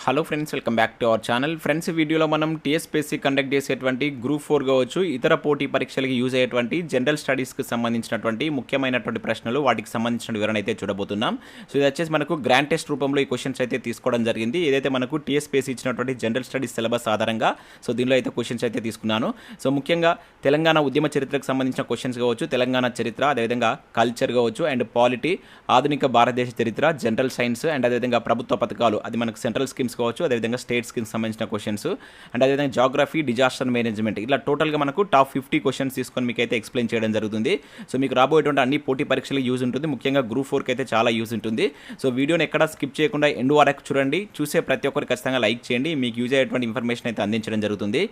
Hello friends, welcome back to our channel. Friends, వీడియోలో మనం TSPSC conduct చేసేటువంటి group 4 కావచ్చు, ఇతర పోటీ పరీక్షలకి యూజ్ అయ్యేటువంటి జనరల్ స్టడీస్కి సంబంధించినటువంటి ముఖ్యమైనటువంటి ప్రశ్నలు, వాటికి సంబంధించిన వివరణ అయితే చూడబోతున్నాం. సో ఇది వచ్చేసి మనకు గ్రాండ్ టెస్ట్ రూపంలో ఈ క్వశ్చన్స్ అయితే తీసుకోవడం జరిగింది. ఏదైతే మనకు టీఎస్పీఎస్సీ ఇచ్చినటువంటి జనరల్ స్టడీస్ సిలబస్ ఆధారంగా సో దీనిలో అయితే క్వశ్చన్స్ అయితే తీసుకున్నాను. సో ముఖ్యంగా తెలంగాణ ఉద్యమ చరిత్రకు సంబంధించిన క్వశ్చన్స్ కావచ్చు, తెలంగాణ చరిత్ర, అదేవిధంగా కల్చర్ కావచ్చు, అండ్ పాలిటీ, ఆధునిక భారతదేశ చరిత్ర, జనరల్ సైన్స్, అండ్ అదేవిధంగా ప్రభుత్వ పథకాలు, అది మనకు సెంట్రల్ స్కీమ్స్ కావచ్చు, అదేవిధంగా స్టేట్ స్కీమ్స్ సంబంధించిన క్వశ్చన్స్, అండ్ అదేవిధంగా జాగ్రఫీ, డిజాస్టర్ మేనేజ్మెంట్, ఇలా టోటల్గా మనకు టాప్ 50 క్వశ్చన్స్ తీసుకొని మీకు అయితే ఎక్స్ప్లెయిన్ చేయడం జరుగుతుంది. సో మీకు రాబోయేటువంటి అన్ని పోటీ పరీక్షలకు యూజ్ ఉంటుంది, ముఖ్యంగా గ్రూప్ 4కి అయితే చాలా యూజ్ ఉంటుంది. సో వీడియోని ఎక్కడ స్కిప్ చేయకుండా ఎండ్ వరకు చూడండి. చూసే ప్రతి ఒక్కరు ఖచ్చితంగా లైక్ చేయండి, మీకు యూజ్ అయ్యేటువంటి ఇన్ఫర్మేషన్ అయితే అందించడం జరుగుతుంది.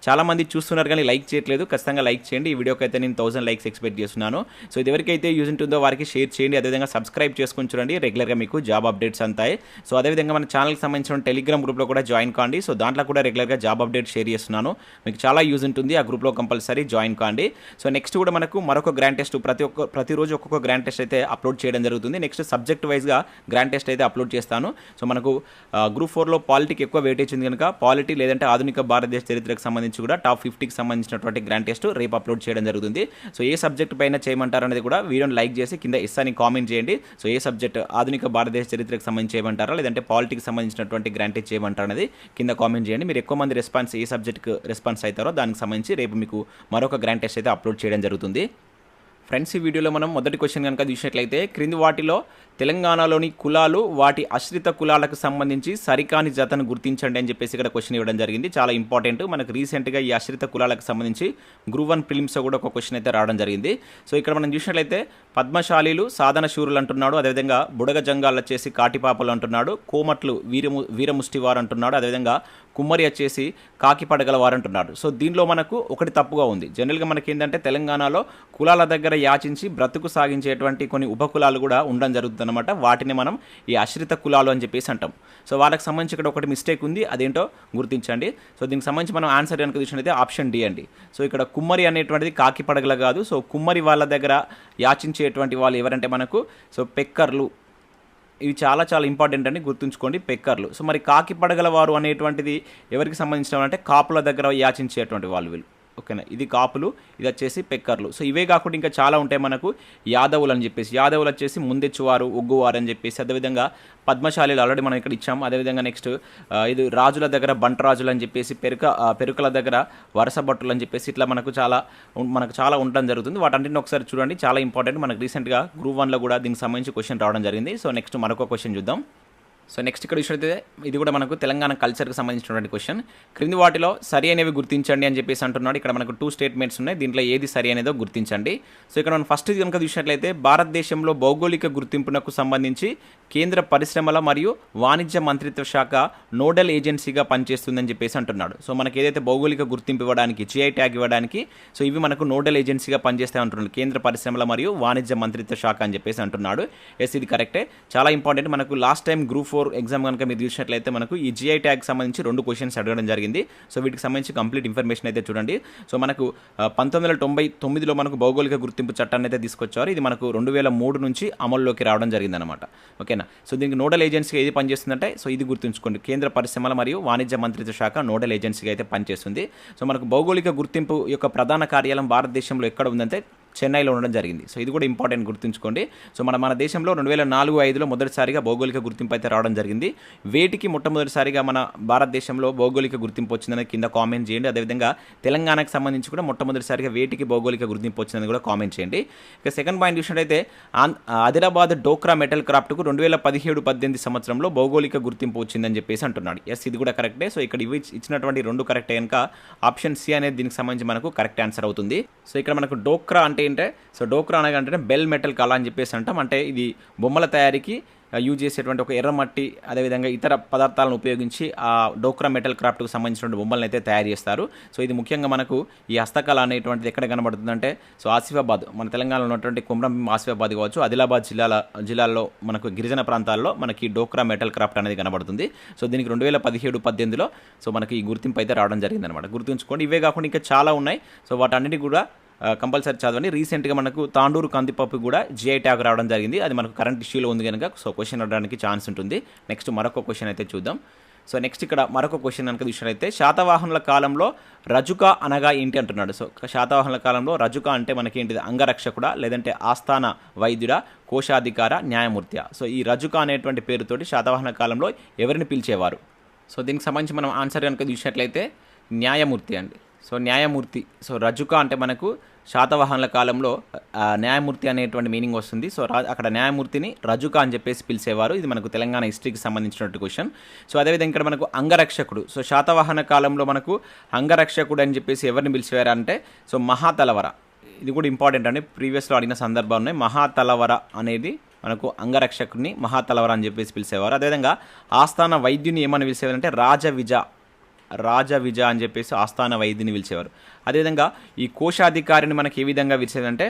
చాలామంది చూస్తున్నారు కానీ లైక్ చేయట్లేదు, ఖచ్చితంగా లైక్ చేయండి. ఈ వీడియోకి అయితే నేను 1000 లైక్స్ ఎక్స్పెక్ట్ చేస్తున్నాను. సో ఇది ఎవరికైతే యూజ్ ఉంటుందో వారికి షేర్ చేయండి, అదేవిధంగా సబ్స్క్రైబ్ చేసుకొని చూడండి, రెగ్యులర్గా మీకు జాబ్ అప్డేట్స్ అంతాయి. సో అదేవిధంగా మన ఛానల్కి సంబంధించిన టెలిగ్రామ్ గ్రూప్లో కూడా జాయిన్ కాండి. సో దాంట్లో కూడా రెగ్యులర్గా జాబ్ అప్డేట్ షేర్ చేస్తున్నాను, మీకు చాలా యూజ్ ఉంటుంది. ఆ గ్రూప్లో కంపల్సరీ జాయిన్ కాండి. సో నెక్స్ట్ కూడా మనకు మరొక గ్రాండ్ టెస్ట్ ప్రతిరోజు ఒక్కొక్క గ్రాండ్ టెస్ట్ అయితే అప్లోడ్ చేయడం జరుగుతుంది. నెక్స్ట్ సబ్జెక్ట్ వైజ్గా గ్రాండ్ టెస్ట్ అయితే అప్లోడ్ చేస్తాను. సో మనకు గ్రూప్ 4లో పాలిటీకి ఎక్కువ వెయిటేజ్ ఉంది కనుక పాలిటీ లేదంటే ఆధునిక భారతదేశ చరిత్రకు సంబంధించి కూడా టాప్ 50కి సంబంధించినటువంటి గ్రాండ్ టెస్ట్ రేపు అప్లోడ్ చేయడం జరుగుతుంది. సో ఏ సబ్జెక్ట్ పైన చేయమంటారు అనేది కూడా వీడియోని లైక్ చేసి కింద ఎస్ అని కామెంట్ చేయండి. సో ఏ సబ్జెక్ట్, ఆధునిక భారతదేశ చరిత్రకు సంబంధించి చేయమంటారా లేదంటే పాలిటీకి సంబంధించినటువంటి గ్రాండ్ టెస్ట్ చేయమంటారు అనేది కింద కామెంట్ చేయండి. మీరు ఎక్కువ మంది రెస్పాన్స్ ఏ సబ్జెక్ట్కి రెస్పాన్స్ అవుతారో దానికి సంబంధించి రేపు మీకు మరొక గ్రాండ్ టెస్ట్ అయితే అప్లోడ్ చేయడం జరుగుతుంది. ఫ్రెండ్స్, ఈ వీడియోలో మనం మొదటి క్వశ్చన్ కనుక చూసినట్లయితే, క్రింది వాటిలో తెలంగాణలోని కులాలు వాటి ఆశ్రిత కులాలకు సంబంధించి సరికాని జతను గుర్తించండి అని చెప్పేసి ఇక్కడ క్వశ్చన్ ఇవ్వడం జరిగింది. చాలా ఇంపార్టెంట్. మనకు రీసెంట్గా ఈ ఆశ్రిత కులాలకు సంబంధించి గ్రూప్ 1 ప్రిలిమ్స్ కూడా ఒక క్వశ్చన్ అయితే రావడం జరిగింది. సో ఇక్కడ మనం చూసినట్లయితే పద్మశాలీలు సాధన శూరులు అంటున్నాడు, అదేవిధంగా బుడగ జంగాలు వచ్చేసి కాటిపాపలు అంటున్నాడు, కోమట్లు వీరముష్టివారు అంటున్నాడు, అదేవిధంగా కుమ్మరి వచ్చేసి కాకి పడగల వారు అంటున్నాడు. సో దీనిలో మనకు ఒకటి తప్పుగా ఉంది. జనరల్గా మనకి ఏంటంటే తెలంగాణలో కులాల దగ్గర యాచించి బ్రతుకు సాగించేటువంటి కొన్ని ఉపకులాలు కూడా ఉండడం జరుగుతుంది అనమాట. వాటిని మనం ఈ ఆశ్రిత కులాలు అని చెప్పేసి అంటాం. సో వాళ్ళకి సంబంధించి ఇక్కడ ఒకటి మిస్టేక్ ఉంది, అదేంటో గుర్తించండి. సో దీనికి సంబంధించి మనం ఆన్సర్ కనుక చూసినట్లయితే ఆప్షన్ డి అండి. సో ఇక్కడ కుమ్మరి అనేటువంటిది కాకి పడగల కాదు. సో కుమ్మరి వాళ్ళ దగ్గర యాచించేటువంటి వాళ్ళు ఎవరంటే మనకు సో పెక్కర్లు. ఇవి చాలా చాలా ఇంపార్టెంట్ అని గుర్తుంచుకోండి, పెక్కర్లు. సో మరి కాకి పడగల వారు అనేటువంటిది ఎవరికి సంబంధించిన అంటే కాపుల దగ్గర యాచించేటువంటి వాళ్ళు వీళ్ళు. ఓకేనా, ఇది కాపులు, ఇది వచ్చేసి పెక్కర్లు. సో ఇవే కాకుండా ఇంకా చాలా ఉంటాయి మనకు. యాదవులు అని చెప్పేసి, యాదవులు వచ్చేసి ముందెచ్చువారు, ఒగ్గువారు అని చెప్పేసి, అదేవిధంగా పద్మశాలీలు ఆల్రెడీ మనం ఇక్కడ ఇచ్చాము. అదేవిధంగా నెక్స్ట్ ఇది రాజుల దగ్గర బంటరాజులు అని చెప్పేసి, పెరుకల దగ్గర వరస భట్టులు అని చెప్పేసి, ఇట్లా మనకు చాలా ఉండడం జరుగుతుంది. వాటన్నింటిని ఒకసారి చూడండి, చాలా ఇంపార్టెంట్. మనకు రీసెంట్గా గ్రూప్ 1లో కూడా దీనికి సంబంధించి క్వశ్చన్ రావడం జరిగింది. సో నెక్స్ట్ మరొక క్వశ్చన్ చూద్దాం. సో నెక్స్ట్ ఇక్కడ చూసినట్లయితే ఇది కూడా మనకు తెలంగాణ కల్చర్కి సంబంధించినటువంటి క్వశ్చన్. క్రింది వాటిలో సరి అనేవి గుర్తించండి అని చెప్పేసి అంటున్నాడు. ఇక్కడ మనకు 2 స్టేట్మెంట్స్ ఉన్నాయి, దీంట్లో ఏది సరి అనేదో గుర్తించండి. సో ఇక్కడ మనం ఫస్ట్ కనుక చూసినట్లయితే భారతదేశంలో భౌగోళిక గుర్తింపునకు సంబంధించి కేంద్ర పరిశ్రమల మరియు వాణిజ్య మంత్రిత్వ శాఖ నోడల్ ఏజెన్సీగా పనిచేస్తుందని చెప్పేసి అంటున్నాడు. సో మనకి ఏదైతే భౌగోళిక గుర్తింపు ఇవ్వడానికి, GI ట్యాగ్ ఇవ్వడానికి సో ఇవి మనకు నోడల్ ఏజెన్సీగా పనిచేస్తాయి అంటున్నాడు, కేంద్ర పరిశ్రమల మరియు వాణిజ్య మంత్రిత్వ శాఖ అని చెప్పేసి అంటున్నాడు. ఎస్, ఇది కరెక్టే, చాలా ఇంపార్టెంట్. మనకు లాస్ట్ టైం గ్రూప్ 4 ఎగ్జామ్ కనుక మీరు చూసినట్లయితే మనకు ఈ GI ట్యాగ్ సంబంధించి 2 క్వశ్చన్స్ అడగడం జరిగింది. సో వీటికి సంబంధించి కంప్లీట్ ఇన్ఫర్మేషన్ అయితే చూడండి. సో మనకు 1999లో మనకు భౌగోళిక గుర్తింపు చట్టాన్ని అయితే తీసుకొచ్చారు. ఇది మనకు 2003 నుంచి అమల్లోకి రావడం జరిగిందనమాట. ఓకేనా, సో దీనికి నోడల్ ఏజెన్సీగా ఏది పనిచేస్తుందంటే సో ఇది గుర్తుంచుకోండి, కేంద్ర పరిశ్రమల మరియు వాణిజ్య మంత్రిత్వ శాఖ నోడల్ ఏజెన్సీగా అయితే పనిచేస్తుంది. సో మనకు భౌగోళిక గుర్తింపు యొక్క ప్రధాన కార్యాలయం భారతదేశంలో ఎక్కడ ఉందంటే చెన్నైలో ఉండడం జరిగింది. సో ఇది కూడా ఇంపార్టెంట్, గుర్తుంచుకోండి. సో మన దేశంలో 2004-05లో మొదటిసారిగా భౌగోళిక గుర్తింపు అయితే రావడం జరిగింది. వేటికి మొట్టమొదటిసారిగా మన భారతదేశంలో భౌగోళిక గుర్తింపు వచ్చిందని కింద కామెంట్ చేయండి. అదేవిధంగా తెలంగాణకు సంబంధించి కూడా మొట్టమొదటిసారిగా వేటికి భౌగోళిక గుర్తింపు వచ్చిందని కూడా కామెంట్ చేయండి. ఇక సెకండ్ పాయింట్ చూసినట్టయితే ఆదిలాబాద్ డోక్రా మెటల్ క్రాఫ్ట్కు 2017-18 సంవత్సరంలో భౌగోళిక గుర్తింపు వచ్చిందని చెప్పేసి అంటున్నాడు. ఎస్, ఇది కూడా కరెక్టే. సో ఇక్కడ ఇవి ఇచ్చినటువంటి 2 కరెక్ట్ కనుక ఆప్షన్ సి అనేది దీనికి సంబంధించి మనకు కరెక్ట్ ఆన్సర్ అవుతుంది. సో ఇక్కడ మనకు డోక్రా అంటే ఏంటంటే సో డోక్రా అనగానే బెల్ మెటల్ కళ అని చెప్పేసి అంటాం. అంటే ఇది బొమ్మల తయారీకి యూజ్ చేసేటువంటి ఒక ఎర్రమట్టి, అదేవిధంగా ఇతర పదార్థాలను ఉపయోగించి ఆ డోక్రా మెటల్ క్రాఫ్ట్కు సంబంధించినటువంటి బొమ్మలను అయితే తయారు చేస్తారు. సో ఇది ముఖ్యంగా మనకు ఈ హస్తకళ అనేటువంటిది ఎక్కడ కనబడుతుందంటే సో ఆసిఫాబాద్, మన తెలంగాణలో ఉన్నటువంటి కుమ్రం ఆసిఫాబాద్ కావచ్చు, ఆదిలాబాద్ జిల్లాల్లో మనకు గిరిజన ప్రాంతాల్లో మనకి డోక్రా మెటల్ క్రాఫ్ట్ అనేది కనబడుతుంది. సో దీనికి 2017-18లో సో మనకి ఈ గుర్తింపు అయితే రావడం జరిగిందనమాట. గుర్తుంచుకోండి. ఇవే కాకుండా ఇంకా చాలా ఉన్నాయి. సో వాటన్నిటి కూడా కంపల్సరీ చదవండి. రీసెంట్గా మనకు తాండూరు కందిపప్పు కూడా GI ట్యాగ్ రావడం జరిగింది. అది మనకు కరెంట్ ఇష్యూలో ఉంది కనుక సో క్వశ్చన్ అడగడానికి ఛాన్స్ ఉంటుంది. నెక్స్ట్ మరొక క్వశ్చన్ అయితే చూద్దాం. సో నెక్స్ట్ ఇక్కడ మరొక క్వశ్చన్ కనుక చూసినట్లయితే శాతవాహనుల కాలంలో రజుక అనగా ఏంటి అంటున్నాడు. సో శాతవాహనుల కాలంలో రజుక అంటే మనకి ఏంటిది, అంగరక్షకుడా, లేదంటే ఆస్థాన వైద్యుడా, కోశాధికార, న్యాయమూర్తి. సో ఈ రజుక అనేటువంటి పేరుతోటి శాతవాహన కాలంలో ఎవరిని పిలిచేవారు? సో దీనికి సంబంధించి మనం ఆన్సర్ కనుక చూసినట్లయితే న్యాయమూర్తి అండి. సో న్యాయమూర్తి, సో రజుక అంటే మనకు శాతవాహనుల కాలంలో న్యాయమూర్తి అనేటువంటి మీనింగ్ వస్తుంది. సో అక్కడ న్యాయమూర్తిని రజుక అని చెప్పేసి పిలిచేవారు. ఇది మనకు తెలంగాణ హిస్టరీకి సంబంధించినటువంటి క్వశ్చన్. సో అదేవిధంగా ఇక్కడ మనకు అంగరక్షకుడు, సో శాతవాహన కాలంలో మనకు అంగరక్షకుడు అని చెప్పేసి ఎవరిని పిలిచేవారు అంటే సో మహాతలవర. ఇది కూడా ఇంపార్టెంట్ అండి, ప్రీవియస్లో అడిగిన సందర్భాలు ఉన్నాయి. మహాతలవర అనేది మనకు అంగరక్షకుడిని మహాతలవర అని చెప్పేసి పిలిచేవారు. అదేవిధంగా ఆస్థాన వైద్యుని ఏమని పిలిచేవారంటే రాజవిజ అని చెప్పేసి ఆస్థాన వైద్యుని పిలిచేవారు. అదేవిధంగా ఈ కోశాధికారిని మనకి ఏ విధంగా పిలిచేదంటే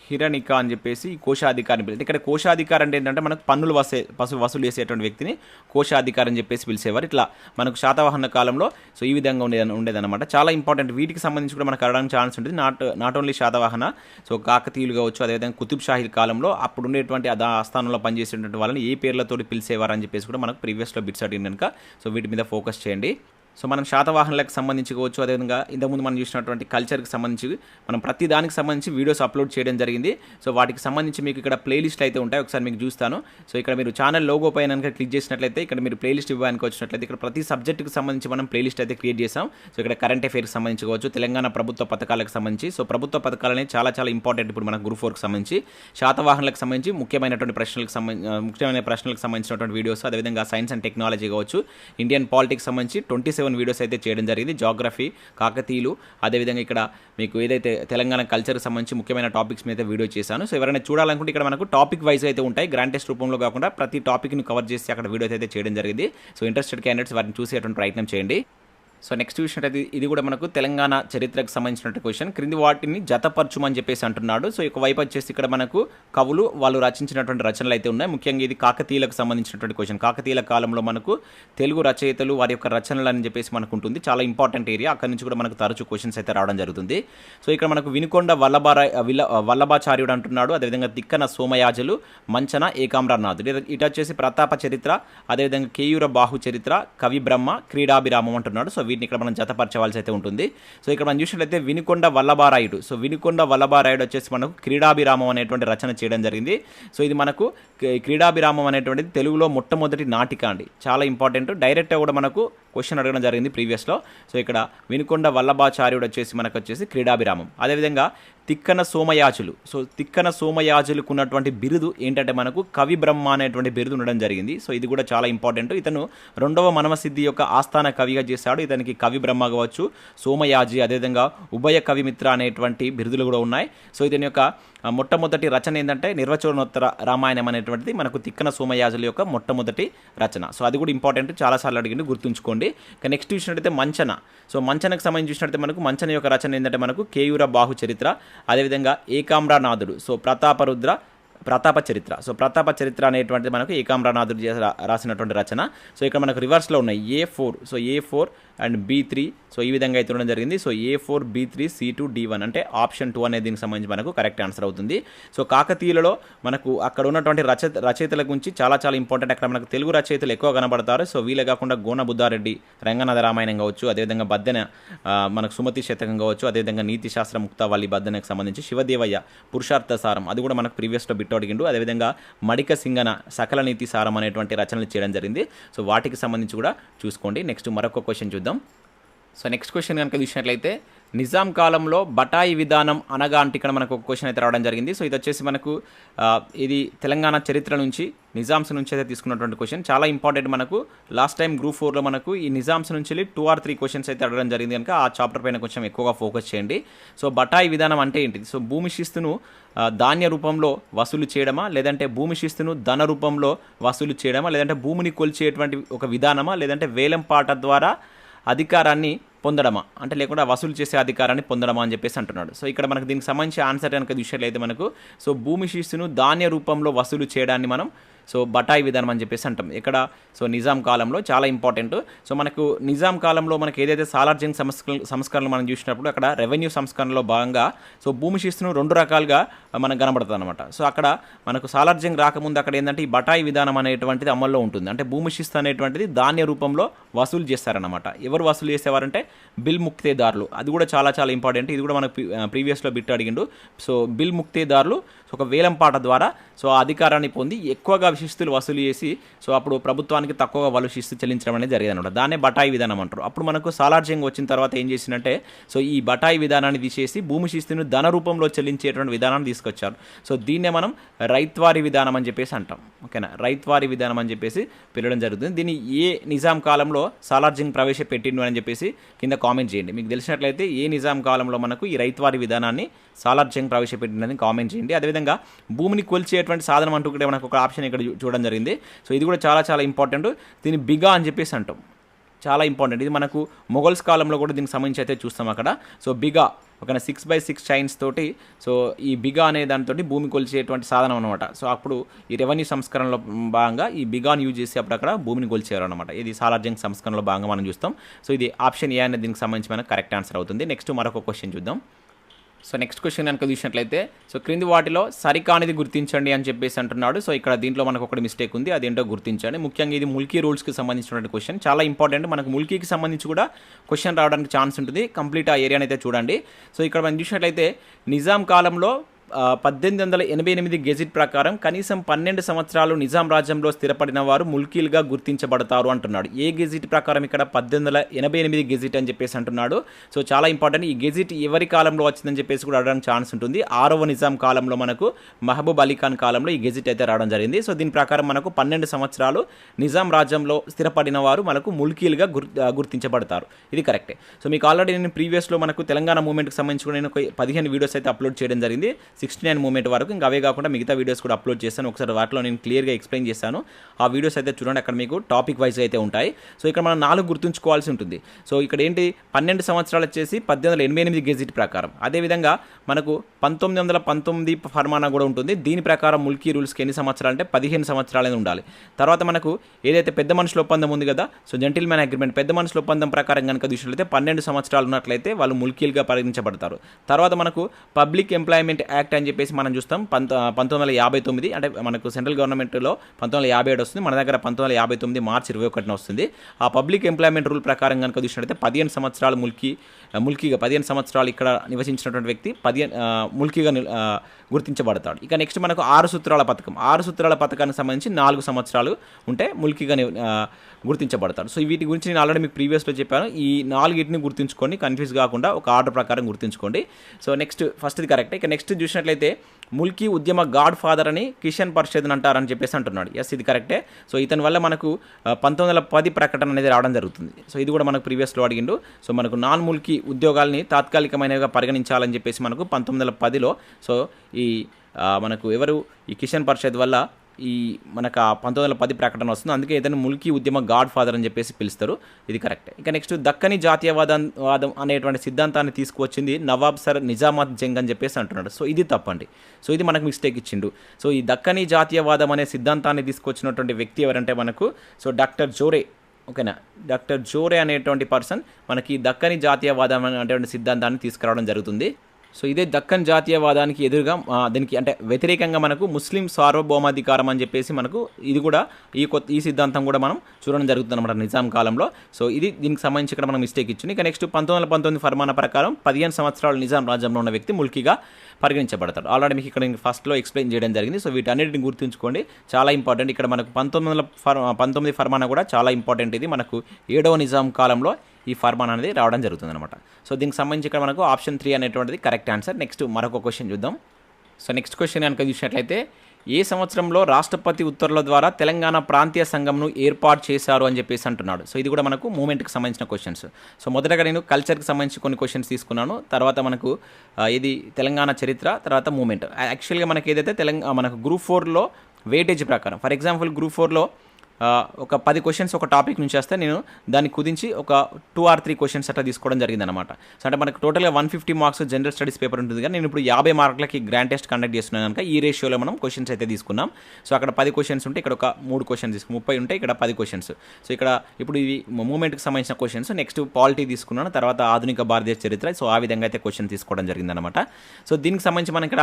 హిరణిక అని చెప్పేసి కోశాధికారిని పిలిచి, ఇక్కడ కోశాధికారి అంటే ఏంటంటే మనకు పన్నులు వసూలు చేసేటువంటి వ్యక్తిని కోశాధికారి అని చెప్పేసి పిలిచేవారు. ఇట్లా మనకు శాతవాహన కాలంలో సో ఈ విధంగా ఉండేదన్నమాట. చాలా ఇంపార్టెంట్, వీటికి సంబంధించి కూడా మనకు అడగడానికి ఛాన్స్ ఉంటుంది. నాట్ ఓన్లీ శాతవాహన, సో కాకతీయులు కావచ్చు, అదేవిధంగా కుతుబ్ షాహీ కాలంలో అప్పుడు ఉండేటువంటి ఆస్థానంలో పనిచేసేటువంటి వాళ్ళని ఏ పేర్లతోటి పిలిచేవారు అని చెప్పేసి కూడా మనకు ప్రీవియస్లో బిట్స్ అడిగిన కనుక సో వీటి మీద ఫోకస్ చేయండి. సో మనం శాతవాహనులకు సంబంధించి కావచ్చు, అదేవిధంగా ఇంతకుముందు మనం చూసినటువంటి కల్చర్కి సంబంధించి మనం ప్రతి దానికి సంబంధించి వీడియోస్ అప్లోడ్ చేయడం జరిగింది. సో వాటికి సంబంధించి మీకు ఇక్కడ ప్లేలిస్ట్లు అయితే ఉంటాయి, ఒకసారి మీకు చూస్తాను. సో ఇక్కడ మీరు ఛానల్ లోగో పైన కనుక క్లిక్ చేసినట్లయితే ఇక్కడ మీరు ప్లేలిస్ట్ ఇవ్వడానికి వచ్చినట్లయితే ఇక్కడ ప్రతి సబ్జెక్టుకి సంబంధించి మనం ప్లేలిస్ట్ అయితే క్రియేట్ చేసాం. సో ఇక్కడ కరెంట్ అఫైర్కి సంబంధించి కావచ్చు, తెలంగాణ ప్రభుత్వ పథకాలకు సంబంధించి, సో ప్రభుత్వ పథకాలు అనేవి చాలా చాలా ఇంపార్టెంట్ ఇప్పుడు మన గ్రూప్ 4కి సంబంధించి. శాతవాహనులకు సంబంధించి ముఖ్యమైన ప్రశ్నలకు సంబంధించినటువంటి వీడియోస్, అదేవిధంగా సైన్స్ అండ్ టెక్నాలజీ కావచ్చు, ఇండియన్ పాలిటిక్స్ సంబంధించి 27 వీడియోస్ అయితే చేయడం జరిగింది. జాగ్రఫీ, కాకతీయులు, అదేవిధంగా ఇక్కడ మీకు ఏదైతే తెలంగాణ కల్చర్కి సంబంధించి ముఖ్యమైన టాపిక్స్ మీద వీడియో చేశాను. సో ఎవరైనా చూడాలనుకుంటే ఇక్కడ మనకు టాపిక్ వైజ్ అయితే ఉంటాయి, గ్రాండ్ టెస్ట్ రూపంలో కాకుండా ప్రతి టాపిక్ని కవర్ చేసి అక్కడ వీడియోస్ అయితే చేయడం జరిగింది. సో ఇంట్రెస్టెడ్ క్యాండిడేట్స్ వాటిని చూసేటువంటి ప్రయత్నం చేయండి. సో నెక్స్ట్ చూసినట్టయితే ఇది కూడా మనకు తెలంగాణ చరిత్రకు సంబంధించినటువంటి క్వశ్చన్. క్రింది వాటిని జతపరచుమని చెప్పేసి అంటున్నాడు. సో ఒక వైపు వచ్చేసి ఇక్కడ మనకు కవులు వాళ్ళు రచించినటువంటి రచనలు అయితే ఉన్నాయి. ముఖ్యంగా ఇది కాకతీయులకు సంబంధించినటువంటి క్వశ్చన్. కాకతీయుల కాలంలో మనకు తెలుగు రచయితలు వారి యొక్క రచనలు అని చెప్పేసి మనకు ఉంటుంది. చాలా ఇంపార్టెంట్ ఏరియా, అక్కడి నుంచి కూడా మనకు తరచూ క్వశ్చన్స్ అయితే రావడం జరుగుతుంది. సో ఇక్కడ మనకు వినుకొండ వల్లభాచార్యుడు అంటున్నాడు, అదేవిధంగా తిక్కన సోమయాజులు, మంచన ఏకామ్రనాథుడు. ఇటు వచ్చేసి ప్రతాప చరిత్ర, అదేవిధంగా కేయూర బాహు చరిత్ర, కవి బ్రహ్మ, క్రీడాభిరామం అంటున్నాడు. సో వీటిని ఇక్కడ మనం జతపరచవలసి అయితే ఉంటుంది. సో ఇక్కడ మనం చూసినట్లయితే వినుకొండ వల్లభారాయుడు, సో వినుకొండ వల్లభారాయుడు వచ్చేసి మనకు క్రీడాభిరామం అనేటువంటి రచన చేయడం జరిగింది. సో ఇది మనకు క్రీడాభిరామం అనేటువంటిది తెలుగులో మొట్టమొదటి నాటిక అండి, చాలా ఇంపార్టెంట్. డైరెక్ట్గా కూడా మనకు క్వశ్చన్ అడగడం జరిగింది ప్రీవియస్లో. సో ఇక్కడ వినుకొండ వల్లభాచార్యుడు వచ్చేసి క్రీడాభిరామం. అదేవిధంగా తిక్కన సోమయాజులు, సో తిక్కన సోమయాజులకు ఉన్నటువంటి బిరుదు ఏంటంటే మనకు కవి బ్రహ్మ అనేటువంటి బిరుదు ఉండడం జరిగింది. సో ఇది కూడా చాలా ఇంపార్టెంట్. ఇతను 2వ మనమసిద్ధి యొక్క ఆస్థాన కవిగా చేశాడు. ఇతనికి కవి బ్రహ్మ కావచ్చు, సోమయాజి, అదేవిధంగా ఉభయ కవిమిత్ర అనేటువంటి బిరుదులు కూడా ఉన్నాయి. సో ఇతని యొక్క మొట్టమొదటి రచన ఏంటంటే నిర్వచనోత్తర రామాయణం అనేటువంటిది మనకు తిక్కన సోమయాజుల యొక్క మొట్టమొదటి రచన. సో అది కూడా ఇంపార్టెంట్, చాలాసార్లు అడిగింది, గుర్తుంచుకోండి. ఇక నెక్స్ట్ చూసినట్టయితే మంచన, సో మంచనకు సంబంధించి చూసినట్టయితే మనకు మంచన యొక్క రచన ఏంటంటే మనకు కేయూర బాహు చరిత్ర, అదేవిధంగా ఏకామ్రనాథుడు, సో ప్రతాప చరిత్ర. సో ప్రతాప చరిత్ర అనేటువంటిది మనకు ఏకామ్రనాథుడు రాసినటువంటి రచన. సో ఇక్కడ మనకు రివర్స్లో ఉన్నాయి A4, so A4 and B3, so ఈ విధంగా అయితే ఉండడం జరిగింది. So A4, B3, C2, D1 అంటే ఆప్షన్ 2 అనేది దీనికి సంబంధించి మనకు కరెక్ట్ ఆన్సర్ అవుతుంది. సో కాకతీయులలో మనకు అక్కడ ఉన్నటువంటి రచయితల గురించి చాలా చాలా ఇంపార్టెంట్. అక్కడ మనకు తెలుగు రచయితలు ఎక్కువ కనబడతారు. సో వీళ్ళే కాకుండా గోన బుద్ధారెడ్డి రంగనాథ రామాయణం కావచ్చు, అదేవిధంగా బద్దెన మనకు సుమతి శతకం కావచ్చు, అదేవిధంగా నీతి శాస్త్ర ముక్తావళి బద్దెనకు సంబంధించి శివదేవయ్య పురుషార్థ సారం, అది కూడా మనకు ప్రీవియస్లో బిట్ అడిగిండు. అదేవిధంగా మడిక సింగన సకల నీతి సారం అనేటువంటి రచనలు చేయడం జరిగింది. సో వాటికి సంబంధించి కూడా చూసుకోండి. నెక్స్ట్ మరొక క్వశ్చన్ చూద్దాం. సో నెక్స్ట్ క్వశ్చన్ కనుక చూసినట్లయితే నిజాం కాలంలో బటాయి విధానం అనగా అంటే ఇక్కడ మనకు ఒక క్వశ్చన్ అయితే రావడం జరిగింది. సో ఇది వచ్చేసి మనకు ఇది తెలంగాణ చరిత్ర నుంచి నిజామ్స్ నుంచి అయితే తీసుకున్నటువంటి క్వశ్చన్, చాలా ఇంపార్టెంట్. మనకు లాస్ట్ టైం గ్రూప్ 4లో మనకు ఈ నిజామ్స్ నుంచి 2 or 3 క్వశ్చన్స్ అయితే అడగడం జరిగింది కనుక ఆ చాప్టర్ పైన కొంచెం ఎక్కువగా ఫోకస్ చేయండి. సో బటాయి విధానం అంటే ఏంటిది? సో భూమి శిస్తును ధాన్య రూపంలో వసూలు చేయడమా, లేదంటే భూమి శిస్తును ధన రూపంలో వసూలు చేయడమా, లేదంటే భూమిని కొలిచేటువంటి ఒక విధానమా, లేదంటే వేలం పాట ద్వారా అధికారాన్ని పొందడమా, అంటే లేకుండా వసూలు చేసే అధికారాన్ని పొందడమా అని చెప్పేసి అంటున్నాడు. సో ఇక్కడ మనకు దీనికి సంబంధించి ఆన్సర్ కనుక చూసినట్లయితే మనకు సో భూమి శిస్తును ధాన్య రూపంలో వసూలు చేయడాన్ని మనం సో బటాయి విధానం అని చెప్పేసి అంటాం. ఇక్కడ సో నిజాం కాలంలో చాలా ఇంపార్టెంట్. సో మనకు నిజాం కాలంలో మనకి ఏదైతే సాలార్జంగ్ సంస్కరణలు మనం చూసినప్పుడు అక్కడ రెవెన్యూ సంస్కరణలో భాగంగా సో భూమి శిస్తును 2 రకాలుగా మనకు కనబడుతుంది అనమాట. సో అక్కడ మనకు సాలార్జంగ్ రాకముందు అక్కడ ఏంటంటే ఈ బటాయి విధానం అనేటువంటిది అమల్లో ఉంటుంది. అంటే భూమి శిస్తు అనేటువంటిది ధాన్య రూపంలో వసూలు చేస్తారనమాట. ఎవరు వసూలు చేసేవారంటే బిల్ ముక్తేదారులు. అది కూడా చాలా చాలా ఇంపార్టెంట్. ఇది కూడా మనకు ప్రీవియస్లో బిట్ అడిగిండు. సో బిల్ ముక్తేదారులు ఒక వేలంపాట ద్వారా సో ఆ అధికారాన్ని పొంది ఎక్కువగా శిస్తులు వసూలు చేసి సో అప్పుడు ప్రభుత్వానికి తక్కువగా వాళ్ళు శిస్తు చెల్లించడం అనేది జరిగింది అనమాట. దాన్నే బటాయి విధానం అంటారు. అప్పుడు మనకు సాలార్జంగ్ వచ్చిన తర్వాత ఏం చేసిందంటే సో ఈ బటాయి విధానాన్ని తీసేసి భూమి శిస్తును ధన రూపంలో చెల్లించేటువంటి విధానాన్ని తీసుకొచ్చారు. సో దీన్నే మనం రైత్వారీ విధానం అని చెప్పేసి అంటాం. ఓకేనా, రైత్వారీ విధానం అని చెప్పేసి పిలవడం జరుగుతుంది. దీన్ని ఏ నిజాం కాలంలో సాలార్జంగ్ ప్రవేశపెట్టిండు అని చెప్పేసి కింద కామెంట్ చేయండి. మీకు తెలిసినట్లయితే ఏ నిజాం కాలంలో మనకు ఈ రైత్వారీ విధానాన్ని సాలార్జంగ్ ప్రవేశపెట్టిందని కామెంట్ చేయండి. అదేవిధంగా భూమిని కొలిచేటువంటి సాధనం అంటూ కూడా మనకు ఒక ఆప్షన్ ఇక్కడ చూడడం జరిగింది. సో ఇది కూడా చాలా చాలా ఇంపార్టెంట్. దీన్ని బిగా అని చెప్పేసి అంటాం. చాలా ఇంపార్టెంట్. ఇది మనకు మొఘల్స్ కాలంలో కూడా దీనికి సంబంధించి అయితే చూస్తాం అక్కడ. సో బిగా ఒక 6x6 చైన్స్ తోటి సో ఈ బిగా అనే దానితోటి భూమి కొలిచేటువంటి సాధనం అనమాట. సో అప్పుడు ఈ రెవెన్యూ సంస్కరణలో భాగంగా ఈ బిగాని యూజ్ చేసి అప్పుడు అక్కడ భూమిని కొలిచేవారు అనమాట. ఇది సాలార్జంగ్ సంస్కరణలో భాగంగా మనం చూస్తాం. సో ఇది ఆప్షన్ ఏ అనేది దీనికి సంబంధించి మనకు కరెక్ట్ ఆన్సర్ అవుతుంది. నెక్స్ట్ మరొక క్వశ్చన్ చూద్దాం. సో నెక్స్ట్ క్వశ్చన్ కనుక చూసినట్లయితే సో క్రింది వాటిలో సరికానిది గుర్తించండి అని చెప్పేసి అంటున్నాడు. సో ఇక్కడ దీంట్లో మనకు ఒకటి మిస్టేక్ ఉంది, అదేంటో గుర్తించండి. ముఖ్యంగా ఇది ముల్కీ రూల్స్కి సంబంధించినటువంటి క్వశ్చన్, చాలా ఇంపార్టెంట్. మనకు ముల్కీకి సంబంధించి కూడా క్వశ్చన్ రావడానికి ఛాన్స్ ఉంటుంది. కంప్లీట్ ఆ ఏరియాని అయితే చూడండి. సో ఇక్కడ మనం చూసినట్లయితే నిజాం కాలంలో 1888 గెజిట్ ప్రకారం కనీసం 12 సంవత్సరాలు నిజాం రాజ్యంలో స్థిరపడిన వారు ముల్కీలుగా గుర్తించబడతారు అంటున్నాడు. ఏ గెజిట్ ప్రకారం ఇక్కడ 1888 గెజిట్ అని చెప్పేసి అంటున్నాడు. సో చాలా ఇంపార్టెంట్. ఈ గెజిట్ ఎవరి కాలంలో వచ్చిందని చెప్పేసి కూడా అడగడానికి ఛాన్స్ ఉంటుంది. 6వ నిజాం కాలంలో మనకు మహబూబ్ అలీ ఖాన్ కాలంలో ఈ గెజిట్ అయితే రావడం జరిగింది. సో దీని ప్రకారం మనకు 12 సంవత్సరాలు నిజాం రాజ్యంలో స్థిరపడిన వారు మనకు ముల్కీలుగా గుర్తించబడతారు. ఇది కరెక్టే. సో మీకు ఆల్రెడీ నేను ప్రీవియస్లో మనకు తెలంగాణ మూవ్మెంట్కి సంబంధించి కూడా నేను 15 వీడియోస్ అయితే అప్లోడ్ చేయడం జరిగింది. 69 మూమెంట్ వరకు. ఇంకా అవే కాకుండా మిగతా వీడియోస్ కూడా అప్లోడ్ చేస్తాను. ఒకసారి వాటిలో నేను క్లియర్గా ఎక్స్ప్లెయిన్ చేస్తాను. ఆ వీడియోస్ అయితే చూడండి, అక్కడ మీకు టాపిక్ వైజ్ అయితే ఉంటాయి. సో ఇక్కడ మనం 4 గుర్తుంచుకోవాల్సి ఉంటుంది. సో ఇక్కడ ఏంటి 12 సంవత్సరాలు వచ్చేసి 1888 గెజిట్ ప్రకారం. అదేవిధంగా మనకు 1919 ఫర్మానా కూడా ఉంటుంది. దీని ప్రకారం ముల్కీ రూల్స్కి ఎన్ని సంవత్సరాలు అంటే 15 సంవత్సరాలనే ఉండాలి. తర్వాత మనకు ఏదైతే పెద్ద మనుషుల ఒప్పందం ఉంది కదా, సో జెంటిల్మెన్ అగ్రిమెంట్, పెద్ద మనుషుల ఒప్పందం ప్రకారం కనుక చూసినట్లయితే 12 సంవత్సరాలు ఉన్నట్లయితే వాళ్ళు ముల్కీలుగా పరిగణించబడతారు. తర్వాత మనకు పబ్లిక్ ఎంప్లాయ్మెంట్ యాక్ట్ అని చెప్పేసి మనం చూస్తాం 1959. అంటే మనకు సెంట్రల్ గవర్నమెంట్లో 1957 వస్తుంది, మన దగ్గర 1959 మార్చి 21న వస్తుంది. ఆ పబ్లిక్ ఎంప్లాయ్మెంట్ రూల్ ప్రకారం కనుక చూసినట్లయితే 15 సంవత్సరాలు ముల్కీగా 15 సంవత్సరాలు ఇక్కడ నివసించినటువంటి వ్యక్తి ముల్కీగా గుర్తించబడతాడు. ఇక నెక్స్ట్ మనకు 6 సూత్రాల పథకం. 6 సూత్రాల పథకానికి సంబంధించి 4 సంవత్సరాలు ఉంటే ముల్కీగా గుర్తించబడతాడు. సో వీటి గురించి నేను ఆల్రెడీ మీకు ప్రీవియస్లో చెప్పాను. ఈ 4ని గుర్తుంచుకొని కన్ఫ్యూజ్ కాకుండా ఒక ఆర్డర్ ప్రకారం గుర్తుంచుకోండి. సో నెక్స్ట్ ఫస్ట్ది కరెక్ట్. ఇక నెక్స్ట్ చూసినట్లయితే ముల్కీ ఉద్యమ గాడ్ ఫాదర్ అని కిషన్ పరిషద్ అంటారని చెప్పేసి అంటున్నాడు. ఎస్, ఇది కరెక్టే. సో ఇతని వల్ల మనకు 1910 ప్రకటన అనేది రావడం జరుగుతుంది. సో ఇది కూడా మనకు ప్రీవియస్లో అడిగిండు. సో మనకు నాన్ ముల్కీ ఉద్యోగాల్ని తాత్కాలికమైనవిగా పరిగణించాలని చెప్పేసి మనకు 1910లో సో ఈ మనకు ఎవరు ఈ కిషన్ పరిషద్ వల్ల ఈ మనకు 1910 ప్రకటన వస్తుంది. అందుకే ఇతను ముల్కీ ఉద్యమ గాడ్ ఫాదర్ అని చెప్పేసి పిలుస్తారు. ఇది కరెక్ట్. ఇక నెక్స్ట్ దక్కని జాతీయవాదం అనేటువంటి సిద్ధాంతాన్ని తీసుకువచ్చింది నవాబ్ సర్ నిజామాత్ జంగ్ అని చెప్పేసి అంటున్నాడు. సో ఇది తప్పండి. సో ఇది మనకు మిస్టేక్ ఇచ్చిండు. సో ఈ దక్కని జాతీయవాదం అనే సిద్ధాంతాన్ని తీసుకొచ్చినటువంటి వ్యక్తి ఎవరంటే మనకు సో డాక్టర్ జోరే. ఓకేనా, డాక్టర్ జోరే అనేటువంటి పర్సన్ మనకి దక్కని జాతీయవాదం అనేటువంటి సిద్ధాంతాన్ని తీసుకురావడం జరుగుతుంది. సో ఇదే దక్కన్ జాతీయవాదానికి ఎదురుగా దీనికి అంటే వ్యతిరేకంగా మనకు ముస్లిం సార్వభౌమాధికారం అని చెప్పేసి మనకు ఇది కూడా ఈ సిద్ధాంతం కూడా మనం చూడడం జరుగుతుంది అనమాట నిజాం కాలంలో. సో ఇది దీనికి సంబంధించి ఇక్కడ మనం మిస్టేక్ ఇచ్చింది. ఇక నెక్స్ట్ 1919 ఫర్మానా ప్రకారం 15 సంవత్సరాలు నిజాం రాజ్యంలో ఉన్న వ్యక్తి ముల్కీగా పరిగణించబడతాడు. ఆల్రెడీ మీకు ఇక్కడ ఫస్ట్లో ఎక్స్ప్లెయిన్ చేయడం జరిగింది. సో వీటన్నిటిని గుర్తుంచుకోండి, చాలా ఇంపార్టెంట్. ఇక్కడ మనకు 1919 ఫర్మానా కూడా చాలా ఇంపార్టెంట్. ఇది మనకు 7వ నిజాం కాలంలో ఈ ఫర్మాన్ అనేది రావడం జరుగుతుంది అనమాట. సో దీనికి సంబంధించి ఇక్కడ మనకు ఆప్షన్ 3 అనేటువంటిది కరెక్ట్ ఆన్సర్. నెక్స్ట్ మరొక క్వశ్చన్ చూద్దాం. సో నెక్స్ట్ క్వశ్చన్ కనుక చూసినట్లయితే ఏ సంవత్సరంలో రాష్ట్రపతి ఉత్తర్వుల ద్వారా తెలంగాణ ప్రాంతీయ సంఘంను ఏర్పాటు చేశారు అని చెప్పేసి అంటున్నాడు. సో ఇది కూడా మనకు మూమెంట్కి సంబంధించిన క్వశ్చన్స్. సో మొదటగా నేను కల్చర్కి సంబంధించి కొన్ని క్వశ్చన్స్ తీసుకున్నాను. తర్వాత మనకు ఇది తెలంగాణ చరిత్ర, తర్వాత మూమెంట్. యాక్చువల్గా మనకి ఏదైతే మనకు గ్రూప్ 4లో వెయిటేజ్ ప్రకారం, ఫర్ ఎగ్జాంపుల్ గ్రూప్ 4లో ఒక 10 క్వశ్చన్స్ ఒక టాపిక్ నుంచి వస్తే నేను దాన్ని కుదించి ఒక 2 or 3 క్వశ్చన్స్ అట్లా తీసుకోవడం జరిగిందనమాట. సో అంటే మనకు టోటల్గా 150 మార్క్స్ జనరల్ స్టడీస్ పేపర్ ఉంటుంది, కానీ నేను ఇప్పుడు 50 మార్కులకి గ్రాండ్ టెస్ట్ కండక్ట్ చేస్తున్నాను కనుక ఈ రేషియోలో మనం క్వశ్చన్స్ అయితే తీసుకున్నాం. సో అక్కడ 10 క్వశ్చన్స్ ఉంటే ఇక్కడ ఒక 3 క్వశ్చన్స్ తీసుకున్నాం, 30 ఉంటే ఇక్కడ 10 క్వశ్చన్స్. సో ఇక్కడ ఇప్పుడు ఇవి మూమెంట్కి సంబంధించిన క్వశ్చన్స్, నెక్స్ట్ పాలిటీ తీసుకున్నాను, తర్వాత ఆధునిక భారతదేశ చరిత్ర. సో ఆ విధంగా అయితే క్వశ్చన్ తీసుకోవడం జరిగిందనమాట. సో దీనికి సంబంధించి మనం ఇక్కడ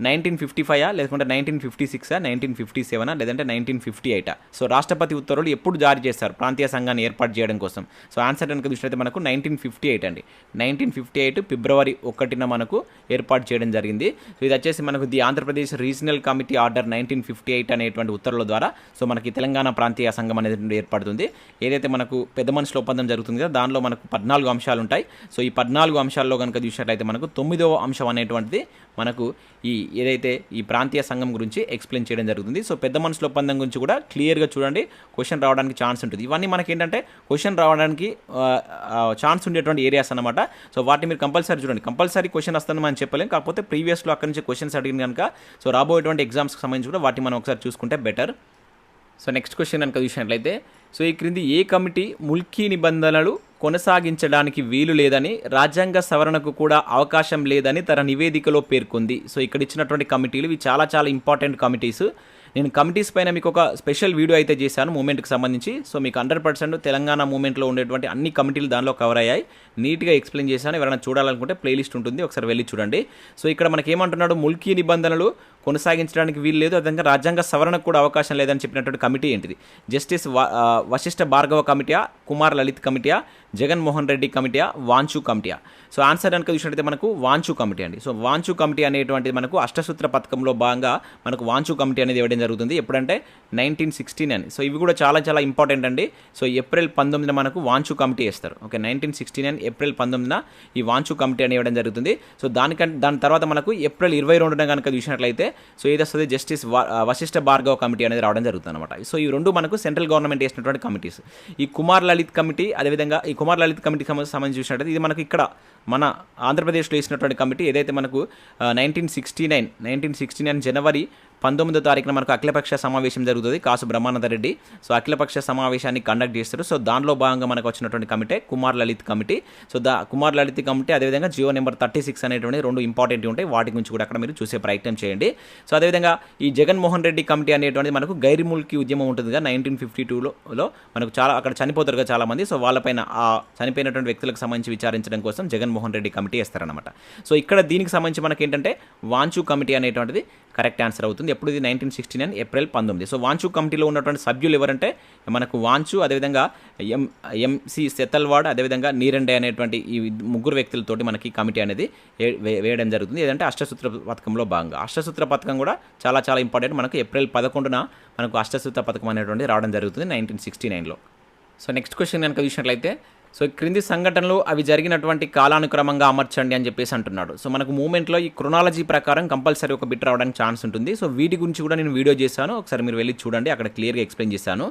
1955 లేకుంటే 1956 1957 లేదంటే 1958 సో రాష్ట్రపతి ఉత్తర్వులు ఎప్పుడు జారీ చేస్తారు ప్రాంతీయ సంఘాన్ని ఏర్పాటు చేయడం కోసం? సో ఆన్సర్ కనుక చూసినట్లయితే మనకు 1958 అండి. 1958 ఫిబ్రవరి 1న మనకు ఏర్పాటు చేయడం జరిగింది. సో ఇది వచ్చేసి మనకు the Andhra Pradesh regional committee order 1958 అనేటువంటి ఉత్తర్వుల ద్వారా సో మనకి తెలంగాణ ప్రాంతీయ సంఘం అనేది ఏర్పడుతుంది. ఏదైతే మనకు పెద్ద మనుషుల ఒప్పందం జరుగుతుంది కదా, దానిలో మనకు 14 అంశాలు ఉంటాయి. సో ఈ 14 అంశాల్లో కనుక చూసినట్లయితే మనకు 9వ అంశం అనేటువంటిది మనకు ఏదైతే ఈ ప్రాంతీయ సంఘం గురించి ఎక్స్ప్లెయిన్ చేయడం జరుగుతుంది. సో పెద్ద మనుషుల ఒప్పందం గురించి కూడా క్లియర్గా చూడండి, క్వశ్చన్ రావడానికి ఛాన్స్ ఉంటుంది. ఇవన్నీ మనకి ఏంటంటే క్వశ్చన్ రావడానికి ఛాన్స్ ఉండేటువంటి ఏరియాస్ అనమాట. సో వాటిని మీరు కంపల్సరీ చూడండి. కంపల్సరీ క్వశ్చన్ వస్తుందని మనం చెప్పలేం, కాకపోతే ప్రీవియస్లో అక్కడి నుంచి క్వశ్చన్స్ అడిగిన కనుక సో రాబోయేటువంటి ఎగ్జామ్స్కి సంబంధించి కూడా వాటిని మనం ఒకసారి చూసుకుంటే బెటర్. సో నెక్స్ట్ క్వశ్చన్ కనుక చూసినట్లయితే సో ఈ క్రింది ఏ కమిటీ ముల్కీ నిబంధనలు కొనసాగించడానికి వీలు లేదని, రాజ్యాంగ సవరణకు కూడా అవకాశం లేదని తన నివేదికలో పేర్కొంది? సో ఇక్కడ ఇచ్చినటువంటి కమిటీలు ఇవి చాలా చాలా ఇంపార్టెంట్ కమిటీస్. నేను కమిటీస్ పైన మీకు ఒక స్పెషల్ వీడియో అయితే చేశాను మూమెంట్కి సంబంధించి. సో మీకు 100% తెలంగాణ మూమెంట్లో ఉండేటువంటి అన్ని కమిటీలు దానిలో కవర్ అయ్యాయి, నీట్గా ఎక్స్ప్లెయిన్ చేశాను. ఎవరైనా చూడాలనుకుంటే ప్లేలిస్ట్ ఉంటుంది, ఒకసారి వెళ్ళి చూడండి. సో ఇక్కడ మనకి ఏమంటున్నాడు, ముల్కీ నిబంధనలు కొనసాగించడానికి వీలు లేదు, అదేవిధంగా రాజ్యాంగ సవరణకు కూడా అవకాశం లేదని చెప్పినటువంటి కమిటీ ఏంటిది? జస్టిస్ వశిష్ఠ భార్గవ కమిటీయా, కుమార్ లలిత్ కమిటీయా, జగన్మోహన్ రెడ్డి కమిటీయా, వాంచు కమిటీయా? సో ఆన్సర్ కనుక చూసినట్టయితే మనకు వాంచు కమిటీ అండి. సో వాంచు కమిటీ అనేటువంటిది మనకు అష్టసూత్ర పథకంలో భాగంగా మనకు వాంచు కమిటీ అనేది ఇవ్వడం జరుగుతుంది. ఎప్పుడంటే 1969. సో ఇవి కూడా చాలా చాలా ఇంపార్టెంట్ అండి. సో ఏప్రిల్ 19న మనకు వాంచు కమిటీ వేస్తారు. ఓకే, 1969 ఏప్రిల్ 19న ఈ వాంచు కమిటీ అని ఇవ్వడం జరుగుతుంది. సో దాని తర్వాత మనకు ఏప్రిల్ 22న కనుక చూసినట్లయితే సో ఇది వస్తుంది జస్టిస్ వశిష్ఠ భార్గవ కమిటీ అనేది రావడం జరుగుతుంది అనమాట. సో ఈ రెండు మనకు సెంట్రల్ గవర్నమెంట్ వేసినటువంటి కమిటీస్. ఈ కుమార్ లలిత్ కమిటీ, అదేవిధంగా ఈ కుమార్ లలిత్ కమిటీకి సంబంధించి చూసినట్లయితే ఇది మనకు ఇక్కడ మన ఆంధ్రప్రదేశ్లో వేసినటువంటి కమిటీ. ఏదైతే మనకు 1969 జనవరి 19వ తారీఖున మనకు అఖిలపక్ష సమావేశం జరుగుతుంది కాసు బ్రహ్మానంద రెడ్డి. సో అఖిలపక్ష సమావేశాన్ని కండక్ట్ చేస్తారు. సో దానిలో భాగంగా మనకు వచ్చినటువంటి committee Kumar Lalit committee. So Kumar Lalit committee, అదేవిధంగా జియో నెంబర్ 36 అనేటువంటి రెండు ఇంపార్టెంట్ ఉంటాయి, వాటి గురించి కూడా అక్కడ మీరు చూసే ప్రయత్నం చేయండి. సో అదేవిధంగా ఈ జగన్మోహన్ రెడ్డి కమిటీ అనేటువంటిది మనకు గైర్ముల్కీ ఉద్యమం ఉంటుంది కదా 1952లో మనకు చాలా అక్కడ చనిపోతారు కదా చాలామంది. సో వాళ్ళపైన ఆ చనిపోయినటువంటి వ్యక్తులకు సంబంధించి విచారించడం కోసం జగన్మోహన్ రెడ్డి కమిటీ వేస్తారనమాట. సో ఇక్కడ దీనికి సంబంధించి మనకి ఏంటంటే వాంచు కమిటీ అనేటువంటిది కరెక్ట్ ఆన్సర్ అవుతుంది. ఎప్పుడు ఇది 1969 ఏప్రిల్ 19. సో వాంచు కమిటీలో ఉన్నటువంటి సభ్యులు ఎవరంటే మనకు వాంచు, అదేవిధంగా ఎంసి సెతల్వాడ్, అదేవిధంగా నీరండే అనేటువంటి ఈ ముగ్గురు వ్యక్తులతోటి మనకి కమిటీ అనేది వేయడం జరుగుతుంది. ఏదంటే అష్టసూత్ర పథకంలో భాగంగా. అష్టసూత్ర పథకం కూడా చాలా చాలా ఇంపార్టెంట్. మనకు ఏప్రిల్ 11న మనకు అష్టసూత్ర పథకం అనేటువంటి రావడం జరుగుతుంది 1969లో. సో నెక్స్ట్ క్వశ్చన్ కనుక చూసినట్లయితే సో క్రింది సంఘటనలు అవి జరిగినటువంటి కాలానుక్రమంగా అమర్చండి అని చెప్పేసి అంటున్నాడు. సో మనకు మూమెంట్లో ఈ క్రొనాలజీ ప్రకారం కంపల్సరీ ఒక బిట్ రావడానికి ఛాన్స్ ఉంటుంది. సో వీటి గురించి కూడా నేను వీడియో చేశాను, ఒకసారి మీరు వెళ్ళి చూడండి, అక్కడ క్లియర్గా ఎక్స్ప్లెయిన్ చేశాను.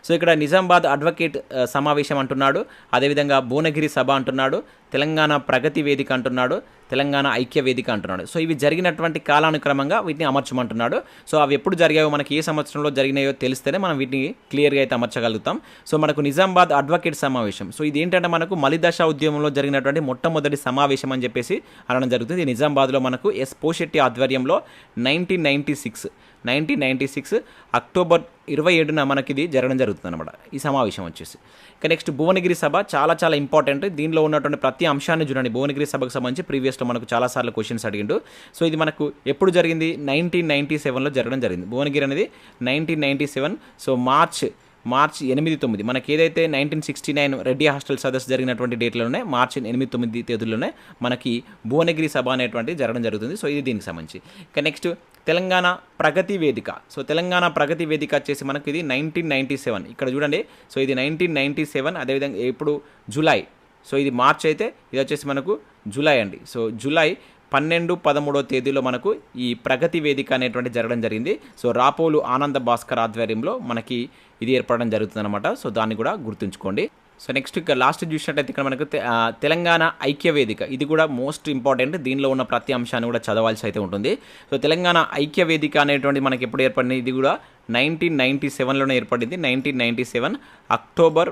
సో ఇక్కడ నిజామాబాద్ అడ్వకేట్ సమావేశం అంటున్నాడు, అదేవిధంగా భువనగిరి సభ అంటున్నాడు, తెలంగాణ ప్రగతి వేదిక అంటున్నాడు, తెలంగాణ ఐక్య వేదిక అంటున్నాడు. సో ఇవి జరిగినటువంటి కాలానుక్రమంగా వీటిని అమర్చమంటున్నాడు. సో అవి ఎప్పుడు జరిగాయో మనకి ఏ సంవత్సరంలో జరిగినాయో తెలిస్తేనే మనం వీటిని క్లియర్గా అయితే అమర్చగలుగుతాం. సో మనకు నిజామాబాద్ అడ్వకేట్ సమావేశం, సో ఇది ఏంటంటే మనకు మలిదశ ఉద్యమంలో జరిగినటువంటి మొట్టమొదటి సమావేశం అని చెప్పేసి అనడం జరుగుతుంది. నిజామాబాద్లో మనకు ఎస్ పోషెట్టి ఆధ్వర్యంలో 1996 అక్టోబర్ 27న మనకి ఇది జరగడం జరుగుతుంది అనమాట ఈ సమావేశం వచ్చేసి. ఇక నెక్స్ట్ భువనగిరి సభ చాలా చాలా ఇంపార్టెంట్. దీనిలో ఉన్నటువంటి ప్రతి అంశాన్ని చూడండి. భువనగిరి సభకు సంబంధించి ప్రీవియస్లో మనకు చాలాసార్లు క్వశ్చన్స్ అడిగిండు. సో ఇది మనకు ఎప్పుడు జరిగింది? 1997లో జరగడం జరిగింది. భువనగిరి అనేది 1997. సో మార్చ్ 8-9 మనకి ఏదైతే 1969 రెడ్డి హాస్టల్ సదస్సు జరిగినటువంటి డేట్లోనే మార్చి 8-9 తేదీల్లోనే మనకి భువనగిరి సభ అనేటువంటి జరగడం జరుగుతుంది. సో ఇది దీనికి సంబంధించి. ఇక నెక్స్ట్ తెలంగాణ ప్రగతి వేదిక. సో తెలంగాణ ప్రగతి వేదిక వచ్చేసి మనకి ఇది 1997. ఇక్కడ చూడండి. సో ఇది 1997, అదేవిధంగా ఇప్పుడు జూలై. సో ఇది మార్చ్ అయితే ఇది వచ్చేసి మనకు జూలై అండి. సో జూలై 12-13 తేదీలో మనకు ఈ ప్రగతి వేదిక అనేటువంటి జరగడం జరిగింది. సో రాపోలు ఆనంద భాస్కర్ ఆధ్వర్యంలో మనకి ఇది ఏర్పడడం జరుగుతుంది అనమాట. సో దాన్ని కూడా గుర్తుంచుకోండి. సో నెక్స్ట్ ఇక్కడ లాస్ట్ చూసినట్టయితే ఇక్కడ మనకు తెలంగాణ ఐక్య వేదిక, ఇది కూడా మోస్ట్ ఇంపార్టెంట్. దీనిలో ఉన్న ప్రతి అంశాన్ని కూడా చదవాల్సి అయితే ఉంటుంది. సో తెలంగాణ ఐక్య వేదిక అనేటువంటి మనకి ఎప్పుడు ఏర్పడింది, ఇది కూడా 1997లోనే ఏర్పడింది. 1997 అక్టోబర్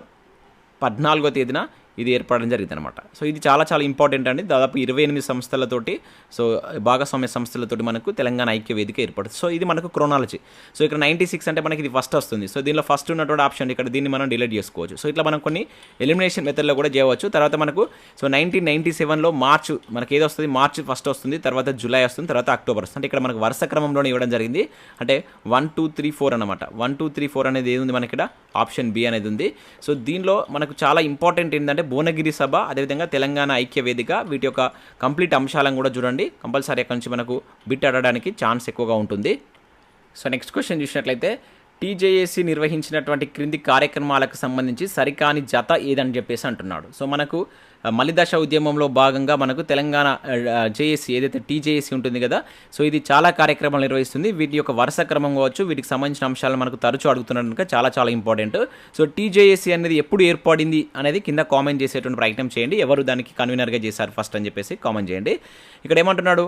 14వ తేదీన ఇది ఏర్పడడం జరిగింది అనమాట. సో ఇది చాలా చాలా ఇంపార్టెంట్ అండి. దాదాపు 28 సంస్థలతోటి, సో భాగస్వామ్య సంస్థలతోటి మనకు తెలంగాణ ఐక్య వేదిక ఏర్పడుతుంది. సో ఇది మనకు క్రోనాలజీ. సో ఇక్కడ 96 అంటే మనకి ఇది ఫస్ట్ వస్తుంది. సో దీనిలో ఫస్ట్ ఉన్నటువంటి ఆప్షన్ ఇక్కడ, దీన్ని మనం డిలీట్ చేసుకోవచ్చు. సో ఇట్లా మనం కొన్ని ఎలిమినేషన్ మెథడ్లో కూడా చేయవచ్చు. తర్వాత మనకు సో 1997లో మార్చ్ మనకి ఏది వస్తుంది, మార్చ్ ఫస్ట్ వస్తుంది, తర్వాత జూలై వస్తుంది, తర్వాత అక్టోబర్ వస్తుంది. అంటే ఇక్కడ మనకు వరుస క్రమంలోనే ఇవ్వడం జరిగింది. అంటే 1 2 3 4 అనమాట. 1 2 3 4 అనేది ఏది ఉంది మనకి ఇక్కడ, ఆప్షన్ బి అనేది ఉంది. సో దీనిలో మనకు చాలా ఇంపార్టెంట్ ఏంటంటే భువనగిరి సభ, అదేవిధంగా తెలంగాణ ఐక్య వేదిక, వీటి యొక్క కంప్లీట్ అంశాలను కూడా చూడండి. కంపల్సరీ అక్కడి నుంచి మనకు బిట్ అడగడానికి ఛాన్స్ ఎక్కువగా ఉంటుంది. సో నెక్స్ట్ క్వశ్చన్ చూసినట్లయితే, టీజేఏసీ నిర్వహించినటువంటి క్రింది కార్యక్రమాలకు సంబంధించి సరికాని జత ఏదని చెప్పేసి అంటున్నాడు. సో మనకు మలిదశ ఉద్యమంలో భాగంగా మనకు తెలంగాణ జేఏసీ ఏదైతే టీజేఏసీ ఉంటుంది కదా, సో ఇది చాలా కార్యక్రమాలు నిర్వహిస్తుంది. వీటి యొక్క వరుస క్రమం కావచ్చు, వీటికి సంబంధించిన అంశాలు మనకు తరచూ అడుగుతున్నారు కనుక చాలా చాలా ఇంపార్టెంట్. సో టీజేఏసీ అనేది ఎప్పుడు ఏర్పడింది అనేది కింద కామెంట్ చేసేటువంటి ప్రయత్నం చేయండి. ఎవరు దానికి కన్వీనర్గా చేశారు ఫస్ట్ అని చెప్పేసి కామెంట్ చేయండి. ఇక్కడ ఏమంటున్నాడు,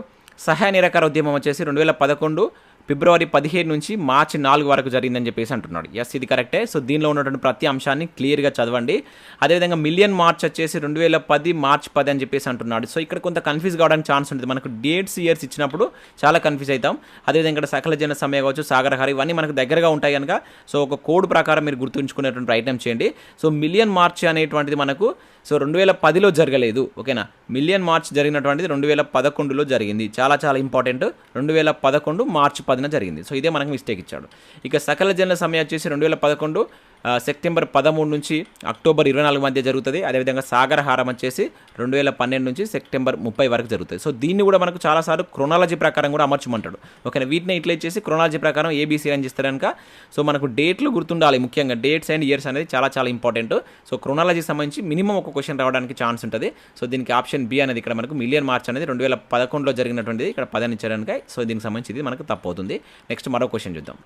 సహాయ నిరాకరణ ఉద్యమం వచ్చేసి 2011 ఫిబ్రవరి 15 నుంచి మార్చి 4 వరకు జరిగిందని చెప్పేసి అంటున్నాడు. ఎస్, ఇది కరెక్టే. సో దీనిలో ఉన్నటువంటి ప్రతి అంశాన్ని క్లియర్గా చదవండి. అదేవిధంగా మిలియన్ మార్చ్ వచ్చేసి 2010 మార్చ్ 10 అని చెప్పేసి అంటున్నాడు. సో ఇక్కడ కొంత కన్ఫ్యూజ్ కావడానికి ఛాన్స్ ఉంటుంది. మనకు డేట్స్ ఇయర్స్ ఇచ్చినప్పుడు చాలా కన్ఫ్యూజ్ అవుతాం. అదేవిధంగా ఇక్కడ సకల జన సమయ కావచ్చు, సాగరహార, ఇవన్నీ మనకు దగ్గరగా ఉంటాయి కనుక సో ఒక కోడ్ ప్రకారం మీరు గుర్తుంచుకునేటువంటి ప్రయత్నం చేయండి. సో మిలియన్ మార్చ్ అనేటువంటిది మనకు సో 2010లో జరగలేదు. ఓకేనా, మిలియన్ మార్చ్ జరిగినటువంటిది 2011లో జరిగింది. చాలా చాలా ఇంపార్టెంట్. 2011 మార్చి 10న జరిగింది. సో ఇదే మనకు మిస్టేక్ ఇచ్చాడు. ఇక సకల జనుల సమయం వచ్చేసి 2011 సెప్టెంబర్ 13 నుంచి అక్టోబర్ 24 మధ్య జరుగుతుంది. అదేవిధంగా సాగరహారం వచ్చేసి 2012 నుంచి సెప్టెంబర్ 30 వరకు జరుగుతుంది. సో దీన్ని కూడా మనకు చాలాసార్లు క్రోనాలజీ ప్రకారం కూడా అమర్చమంటాడు. ఓకేనా, వీటిని ఇట్లా ఇచ్చేసి క్రోనాలజీ ప్రకారం ఏబీసీ అని చేస్తారు కనుక సో మనకు డేట్లు గుర్తుండాలి. ముఖ్యంగా డేట్స్ అండ్ ఇయర్స్ అనేది చాలా చాలా ఇంపార్టెంట్. సో క్రోనాలజీ సంబంధించి మినిమం ఒక క్వశ్చన్ రావడానికి ఛాన్స్ ఉంటుంది. సో దీనికి ఆప్షన్ బి అనేది ఇక్కడ మనకు మిలియన్ మార్చ్ అనేది 2011లో జరిగినటువంటిది, ఇక్కడ 10 ఇచ్చారు కనుక సో దీనికి సంబంధించి ఇది మనకు తప్పు అవుతుంది. నెక్స్ట్ మరో క్వశ్చన్ చూద్దాం.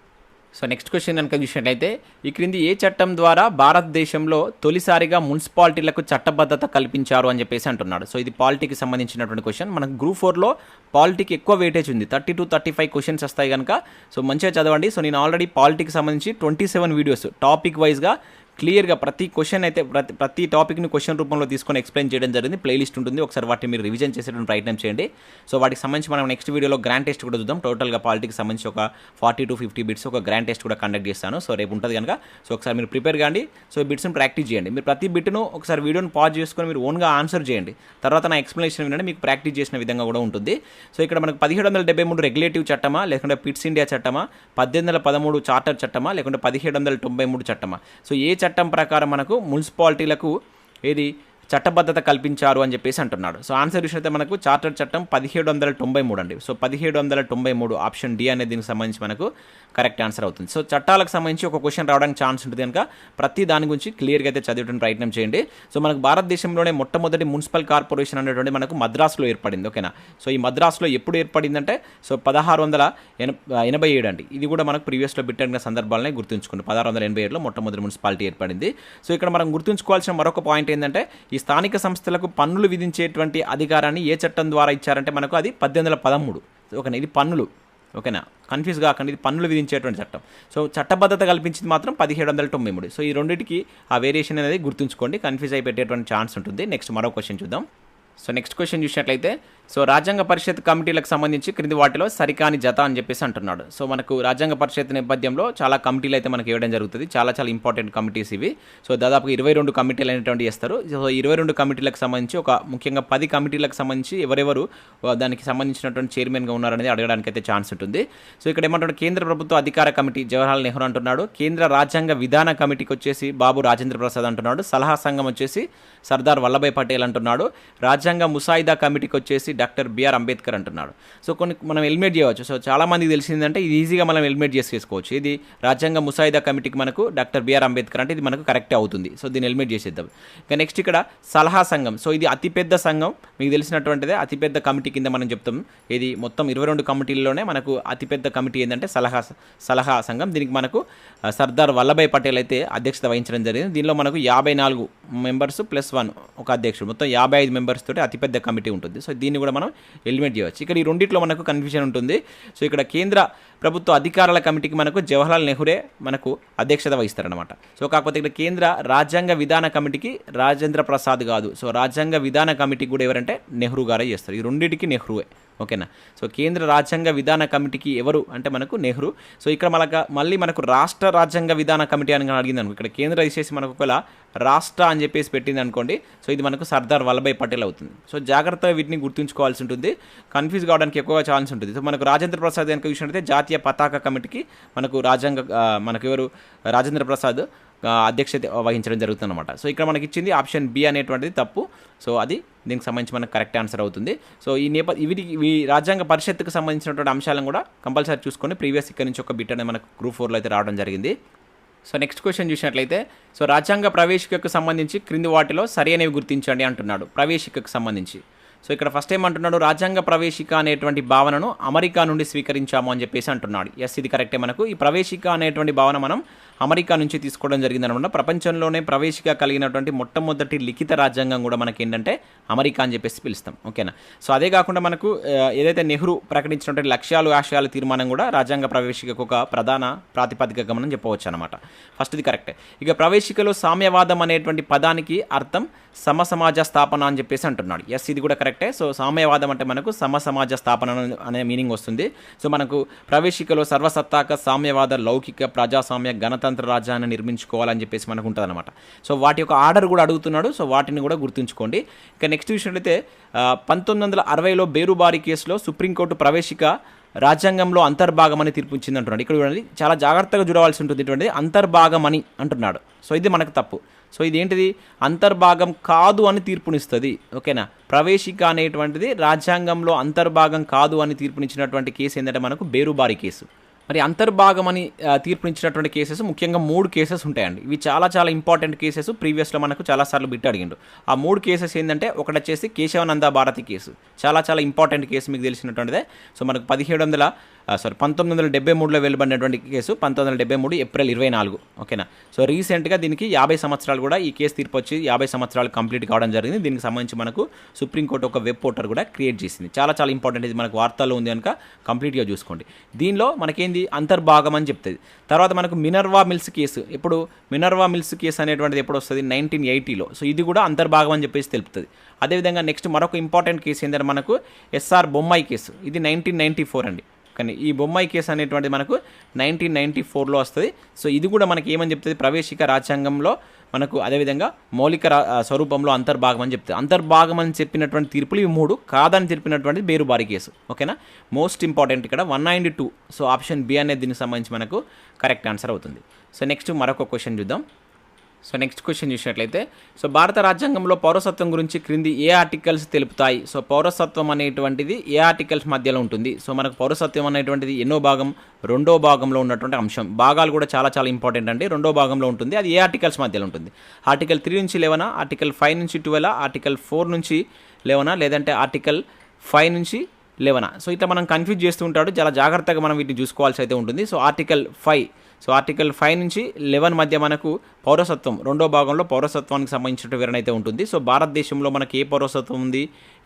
సో నెక్స్ట్ క్వశ్చన్ కనుక చూసినట్లయితే, ఈ క్రింది ఏ చట్టం ద్వారా భారతదేశంలో తొలిసారిగా మున్సిపాలిటీలకు చట్టబద్ధత కల్పించారు అని చెప్పేసి అంటున్నాడు. సో ఇది పాలిటీకి సంబంధించినటువంటి క్వశ్చన్. మనకు గ్రూప్ 4లో పాలిటీకి ఎక్కువ వెయిటేజ్ ఉంది. 30 to 35 క్వశ్చన్స్ వస్తాయి కనుక సో మంచిగా చదవండి. సో నేను ఆల్రెడీ పాలిటీకి సంబంధించి 27 వీడియోస్ టాపిక్ వైజ్గా క్లియర్గా ప్రతి క్వశ్చన్ అయితే ప్రతి టాపిక్ని క్వశ్చన్ రూపంలో తీసుకొని ఎక్స్ప్లెయిన్ చేయడం జరిగింది. ప్లేలిస్ట్ ఉంటుంది, ఒకసారి వాటిని మీరు రివిజన్ చేసేటువంటి ప్రయత్నం చేయండి. సో వాటికి సంబంధించి మనం నెక్స్ట్ వీడియోలో గ్రాండ్ టెస్ట్ కూడా చూద్దాం. టోటల్గా పాలిటీకి సంబంధించి ఒక 40 to 50 బిట్స్ ఒక గ్రాండ్ టెస్ట్ కూడా కండక్ట్ చేస్తాను. సో రేపు ఉంటుంది కనుక సో ఒకసారి మీరు ప్రిపేర్ కాండి. సో బిట్స్ని ప్రాక్టీస్ చేయండి. మీరు ప్రతి బిట్ను ఒకసారి వీడియోని పాజ్ చేసుకొని మీరు ఓన్గా ఆన్సర్ చేయండి. తర్వాత నా ఎక్స్ప్లెనేషన్ వినండి, మీకు ప్రాక్టీస్ చేసిన విధంగా కూడా ఉంటుంది. సో ఇక్కడ మనకు 1773 రెగ్యులేటివ్ చట్టమా, లేకుంటే పిట్స్ ఇండియా చట్టమా, 1813 చార్టర్ చట్టమా, లేకుంటే 1793 చట్టమా. సో ఏ చట్టం ప్రకారం మనకు మున్సిపాలిటీలకు ఏది చట్టబద్ధత కల్పించారు అని చెప్పేసి అంటున్నాడు. సో ఆన్సర్ విషయంలో మనకు చార్టర్ చట్టం 1793 అండి. సో 1793 ఆప్షన్ డి అనేది దీనికి సంబంధించి మనకు కరెక్ట్ ఆన్సర్ అవుతుంది. సో చట్టాలకు సంబంధించి ఒక క్వశ్చన్ రావడానికి ఛాన్స్ ఉంటుంది కనుక ప్రతి దాని గురించి క్లియర్గా అయితే చదివేటువంటి ప్రయత్నం చేయండి. సో మనకు భారతదేశంలోనే మొట్టమొదటి మున్సిపల్ కార్పొరేషన్ అనేటువంటి మనకు మద్రాసులో ఏర్పడింది. ఓకేనా, సో ఈ మద్రాసులో ఎప్పుడు ఏర్పడిందంటే సో 1687 అండి. ఇది కూడా మనకు ప్రీవియస్లో బిట్టడిన సందర్భాలనే గుర్తుంచుకోండి. 1687లో మొట్టమొదటి మున్సిపాలిటీ ఏర్పడింది. సో ఇక్కడ మనం గుర్తుంచుకోవాల్సిన మరొక పాయింట్ ఏంటంటే, ఈ స్థానిక సంస్థలకు పన్నులు విధించేటువంటి అధికారాన్ని ఏ చట్టం ద్వారా ఇచ్చారంటే మనకు అది 1813. ఓకేనా, ఇది పన్నులు. ఓకేనా, కన్ఫ్యూజ్ కాకండి, ఇది పన్నులు విధించేటువంటి చట్టం. సో చట్టబద్ధత కల్పించింది మాత్రం 1793. సో ఈ రెండింటికి ఆ వేరియేషన్ అనేది గుర్తుంచుకోండి, కన్ఫ్యూజ్ అయి పెట్టేటువంటి ఛాన్స్ ఉంటుంది. నెక్స్ట్ మరో క్వశ్చన్ చూద్దాం. సో నెక్స్ట్ క్వశ్చన్ చూసినట్లయితే, సో రాజ్యాంగ పరిషత్ కమిటీలకు సంబంధించి క్రింది వాటిలో సరికాని జత అని చెప్పేసి అంటున్నాడు. సో మనకు రాజ్యాంగ పరిషత్ నేపథ్యంలో చాలా కమిటీలు అయితే మనకి ఇవ్వడం జరుగుతుంది. చాలా చాలా ఇంపార్టెంట్ కమిటీస్ ఇవి. సో దాదాపు 22 కమిటీలు అనేటువంటి చేస్తారు. సో 22 కమిటీలకు సంబంధించి ఒక ముఖ్యంగా 10 కమిటీలకు సంబంధించి ఎవరెవరు దానికి సంబంధించినటువంటి చైర్మన్గా ఉన్నారనేది అడగడానికి అయితే ఛాన్స్ ఉంటుంది. సో ఇక్కడ ఏమంటాడు, కేంద్ర ప్రభుత్వ అధికార కమిటీ జవహర్లాల్ నెహ్రూ అంటున్నాడు. కేంద్ర రాజ్యాంగ విధాన కమిటీకి వచ్చేసి బాబు రాజేంద్ర ప్రసాద్ అంటున్నాడు. సలహా సంఘం వచ్చేసి సర్దార్ వల్లభాయ్ పటేల్ అంటున్నాడు. రాజ్యాంగ ముసాయిదా కమిటీకి వచ్చేసి డాక్టర్ బిఆర్ అంబేద్కర్ అంటున్నాడు. సో కొన్ని మనం ఎలిమినేట్ చేయవచ్చు. సో చాలా మందికి తెలిసిందంటే ఇది ఈజీగా మనం ఎలిమినేట్ చేసుకోవచ్చు. ఇది రాజ్యాంగ ముసాయిదా కమిటీకి మనకు డాక్టర్ బిఆర్ అంబేద్కర్ అంటే ఇది మనకు కరెక్టే అవుతుంది. సో దీన్ని ఎలిమినేట్ చేసేద్దాం. ఇక నెక్స్ట్ ఇక్కడ సలహా సంఘం. సో ఇది అతిపెద్ద సంఘం, మీకు తెలిసినటువంటిదే. అతిపెద్ద కమిటీ కింద మనం చెప్తాం. ఇది మొత్తం 22 కమిటీల్లోనే మనకు అతిపెద్ద కమిటీ ఏంటంటే సలహా సంఘం. దీనికి మనకు సర్దార్ వల్లభాయ్ పటేల్ అయితే అధ్యక్షత వహించడం జరిగింది. దీనిలో మనకు 54 మెంబర్స్ ప్లస్ 1 ఒక అధ్యక్షుడు, మొత్తం 55 మెంబర్స్ తోటి అతిపెద్ద కమిటీ ఉంటుంది. సో దీన్ని కూడా మనం ఎలిమినేట్ చేయవచ్చు. ఇక్కడ ఈ రెండిట్లో మనకు కన్ఫ్యూజన్ ఉంటుంది. సో ఇక్కడ కేంద్ర ప్రభుత్వ అధికారుల కమిటీకి మనకు జవహర్లాల్ నెహ్రూరే మనకు అధ్యక్షత వహిస్తారనమాట. సో కాకపోతే ఇక్కడ కేంద్ర రాజ్యాంగ విధాన కమిటీకి రాజేంద్ర ప్రసాద్ కాదు. సో రాజ్యాంగ విధాన కమిటీకి కూడా ఎవరంటే నెహ్రూ గారే చేస్తారు. ఈ రెండింటికి నెహ్రూవే. ఓకేనా. సో కేంద్ర రాజ్యాంగ విధాన కమిటీకి ఎవరు అంటే మనకు నెహ్రూ. సో ఇక్కడ మళ్ళీ మనకు రాష్ట్ర రాజ్యాంగ విధాన కమిటీ అని అడిగింది అనుకో, ఇక్కడ కేంద్ర తీసేసి మనకు ఒకవేళ రాష్ట్ర అని చెప్పేసి పెట్టింది అనుకోండి. సో ఇది మనకు సర్దార్ వల్లభాయ్ పటేల్ అవుతుంది. సో జాగ్రత్తగా వీటిని గుర్తుంచుకోవాల్సి ఉంటుంది. కన్ఫ్యూజ్ కావడానికి ఎక్కువగా ఛాన్స్ ఉంటుంది. సో మనకు రాజేంద్ర ప్రసాద్ కనుక చూసినట్లయితే జాతీయ పతాక కమిటీకి మనకు మనకు ఎవరు రాజేంద్ర ప్రసాద్ అధ్యక్షత వహించడం జరుగుతుందన్నమాట. సో ఇక్కడ మనకి ఇచ్చింది ఆప్షన్ బి అనేటువంటిది తప్పు. సో అది దీనికి సంబంధించి మనకు కరెక్ట్ ఆన్సర్ అవుతుంది. సో ఈ రాజ్యాంగ పరిషత్తుకు సంబంధించినటువంటి అంశాలను కూడా కంపల్సరీ చూసుకొని ప్రీవియస్ ఇక్కడ నుంచి ఒక బిట్ అనేది మనకు గ్రూప్ 4లో అయితే రావడం జరిగింది. సో నెక్స్ట్ క్వశ్చన్ చూసినట్లయితే, సో రాజ్యాంగ ప్రవేశికకు సంబంధించి క్రింది వాటిలో సరైనవి గుర్తించండి అంటున్నాడు. ప్రవేశికకు సంబంధించి సో ఇక్కడ ఫస్ట్ ఏమంటున్నాడు, రాజ్యాంగ ప్రవేశిక అనేటువంటి భావనను అమెరికా నుండి స్వీకరించాము అని చెప్పేసి అంటున్నాడు. ఎస్, ఇది కరెక్టే. మనకు ఈ ప్రవేశిక అనేటువంటి భావన మనం అమెరికా నుంచి తీసుకోవడం జరిగిందనమాట. ప్రపంచంలోనే ప్రవేశిక కలిగినటువంటి మొట్టమొదటి లిఖిత రాజ్యాంగం కూడా మనకి ఏంటంటే అమెరికా అని చెప్పేసి పిలుస్తాం. ఓకేనా. సో అదే కాకుండా మనకు ఏదైతే నెహ్రూ ప్రకటించినటువంటి లక్ష్యాలు ఆశయాల తీర్మానం కూడా రాజ్యాంగ ప్రవేశికకు ఒక ప్రధాన ప్రాతిపదికగా మనం చెప్పవచ్చు అనమాట. ఫస్ట్ ఇది కరెక్టే. ఇక ప్రవేశికలో సామ్యవాదం అనేటువంటి పదానికి అర్థం సమసమాజ స్థాపన అని చెప్పేసి అంటున్నాడు. ఎస్, ఇది కూడా కరెక్టే. సో సామ్యవాదం అంటే మనకు సమసమాజ స్థాపన అనే మీనింగ్ వస్తుంది. సో మనకు ప్రవేశికలో సర్వసత్తాక సామ్యవాద లౌకిక ప్రజాస్వామ్య గణతంత్ర రాజ్యాన్ని నిర్మించుకోవాలని చెప్పేసి మనకు ఉంటుంది అనమాట. సో వాటి యొక్క ఆర్డర్ కూడా అడుగుతున్నాడు. సో వాటిని కూడా గుర్తుంచుకోండి. ఇక నెక్స్ట్ చూసినట్లయితే 1960లో బేరుబారి కేసులో సుప్రీంకోర్టు ప్రవేశిక రాజ్యాంగంలో అంతర్భాగమని తీర్పు ఇచ్చింది అంటున్నాడు. ఇక్కడ చూడండి, చాలా జాగ్రత్తగా చూడవలసి ఉంటుంది. ఇటువంటి అంతర్భాగమని అంటున్నాడు. సో ఇది మనకు తప్పు. సో ఇది ఏంటిది, అంతర్భాగం కాదు అని తీర్పునిస్తుంది. ఓకేనా. ప్రవేశిక అనేటువంటిది రాజ్యాంగంలో అంతర్భాగం కాదు అని తీర్పునిచ్చినటువంటి కేసు ఏంటంటే మనకు బేరుబారి కేసు. మరి అంతర్భాగం అని తీర్పునిచ్చినటువంటి కేసెస్ ముఖ్యంగా 3 కేసెస్ ఉంటాయండి. ఇవి చాలా చాలా ఇంపార్టెంట్ కేసెస్. ప్రీవియస్లో మనకు చాలాసార్లు బిట్ అడిగిండు. ఆ 3 కేసెస్ ఏంటంటే, ఒకటి వచ్చేసి కేశవానంద భారతి కేసు. చాలా చాలా ఇంపార్టెంట్ కేసు, మీకు తెలిసినటువంటిదే. సో మనకు 1973లో వెలువడినటువంటి కేసు. 1973 ఏప్రిల్ 24. ఓకేనా. సో రీసెంట్గా దీనికి 50 సంవత్సరాలు కూడా ఈ కేసు తీర్పు వచ్చి 50 సంవత్సరాలు కంప్లీట్ కావడం జరిగింది. దీనికి సంబంధించి మనకు సుప్రీంకోర్టు ఒక వెబ్ పోర్టల్ కూడా క్రియేట్ చేసింది. చాలా చాలా ఇంపార్టెంట్. ఇది మనకు వార్తల్లో ఉంది కనుక కంప్లీట్గా చూసుకోండి. దీనిలో మనకేంది అంతర్భాగం అని చెప్తుంది. తర్వాత మనకు మినర్వా మిల్స్ కేసు. ఇప్పుడు మినర్వా మిల్స్ కేసు అనేటువంటిది ఎప్పుడు వస్తుంది, 1980లో. సో ఇది కూడా అంతర్భాగం అని చెప్పేసి తెలుపుతుంది. అదేవిధంగా నెక్స్ట్ మరొక ఇంపార్టెంట్ కేసు ఏంటంటే మనకు ఎస్ఆర్ బొమ్మాయి కేసు. ఇది 1994 అండి. కానీ ఈ బొమ్మాయి కేసు అనేటువంటిది మనకు 1994లో వస్తుంది. సో ఇది కూడా మనకి ఏమని చెప్తుంది, ప్రవేశిక రాజ్యాంగంలో మనకు అదేవిధంగా మౌలిక స్వరూపంలో అంతర్భాగం అని చెప్తుంది. అంతర్భాగం అని చెప్పినటువంటి తీర్పులు ఇవి 3, కాదని చెప్పినటువంటి బేరుబారి కేసు. ఓకేనా. మోస్ట్ ఇంపార్టెంట్ ఇక్కడ 192. సో ఆప్షన్ బి అనేది దీనికి సంబంధించి మనకు కరెక్ట్ ఆన్సర్ అవుతుంది. సో నెక్స్ట్ మరొక క్వశ్చన్ చూద్దాం. సో నెక్స్ట్ క్వశ్చన్ చూసినట్లయితే, సో భారత రాజ్యాంగంలో పౌరసత్వం గురించి క్రింది ఏ ఆర్టికల్స్ తెలుపుతాయి. సో పౌరసత్వం అనేటువంటిది ఏ ఆర్టికల్స్ మధ్యలో ఉంటుంది. సో మనకు పౌరసత్వం అనేటువంటిది ఎన్నో భాగం, 2వ భాగంలో ఉన్నటువంటి అంశం. భాగాలు కూడా చాలా చాలా ఇంపార్టెంట్ అండి. 2వ భాగంలో ఉంటుంది. అది ఏ ఆర్టికల్స్ మధ్యలో ఉంటుంది. ఆర్టికల్ 3 నుంచి 11, ఆర్టికల్ 5 నుంచి 12, ఆర్టికల్ 4 నుంచి 11, లేదంటే ఆర్టికల్ 5 నుంచి 11. సో ఇట్లా మనం కన్ఫ్యూజ్ చేస్తూ ఉంటాడు. చాలా జాగ్రత్తగా మనం వీటిని చూసుకోవాల్సి అయితే ఉంటుంది. So article 5. సో ఆర్టికల్ 5 నుంచి 11 మధ్య మనకు పౌరసత్వం, 2వ భాగంలో పౌరసత్వానికి సంబంధించిన వివరణ అయితే ఉంటుంది. సో భారతదేశంలో మనకి ఏ పౌరసత్వం ఉంది,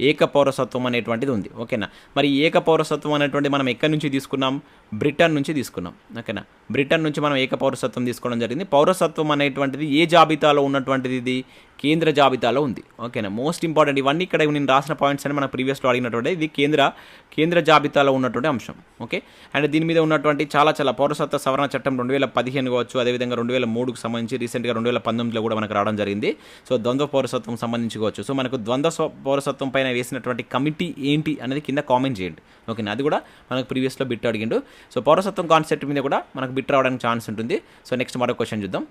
ఏక పౌరసత్వం అనేటువంటిది ఉంది. ఓకేనా. మరి ఏక పౌరసత్వం అనేటువంటి మనం ఎక్కడి నుంచి తీసుకున్నాం, బ్రిటన్ నుంచి తీసుకున్నాం. ఓకేనా. బ్రిటన్ నుంచి మనం ఏక పౌరసత్వం తీసుకోవడం జరిగింది. పౌరసత్వం అనేటువంటిది ఏ జాబితాలో ఉన్నటువంటిది, ఇది కేంద్ర జాబితాలో ఉంది. ఓకేనా. Most important. ఇవన్నీ ఇక్కడ నేను రాసిన పాయింట్స్ అని మన ప్రీవియస్లో అడిగినటువంటి ఇది కేంద్ర జాబితాలో ఉన్నటువంటి అంశం. ఓకే. అండ్ దీని మీద ఉన్నటువంటి చాలా చాలా పౌరసత్వ సవరణ చట్టం 2015 కావచ్చు, అదేవిధంగా 2003కు సంబంధించి రీసెంట్గా 2019లో కూడా మనకు రావడం జరిగింది. సో ద్వంద్వ పౌరసత్వం సంబంధించి కావచ్చు. సో మనకు ద్వంద్వ పౌరసత్వం పైన వేసినటువంటి కమిటీ ఏంటి అనేది కింద కామెంట్ చేయండి. ఓకేనా. అది కూడా మనకు ప్రీవియస్లో బిట్ అడిగిండు. సో పౌరసత్వం కాన్సెప్ట్ మీద కూడా మనకు బిట్ రావడానికి ఛాన్స్ ఉంటుంది. సో నెక్స్ట్ మరో క్వశ్చన్ చూద్దాం.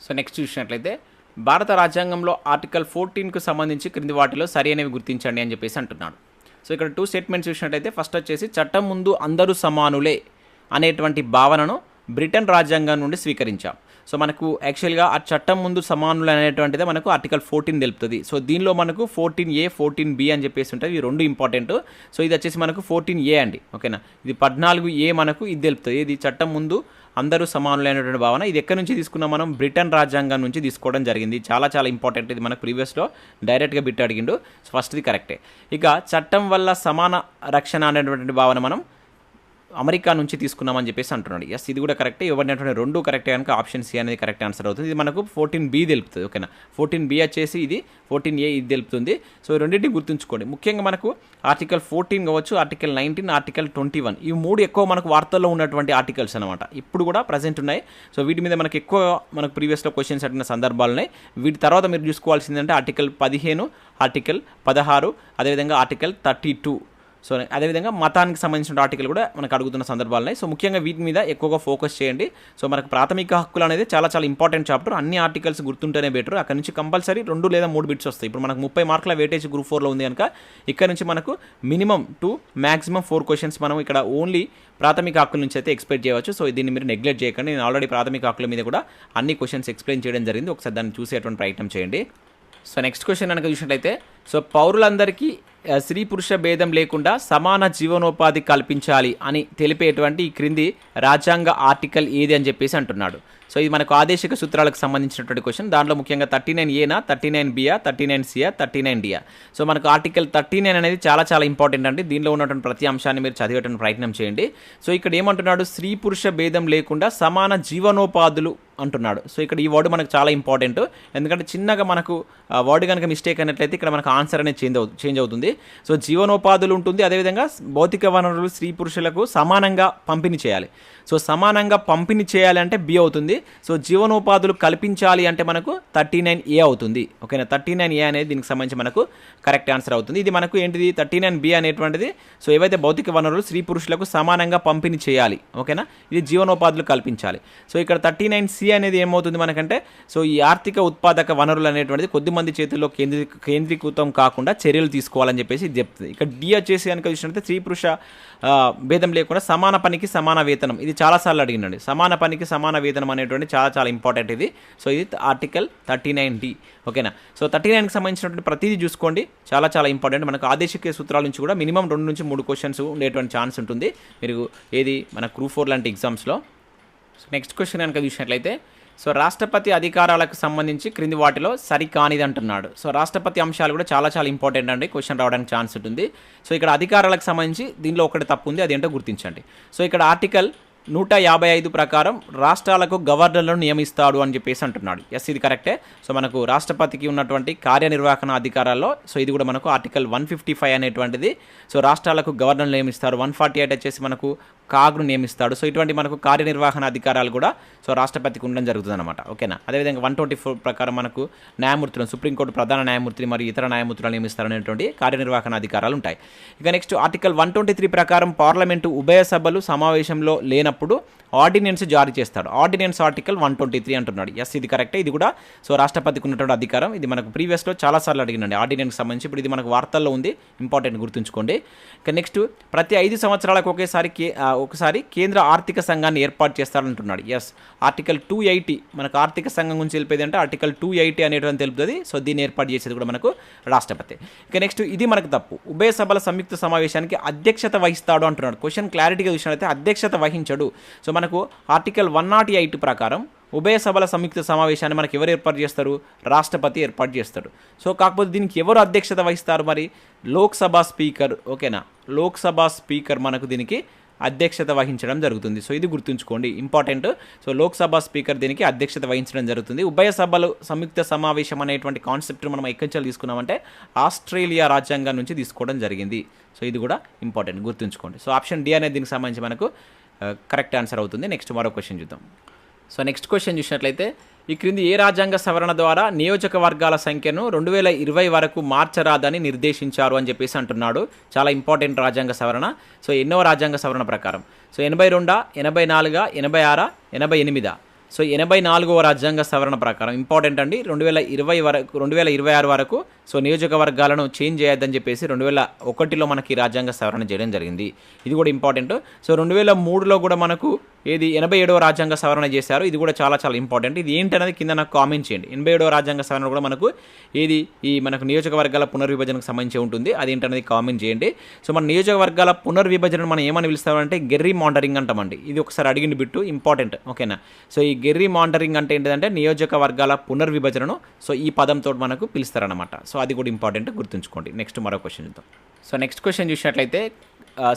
సో నెక్స్ట్ చూసినట్లయితే, భారత రాజ్యాంగంలో ఆర్టికల్ 14కు సంబంధించి క్రింది వాటిలో సరైనవి గుర్తించండి అని చెప్పేసి అంటున్నాడు. సో ఇక్కడ 2 స్టేట్మెంట్స్ చూసినట్లయితే, ఫస్ట్ వచ్చేసి చట్టం ముందు అందరూ సమానులే అనేటువంటి భావనను బ్రిటన్ రాజ్యాంగం నుండి స్వీకరించాం. సో మనకు యాక్చువల్గా ఆ చట్టం ముందు సమానులు అనేటువంటిదే మనకు ఆర్టికల్ 14 తెలుపుతుంది. సో దీనిలో మనకు 14A 14B అని చెప్పేసి ఉంటుంది. ఇవి 2 ఇంపార్టెంట్. సో ఇది వచ్చేసి మనకు 14A అండి. ఓకేనా. ఇది 14A మనకు ఇది తెలుపుతుంది. ఇది చట్టం ముందు అందరూ సమానులైనటువంటి భావన. ఇది ఎక్కడి నుంచి తీసుకున్నాం మనం? బ్రిటన్ రాజ్యాంగం నుంచి తీసుకోవడం జరిగింది. చాలా చాలా ఇంపార్టెంట్. ఇది మనకు ప్రీవియస్లో డైరెక్ట్గా బిట్ అడిగిండు. ఫస్ట్ది కరెక్టే. ఇక చట్టం వల్ల సమాన రక్షణ అనేటువంటి భావన మనం అమెరికా నుంచి తీసుకున్నామని చెప్పేసి అంటున్నాడు. ఎస్, ఇది కూడా కరెక్టే. ఇవ్వబడినటువంటి రెండు కరెక్టే కనుక ఆప్షన్ సి అనేది కరెక్ట్ ఆన్సర్ అవుతుంది. ఇది మనకు 14B తెలుపుతుంది. ఓకేనా, 14B వచ్చేసి ఇది 14A ఇది తెలుపుతుంది. సో రెండింటిని గుర్తుంచుకోండి. ముఖ్యంగా మనకు ఆర్టికల్ 14 కావచ్చు, ఆర్టికల్ 19, ఆర్టికల్ 21 ఈ మూడు ఎక్కువ మనకు వార్తల్లో ఉన్నటువంటి ఆర్టికల్స్ అనమాట. ఇప్పుడు కూడా ప్రజెంట్ ఉన్నాయి. సో వీటి మీద మనకు ఎక్కువ మనకు ప్రీవియస్లో క్వశ్చన్స్ అడిగిన సందర్భాలు ఉన్నాయి. వీటి తర్వాత మీరు చూసుకోవాల్సిందంటే ఆర్టికల్ 15, ఆర్టికల్ 16, అదేవిధంగా ఆర్టికల్ 32. సో అదేవిధంగా మతానికి సంబంధించిన ఆర్టికల్ కూడా మనకు అడుగుతున్న సందర్భాలు ఉన్నాయి. సో ముఖ్యంగా వీటి మీద ఎక్కువగా ఫోకస్ చేయండి. సో మనకు ప్రాథమిక హక్కులు అనేది చాలా చాలా ఇంపార్టెంట్ చాప్టర్. అన్ని ఆర్టికల్స్ గుర్తుంటేనే బెటర్. అక్కడ నుంచి కంపల్సరీ 2 లేదా 3 బిట్స్ వస్తాయి. ఇప్పుడు మనకు 30 మార్కుల వెయిటేజ్ గ్రూప్ 4లో ఉంది కనుక ఇక్కడ నుంచి మనకు మినిమం 2 మ్యాక్సిమం 4 క్వశ్చన్స్ మనం ఇక్కడ ఓన్లీ ప్రాథమిక హక్కుల నుంచి అయితే ఎక్స్పెక్ట్ చేయవచ్చు. సో దీన్ని మీరు నెగ్లెక్ట్ చేయకండి. నేను ఆల్రెడీ ప్రాథమిక హక్కుల మీద కూడా అన్ని క్వశ్చన్స్ ఎక్స్ప్లెయిన్ చేయడం జరిగింది. ఒకసారి దాన్ని చూసేటువంటి ప్రయత్నం చేయండి. సో నెక్స్ట్ క్వశ్చన్ కనుక చూసినట్లయితే, సో పౌరులందరికీ స్త్రీ పురుష భేదం లేకుండా సమాన జీవనోపాధి కల్పించాలి అని తెలిపేటువంటి ఈ క్రింది రాజ్యాంగ ఆర్టికల్ ఏది అని చెప్పేసి అంటున్నాడు. సో ఇది మనకు ఆదేశిక సూత్రాలకు సంబంధించినటువంటి క్వశ్చన్. దాంట్లో ముఖ్యంగా 39A, 39B, 39C, 39D. So మనకు ఆర్టికల్ 39 అనేది చాలా చాలా ఇంపార్టెంట్ అండి. దీనిలో ఉన్నటువంటి ప్రతి అంశాన్ని మీరు చదివేటువంటి ప్రయత్నం చేయండి. సో ఇక్కడ ఏమంటున్నాడు? స్త్రీ పురుష భేదం లేకుండా సమాన జీవనోపాధులు అంటున్నాడు. సో ఇక్కడ ఈ వర్డ్ మనకు చాలా ఇంపార్టెంట్. ఎందుకంటే చిన్నగా మనకు వర్డ్ కనుక మిస్టేక్ అయినట్లయితే ఇక్కడ మనకు ఆన్సర్ అనేది చేంజ్ అవుతుంది. సో జీవనోపాధులు ఉంటుంది. అదేవిధంగా భౌతిక వనరులు స్త్రీ పురుషులకు సమానంగా పంపిణీ చేయాలి. సో సమానంగా పంపిణీ చేయాలి అంటే బి అవుతుంది. సో జీవనోపాధులు కల్పించాలి అంటే మనకు 39A అవుతుంది. ఓకేనా, 39A అనేది దీనికి సంబంధించి మనకు కరెక్ట్ ఆన్సర్ అవుతుంది. ఇది మనకు ఏంటిది? 39B అనేటువంటిది సో ఏవైతే భౌతిక వనరులు స్త్రీ పురుషులకు సమానంగా పంపిణీ చేయాలి. ఓకేనా, ఇది జీవనోపాధులు కల్పించాలి. సో ఇక్కడ 39C అనేది ఏమవుతుంది మనకంటే, సో ఈ ఆర్థిక ఉత్పాదక వనరులు అనేటువంటిది కొద్దిమంది చేతుల్లో కేంద్రీకృతం కాకుండా చర్యలు తీసుకోవాలని చెప్పేసి ఇది చెప్తుంది. ఇక్కడ డి వచ్చేసి కనుక చూసినట్లయితే స్త్రీ పురుష భేదం లేకుండా సమాన పనికి సమాన వేతనం. ఇది చాలాసార్లు అడిగినండి. సమాన పనికి సమాన వేతనం అనేటువంటి చాలా చాలా ఇంపార్టెంట్ ఇది. సో ఇది ఆర్టికల్ 39D. ఓకేనా, సో 39కి సంబంధించినటువంటి ప్రతిదీ చూసుకోండి. చాలా చాలా ఇంపార్టెంట్. మనకు ఆదేశిక సూత్రాల నుంచి కూడా మినిమం 2 నుంచి 3 క్వశ్చన్స్ ఉండేటువంటి ఛాన్స్ ఉంటుంది మీరు ఏది మన గ్రూప్ 4 లాంటి ఎగ్జామ్స్లో. సో నెక్స్ట్ క్వశ్చన్ కనుక చూసినట్లయితే, సో రాష్ట్రపతి అధికారాలకు సంబంధించి క్రింది వాటిలో సరికానిది అంటున్నాడు. సో రాష్ట్రపతి అంశాలు కూడా చాలా చాలా ఇంపార్టెంట్ అండి. క్వశ్చన్ రావడానికి ఛాన్స్ ఉంటుంది. సో ఇక్కడ అధికారాలకు సంబంధించి దీనిలో ఒకటి తప్పు ఉంది, అదేంటో గుర్తించండి. సో ఇక్కడ ఆర్టికల్ 155 ప్రకారం రాష్ట్రాలకు గవర్నర్లను నియమిస్తాడు అని చెప్పేసి అంటున్నాడు. ఎస్, ఇది కరెక్టే. సో మనకు రాష్ట్రపతికి ఉన్నటువంటి కార్యనిర్వహణ అధికారాల్లో సో ఇది కూడా మనకు ఆర్టికల్ 155 అనేటువంటిది. సో రాష్ట్రాలకు గవర్నర్లు నియమిస్తారు. 148 వచ్చేసి మనకు కాగ్ను నియమిస్తాడు. సో ఇటువంటి మనకు కార్యనిర్వహణ అధికారాలు కూడా సో రాష్ట్రపతికి ఉండడం జరుగుతుంది అనమాట. ఓకేనా, అదేవిధంగా 124 ప్రకారం మనకు న్యాయమూర్తులను సుప్రీంకోర్టు ప్రధాన న్యాయమూర్తిని మరియు ఇతర న్యాయమూర్తులను నియమిస్తారు అనేటువంటి కార్యనిర్వహణ అధికారాలు ఉంటాయి. ఇక నెక్స్ట్ ఆర్టికల్ 123 ప్రకారం పార్లమెంటు ఉభయ సభలు సమావేశంలో లేనప్పుడు ఆర్డినెన్స్ జారీ చేస్తాడు. ఆర్డినెన్స్ ఆర్టికల్ 123 అంటున్నాడు. ఎస్, ఇది కరెక్టే. ఇది కూడా సో రాష్ట్రపతికి ఉన్నటువంటి అధికారం. ఇది మనకు ప్రీవియస్లో చాలాసార్లు అడిగినండి ఆర్డినెన్స్ సంబంధించి. ఇప్పుడు ఇది మనకు వార్తల్లో ఉంది, ఇంపార్టెంట్ గుర్తుంచుకోండి. ఇక నెక్స్ట్ ప్రతి 5 సంవత్సరాలకు ఒకసారి కేంద్ర ఆర్థిక సంఘాన్ని ఏర్పాటు చేస్తాడంటున్నాడు. ఎస్, ఆర్టికల్ 280 మనకు ఆర్థిక సంఘం గురించి తెలిపేది అంటే ఆర్టికల్ 280 అనేటువంటి తెలుపుతుంది. సో దీన్ని ఏర్పాటు చేసేది కూడా మనకు రాష్ట్రపతి. ఇక నెక్స్ట్ ఇది మనకు తప్పు. ఉభయ సభల సంయుక్త సమావేశానికి అధ్యక్షత వహిస్తాడు అంటున్నాడు. క్వశ్చన్ క్లారిటీగా చూసినట్లయితే అధ్యక్షత వహించడు. సో మనకు ఆర్టికల్ 108 ప్రకారం ఉభయ సభల సంయుక్త సమావేశాన్ని మనకు ఎవరు ఏర్పాటు చేస్తారు? రాష్ట్రపతి ఏర్పాటు చేస్తాడు. సో కాకపోతే దీనికి ఎవరు అధ్యక్షత వహిస్తారు? మరి లోక్సభ స్పీకర్. ఓకేనా, లోక్సభ స్పీకర్ మనకు దీనికి అధ్యక్షత వహించడం జరుగుతుంది. సో ఇది గుర్తుంచుకోండి, ఇంపార్టెంట్. సో లోక్సభ స్పీకర్ దీనికి అధ్యక్షత వహించడం జరుగుతుంది. ఉభయ సభలు సంయుక్త సమావేశం అనేటువంటి కాన్సెప్ట్ మనం ఎక్కడి నుంచి తీసుకున్నామంటే ఆస్ట్రేలియా రాజ్యాంగం నుంచి తీసుకోవడం జరిగింది. సో ఇది కూడా ఇంపార్టెంట్, గుర్తుంచుకోండి. సో ఆప్షన్ డి అనేది దీనికి సంబంధించి మనకు కరెక్ట్ ఆన్సర్ అవుతుంది. నెక్స్ట్ మరో క్వశ్చన్ చూద్దాం. సో నెక్స్ట్ క్వశ్చన్ చూసినట్లయితే, ఈ క్రింది ఏ రాజ్యాంగ సవరణ ద్వారా నియోజకవర్గాల సంఖ్యను 2020 వరకు మార్చరాదని నిర్దేశించారు అని చెప్పేసి అంటున్నాడు. చాలా ఇంపార్టెంట్ రాజ్యాంగ సవరణ. సో ఎన్నో రాజ్యాంగ సవరణ ప్రకారం? సో 82, 84, 86, 88. సో 84వ రాజ్యాంగ సవరణ ప్రకారం ఇంపార్టెంట్ అండి. 2026 వరకు సో నియోజకవర్గాలను చేంజ్ చేయొద్దని చెప్పేసి 2001లో మనకి రాజ్యాంగ సవరణ చేయడం జరిగింది. ఇది కూడా ఇంపార్టెంట్. సో 2003లో కూడా మనకు ఏది 87వ రాజ్యాంగ సవరణ చేశారు. ఇది కూడా చాలా చాలా ఇంపార్టెంట్. ఇది ఏంటనేది కింద నాకు కామెంట్ చేయండి. 87వ రాజ్యాంగ సవరణ కూడా మనకు ఏది ఈ మనకు నియోజకవర్గాల పునర్విభజనకు సంబంధించి ఉంటుంది. అది ఏంటనేది కామెంట్ చేయండి. సో మన నియోజకవర్గాల పునర్విభజన మనం ఏమని పిలుస్తామంటే గెర్రీ మాండరింగ్ అంటామండి. ఇది ఒకసారి అడిగిన బిట్టు ఇంపార్టెంట్, ఓకేనా. సో ఈ గెర్రీ మాండరింగ్ అంటే ఏంటంటే నియోజకవర్గాల పునర్విభజనను సో ఈ పదంతో మనకు పిలుస్తారనమాట. సో అది కూడా ఇంపార్టెంట్, గుర్తుంచుకోండి. నెక్స్ట్ మరో క్వశ్చన్ చూద్దాం. సో నెక్స్ట్ క్వశ్చన్ చూసినట్లయితే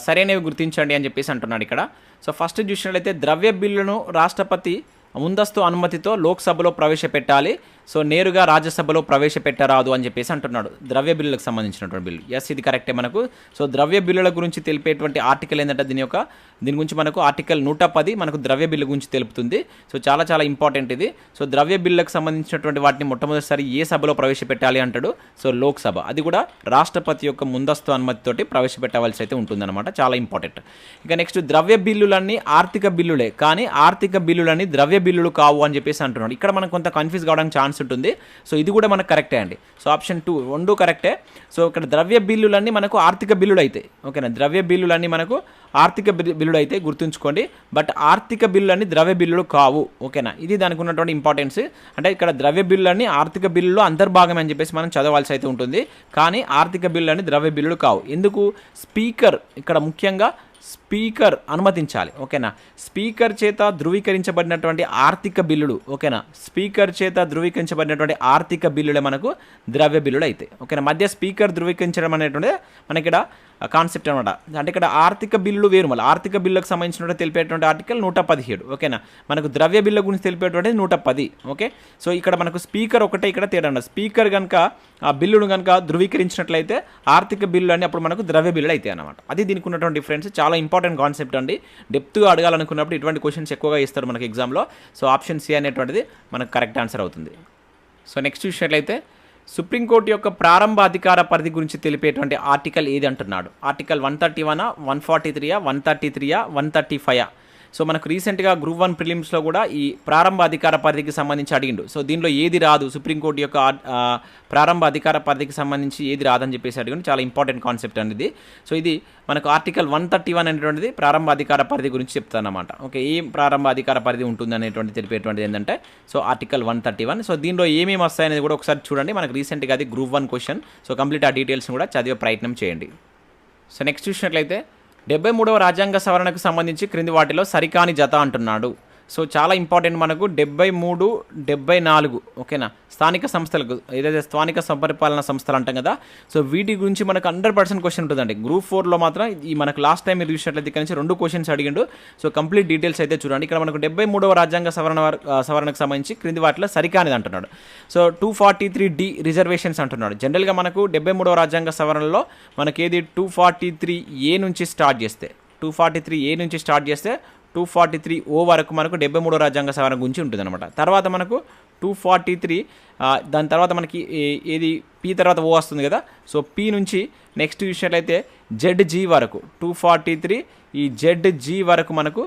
సరైనవి గుర్తించండి అని చెప్పేసి అంటున్నాడు ఇక్కడ. సో ఫస్ట్ చూసినట్లయితే ద్రవ్య బిల్లును రాష్ట్రపతి ముందస్తు అనుమతితో లోక్సభలో ప్రవేశపెట్టాలి, సో నేరుగా రాజ్యసభలో ప్రవేశపెట్టరాదు అని చెప్పేసి అంటున్నాడు. ద్రవ్య బిల్లులకు సంబంధించినటువంటి బిల్లు. ఎస్, ఇది కరెక్టే మనకు. సో ద్రవ్య బిల్లుల గురించి తెలిపేటువంటి ఆర్టికల్ ఏంటంటే దీని గురించి మనకు ఆర్టికల్ 110 మనకు ద్రవ్య బిల్లు గురించి తెలుపుతుంది. సో చాలా చాలా ఇంపార్టెంట్ ఇది. సో ద్రవ్య బిల్లులకు సంబంధించినటువంటి వాటిని మొట్టమొదటిసారి ఏ సభలో ప్రవేశపెట్టాలి అంటాడు. సో లోక్సభ. అది కూడా రాష్ట్రపతి యొక్క ముందస్తు అనుమతితోటి ప్రవేశపెట్టవలసి అయితే ఉంటుందన్నమాట. చాలా ఇంపార్టెంట్. ఇక నెక్స్ట్ ద్రవ్య బిల్లులన్నీ ఆర్థిక బిల్లులే, కానీ ఆర్థిక బిల్లులన్నీ ద్రవ్య బిల్లులు కావు అని చెప్పేసి అంటున్నాడు. ఇక్కడ మనం కొంత కన్ఫ్యూజ్ కావడానికి ఛాన్స్ ఉంటుంది. సో ఇది కూడా మనకు కరెక్టే అండి. సో ఆప్షన్ 2 రెండు కరెక్టే. సో ఇక్కడ ద్రవ్య బిల్లులన్నీ మనకు ఆర్థిక బిల్లులు అయితే, ఓకేనా. ద్రవ్య బిల్లులన్నీ మనకు ఆర్థిక బిల్లులు అయితే గుర్తుంచుకోండి. బట్ ఆర్థిక బిల్లులన్నీ ద్రవ్య బిల్లులు కావు, ఓకేనా. ఇది దానికి ఉన్నటువంటి ఇంపార్టెన్స్. అంటే ఇక్కడ ద్రవ్య బిల్లులన్నీ ఆర్థిక బిల్లులో అంతర్భాగం అని చెప్పేసి మనం చదవాల్సి అయితే ఉంటుంది. కానీ ఆర్థిక బిల్లులన్నీ ద్రవ్య బిల్లులు కావు. ఎందుకు? స్పీకర్ ఇక్కడ ముఖ్యంగా స్పీకర్ అనుమతించాలి, ఓకేనా. స్పీకర్ చేత ధృవీకరించబడినటువంటి ఆర్థిక బిల్లులు, ఓకేనా. స్పీకర్ చేత ధృవీకరించబడినటువంటి ఆర్థిక బిల్లులే మనకు ద్రవ్య బిల్లులు అయితే, ఓకేనా. మధ్య స్పీకర్ ధృవీకరించడం అనేటువంటి మనకి ఇక్కడ కాన్సెప్ట్ అనమాట. అంటే ఇక్కడ ఆర్థిక బిల్లు వేరు. మళ్ళీ ఆర్థిక బిల్లుకు సంబంధించినటువంటి తెలిపేటువంటి ఆర్టికల్ 117, ఓకేనా. మనకు ద్రవ్య బిల్లు గురించి తెలిపేటువంటి 110, ఓకే. సో ఇక్కడ మనకు స్పీకర్ ఒకటే ఇక్కడ తేడా ఉండదు. స్పీకర్ కనుక ఆ బిల్లును కనుక ధృవీకరించినట్లయితే ఆర్థిక బిల్లు అని అప్పుడు మనకు ద్రవ్య బిల్లులు అయితే అనమాట. అది దీనికి ఉన్నటువంటి డిఫరెన్స్. చాలా ఇంపార్టెంట్ కాన్సెప్ట్ అండి. డెప్త్గా అడగాలనుకున్నప్పుడు ఇటువంటి క్వశ్చన్స్ ఎక్కువగా ఇస్తారు మనకి ఎగ్జామ్లో. సో ఆప్షన్ సి అనేటువంటిది మనకు కరెక్ట్ ఆన్సర్ అవుతుంది. సో నెక్స్ట్ చూసినట్లయితే సుప్రీంకోర్టు యొక్క ప్రారంభ అధికార పరిధి గురించి తెలిపేటువంటి ఆర్టికల్ ఏది అంటున్నాడు. ఆర్టికల్ 131, 143, 133, 135. సో మనకు రీసెంట్గా గ్రూప్ 1 ప్రిలిమ్స్లో కూడా ఈ ప్రారంభ అధికార పరిధికి సంబంధించి అడిగిండు. సో దీనిలో ఏది రాదు, సుప్రీంకోర్టు యొక్క ప్రారంభ అధికార పరిధికి సంబంధించి ఏది రాదని చెప్పేసి అడిగిండు. చాలా ఇంపార్టెంట్ కాన్సెప్ట్ అనేది. సో ఇది మనకు ఆర్టికల్ 131 అనేటువంటిది ప్రారంభ అధికార పరిధి గురించి చెప్తానమాట. ఓకే, ఏం ప్రారంభ అధికార పరిధి ఉంటుంది అనేటువంటి తెలిపేటువంటిది ఏంటంటే సో ఆర్టికల్ 131. సో దీనిలో ఏమేమి వస్తాయనేది కూడా ఒకసారి చూడండి. మనకు రీసెంట్గా అది గ్రూప్ 1 క్వశ్చన్. సో కంప్లీట్ ఆ డీటెయిల్స్ని కూడా చదివే ప్రయత్నం చేయండి. సో నెక్స్ట్ చూసినట్లయితే 73వ రాజ్యాంగ సవరణకు సంబంధించి క్రింది వాటిలో సరికాని జత అంటున్నాడు. సో చాలా ఇంపార్టెంట్ మనకు 73, 74, ఓకేనా. స్థానిక సంస్థలకు ఏదైతే స్థానిక పరిపాలనా సంస్థలు అంటాం కదా. సో వీటి గురించి మనకు 100% క్వశ్చన్ ఉంటుందండి. గ్రూప్ 4లో మాత్రం ఈ మనకు లాస్ట్ టైం మీరు చూసినట్లయితే ఇక్కడ నుంచి 2 క్వశ్చన్స్ అడిగిండు. సో కంప్లీట్ డీటెయిల్స్ అయితే చూడండి. ఇక్కడ మనకు 73వ రాజ్యాంగ సవరణకు సంబంధించి క్రింది వాటిలో సరికానిది అంటున్నాడు. సో 243D రిజర్వేషన్స్ అంటున్నాడు. జనరల్గా మనకు 73వ రాజ్యాంగ సవరణలో మనకేది 243A నుంచి స్టార్ట్ చేస్తే 243A నుంచి స్టార్ట్ చేస్తే 243O వరకు మనకు 73వ రాజ్యాంగ సవరణ గురించి ఉంటుంది అనమాట. తర్వాత మనకు 243 దాని తర్వాత మనకి ఏది పి తర్వాత ఓ వస్తుంది కదా. సో పి నుంచి నెక్స్ట్ చూసినట్లయితే ZG వరకు 243 ఈ ZG వరకు మనకు